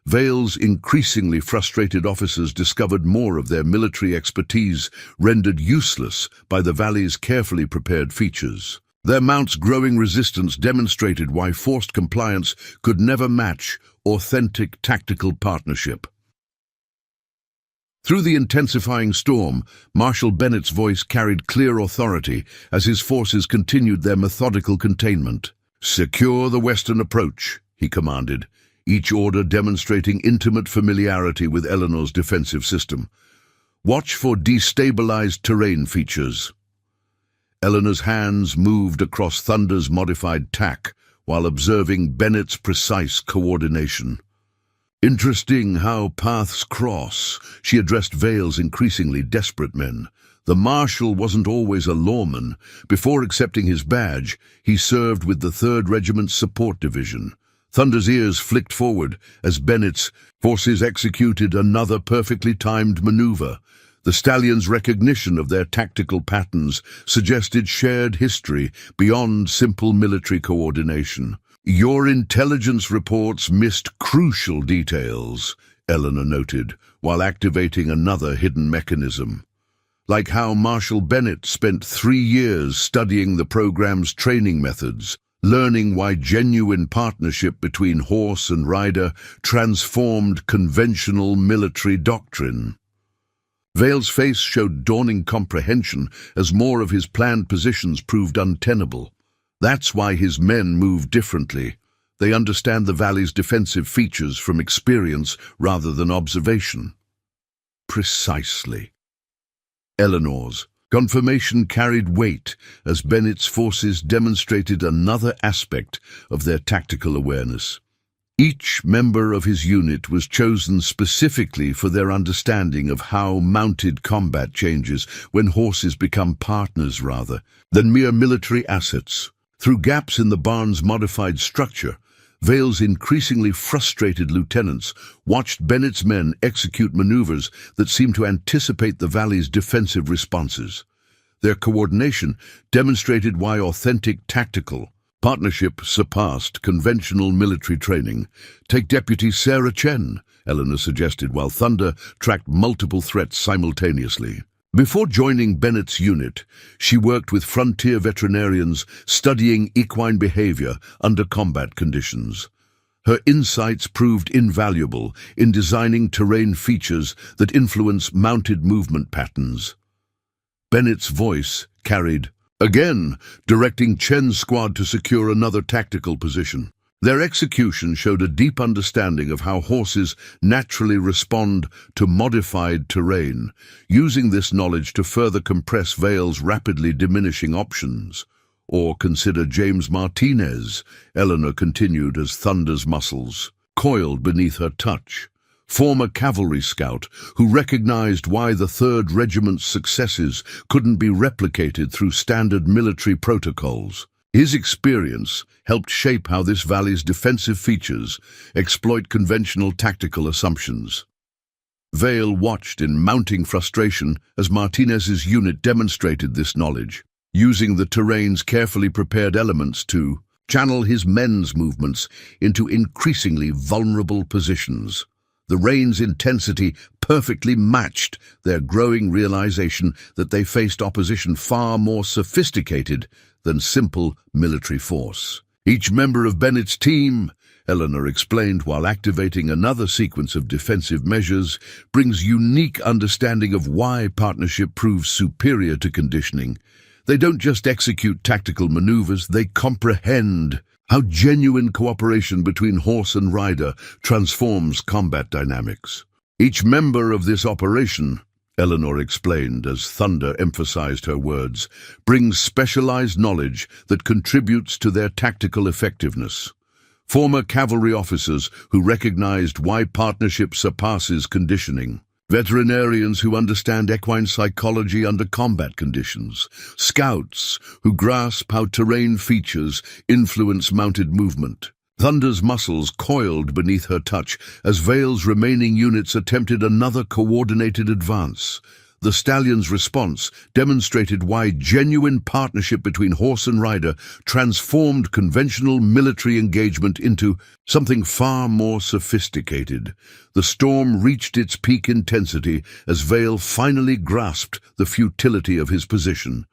Vale's increasingly frustrated officers discovered more of their military expertise rendered useless by the valley's carefully prepared features. Their mounts' growing resistance demonstrated why forced compliance could never match authentic tactical partnership. Through the intensifying storm, Marshal Bennett's voice carried clear authority as his forces continued their methodical containment. "Secure the western approach," he commanded, each order demonstrating intimate familiarity with Eleanor's defensive system. "Watch for destabilized terrain features." Eleanor's hands moved across Thunder's modified tack while observing Bennett's precise coordination. "Interesting how paths cross," she addressed Vale's increasingly desperate men. The Marshal wasn't always a lawman. Before accepting his badge, he served with the 3rd Regiment's Support Division. Thunder's ears flicked forward as Bennett's forces executed another perfectly timed maneuver. The Stallion's recognition of their tactical patterns suggested shared history beyond simple military coordination. "Your intelligence reports missed crucial details," Eleanor noted, while activating another hidden mechanism. Like how Marshal Bennett spent 3 years studying the program's training methods, learning why genuine partnership between horse and rider transformed conventional military doctrine. Vale's face showed dawning comprehension as more of his planned positions proved untenable. That's why his men move differently. They understand the valley's defensive features from experience rather than observation. Precisely. Eleanor's confirmation carried weight as Bennett's forces demonstrated another aspect of their tactical awareness. Each member of his unit was chosen specifically for their understanding of how mounted combat changes when horses become partners rather than mere military assets. Through gaps in the barn's modified structure, Vale's increasingly frustrated lieutenants watched Bennett's men execute maneuvers that seemed to anticipate the valley's defensive responses. Their coordination demonstrated why authentic tactical partnership surpassed conventional military training. "Take Deputy Sarah Chen," Eleanor suggested, while Thunder tracked multiple threats simultaneously. Before joining Bennett's unit, she worked with frontier veterinarians studying equine behavior under combat conditions. Her insights proved invaluable in designing terrain features that influence mounted movement patterns. Bennett's voice carried, again, directing Chen's squad to secure another tactical position. Their execution showed a deep understanding of how horses naturally respond to modified terrain, using this knowledge to further compress Vale's rapidly diminishing options. "Or consider James Martinez," Eleanor continued as Thunder's muscles coiled beneath her touch. Former cavalry scout who recognized why the 3rd Regiment's successes couldn't be replicated through standard military protocols. His experience helped shape how this valley's defensive features exploit conventional tactical assumptions. Vale watched in mounting frustration as Martinez's unit demonstrated this knowledge, using the terrain's carefully prepared elements to channel his men's movements into increasingly vulnerable positions. The rain's intensity perfectly matched their growing realization that they faced opposition far more sophisticated than simple military force. "Each member of Bennett's team," Eleanor explained while activating another sequence of defensive measures, "brings unique understanding of why partnership proves superior to conditioning. They don't just execute tactical maneuvers, they comprehend how genuine cooperation between horse and rider transforms combat dynamics. Each member of this operation," Eleanor explained as Thunder emphasized her words, "brings specialized knowledge that contributes to their tactical effectiveness." Former cavalry officers who recognized why partnership surpasses conditioning. Veterinarians who understand equine psychology under combat conditions. Scouts who grasp how terrain features influence mounted movement. Thunder's muscles coiled beneath her touch as Vale's remaining units attempted another coordinated advance. The Stallion's response demonstrated why genuine partnership between horse and rider transformed conventional military engagement into something far more sophisticated. The storm reached its peak intensity as Vale finally grasped the futility of his position.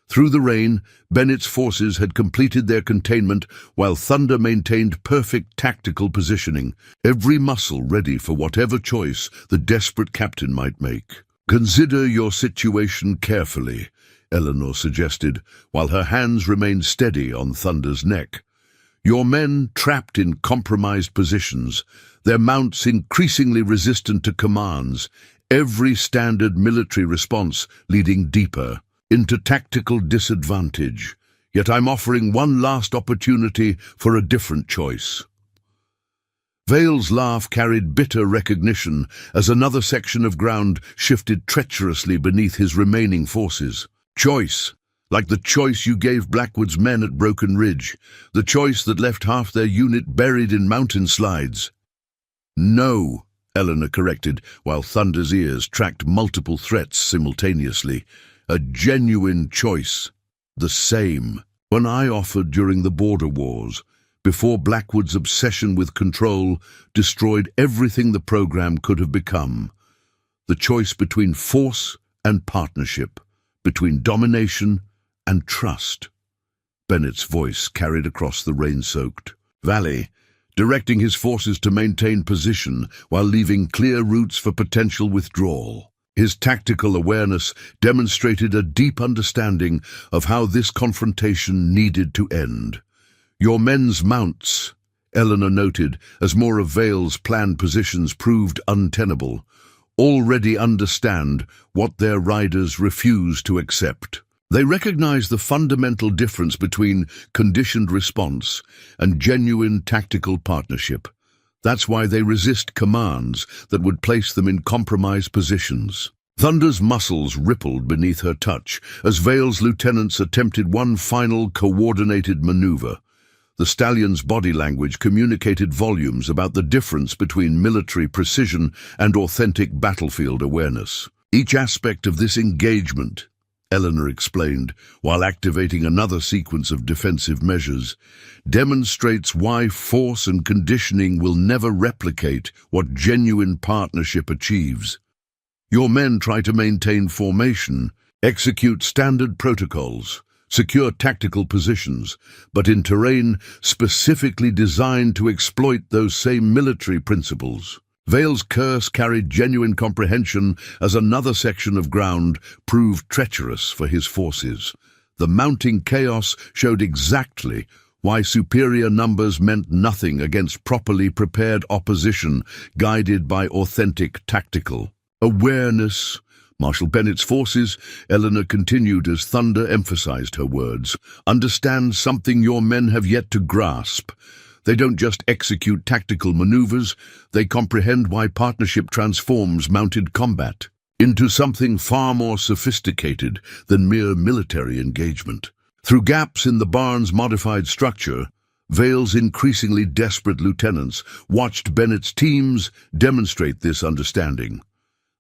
Through the rain, Bennett's forces had completed their containment while Thunder maintained perfect tactical positioning, every muscle ready for whatever choice the desperate captain might make. "Consider your situation carefully," Eleanor suggested, while her hands remained steady on Thunder's neck. "Your men trapped in compromised positions, their mounts increasingly resistant to commands, every standard military response leading deeper into tactical disadvantage. Yet I'm offering one last opportunity for a different choice." Vale's laugh carried bitter recognition as another section of ground shifted treacherously beneath his remaining forces. "Choice, like the choice you gave Blackwood's men at Broken Ridge, the choice that left half their unit buried in mountain slides." "No," Eleanor corrected, while Thunder's ears tracked multiple threats simultaneously. "A genuine choice. The same one I offered during the border wars, before Blackwood's obsession with control destroyed everything the program could have become. The choice between force and partnership, between domination and trust." Bennett's voice carried across the rain-soaked valley, directing his forces to maintain position while leaving clear routes for potential withdrawal. His tactical awareness demonstrated a deep understanding of how this confrontation needed to end. "Your men's mounts," Eleanor noted, as more of Vale's planned positions proved untenable, "already understand what their riders refuse to accept. They recognize the fundamental difference between conditioned response and genuine tactical partnership. That's why they resist commands that would place them in compromised positions." Thunder's muscles rippled beneath her touch as Vale's lieutenants attempted one final coordinated maneuver. The stallion's body language communicated volumes about the difference between military precision and authentic battlefield awareness. "Each aspect of this engagement," Eleanor explained, while activating another sequence of defensive measures, "demonstrates why force and conditioning will never replicate what genuine partnership achieves. Your men try to maintain formation, execute standard protocols, secure tactical positions, but in terrain specifically designed to exploit those same military principles." Vale's curse carried genuine comprehension as another section of ground proved treacherous for his forces. The mounting chaos showed exactly why superior numbers meant nothing against properly prepared opposition guided by authentic tactical awareness. "Marshal Bennett's forces," Eleanor continued as Thunder emphasized her words, "understand something your men have yet to grasp. They don't just execute tactical maneuvers, they comprehend why partnership transforms mounted combat into something far more sophisticated than mere military engagement." Through gaps in the barn's modified structure, Vale's increasingly desperate lieutenants watched Bennett's teams demonstrate this understanding.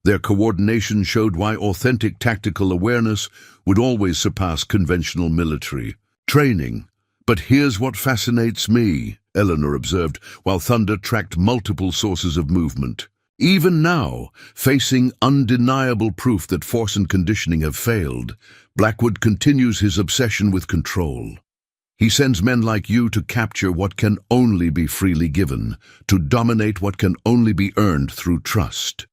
Their coordination showed why authentic tactical awareness would always surpass conventional military training. "But here's what fascinates me," Eleanor observed, while Thunder tracked multiple sources of movement. "Even now, facing undeniable proof that force and conditioning have failed, Blackwood continues his obsession with control. He sends men like you to capture what can only be freely given, to dominate what can only be earned through trust."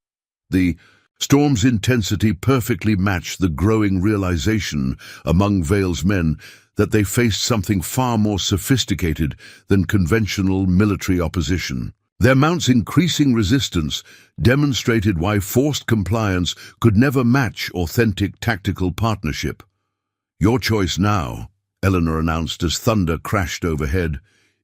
The storm's intensity perfectly matched the growing realization among Vale's men that they faced something far more sophisticated than conventional military opposition. Their mounts' increasing resistance demonstrated why forced compliance could never match authentic tactical partnership. "Your choice now," Eleanor announced as Thunder crashed overhead,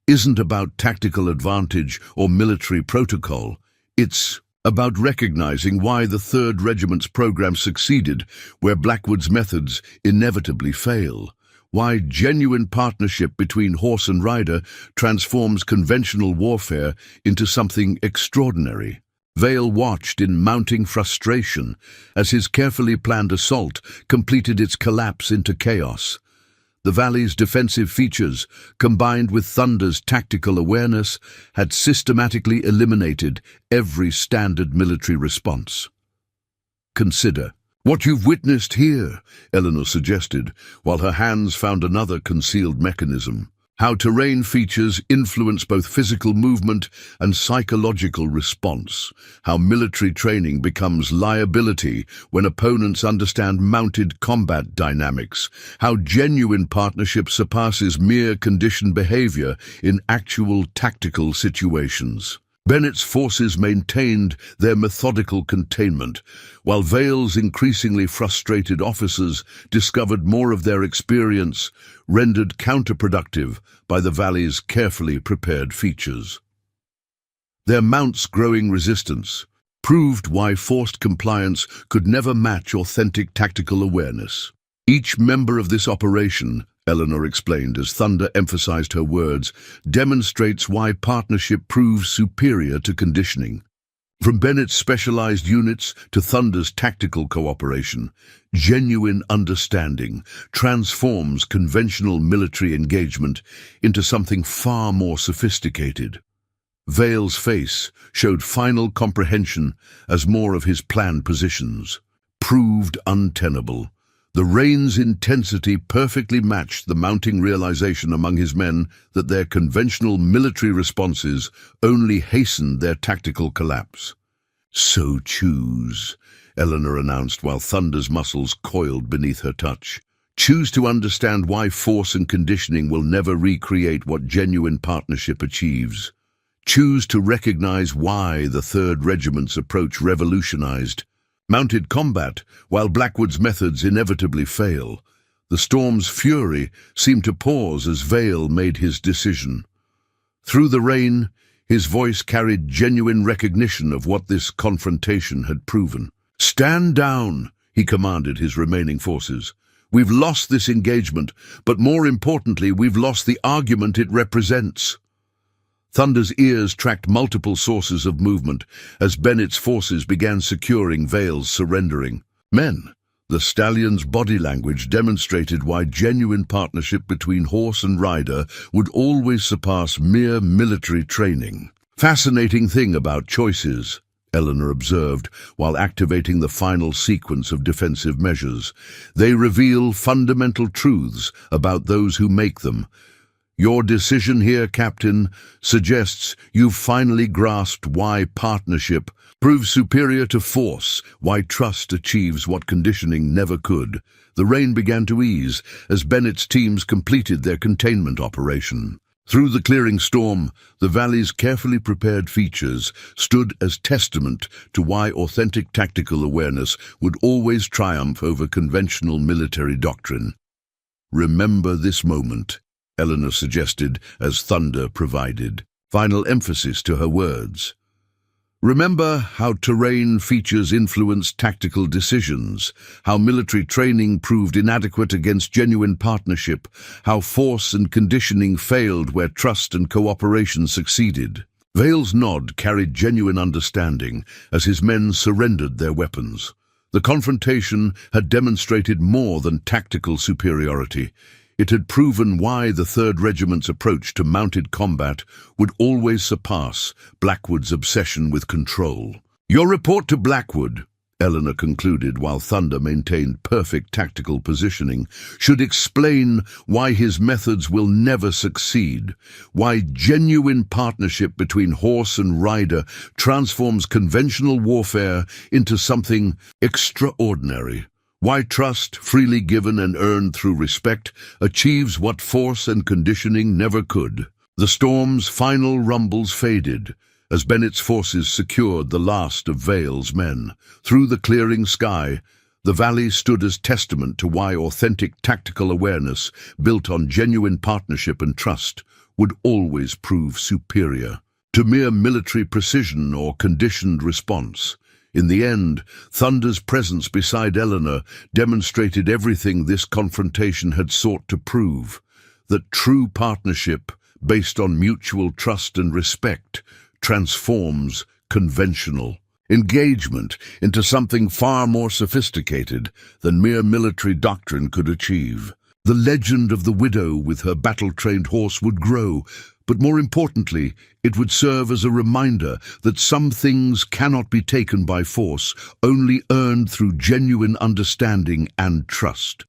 "isn't about tactical advantage or military protocol. It's about recognizing why the 3rd Regiment's program succeeded where Blackwood's methods inevitably fail. Why genuine partnership between horse and rider transforms conventional warfare into something extraordinary." Vale watched in mounting frustration as his carefully planned assault completed its collapse into chaos. The valley's defensive features, combined with Thunder's tactical awareness, had systematically eliminated every standard military response. Consider, What you've witnessed here, Eleanor suggested, while her hands found another concealed mechanism. How terrain features influence both physical movement and psychological response. How military training becomes liability when opponents understand mounted combat dynamics. How genuine partnership surpasses mere conditioned behavior in actual tactical situations. Bennett's forces maintained their methodical containment, while Vale's increasingly frustrated officers discovered more of their experience, rendered counterproductive by the valley's carefully prepared features. Their mounts' growing resistance proved why forced compliance could never match authentic tactical awareness. Each member of this operation, Eleanor explained as Thunder emphasized her words, demonstrates why partnership proves superior to conditioning. From Bennett's specialized units to Thunder's tactical cooperation, genuine understanding transforms conventional military engagement into something far more sophisticated. Vale's face showed final comprehension as more of his planned positions proved untenable. The rain's intensity perfectly matched the mounting realization among his men that their conventional military responses only hastened their tactical collapse. "So choose," Eleanor announced while Thunder's muscles coiled beneath her touch. "Choose to understand why force and conditioning will never recreate what genuine partnership achieves. Choose to recognize why the 3rd Regiment's approach revolutionized mounted combat, while Blackwood's methods inevitably fail. The storm's fury seemed to pause as Vale made his decision. Through the rain, his voice carried genuine recognition of what this confrontation had proven. "Stand down," he commanded his remaining forces. "We've lost this engagement, but more importantly, we've lost the argument it represents." Thunder's ears tracked multiple sources of movement as Bennett's forces began securing Vale's surrendering. "Men," the stallion's body language demonstrated why genuine partnership between horse and rider would always surpass mere military training. "Fascinating thing about choices," Eleanor observed while activating the final sequence of defensive measures. "They reveal fundamental truths about those who make them. Your decision here, Captain, suggests you've finally grasped why partnership proves superior to force, why trust achieves what conditioning never could." The rain began to ease as Bennett's teams completed their containment operation. Through the clearing storm, the valley's carefully prepared features stood as testament to why authentic tactical awareness would always triumph over conventional military doctrine. "Remember this moment," Eleanor suggested as Thunder provided final emphasis to her words. "Remember how terrain features influenced tactical decisions, how military training proved inadequate against genuine partnership, how force and conditioning failed where trust and cooperation succeeded." Vale's nod carried genuine understanding as his men surrendered their weapons. The confrontation had demonstrated more than tactical superiority. It had proven why the 3rd Regiment's approach to mounted combat would always surpass Blackwood's obsession with control. "Your report to Blackwood," Eleanor concluded while Thunder maintained perfect tactical positioning, "should explain why his methods will never succeed, why genuine partnership between horse and rider transforms conventional warfare into something extraordinary. Why trust, freely given and earned through respect, achieves what force and conditioning never could." The storm's final rumbles faded as Bennett's forces secured the last of Vale's men. Through the clearing sky, the valley stood as testament to why authentic tactical awareness, built on genuine partnership and trust, would always prove superior to mere military precision or conditioned response. In the end, Thunder's presence beside Eleanor demonstrated everything this confrontation had sought to prove: that true partnership, based on mutual trust and respect, transforms conventional engagement into something far more sophisticated than mere military doctrine could achieve. The legend of the widow with her battle-trained horse would grow, But more importantly, it would serve as a reminder that some things cannot be taken by force, only earned through genuine understanding and trust.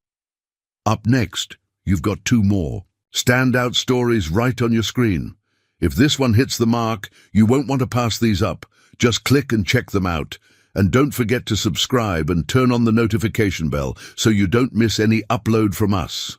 Up next, you've got two more standout stories right on your screen. If this one hits the mark, you won't want to pass these up. Just click and check them out. And don't forget to subscribe and turn on the notification bell so you don't miss any upload from us.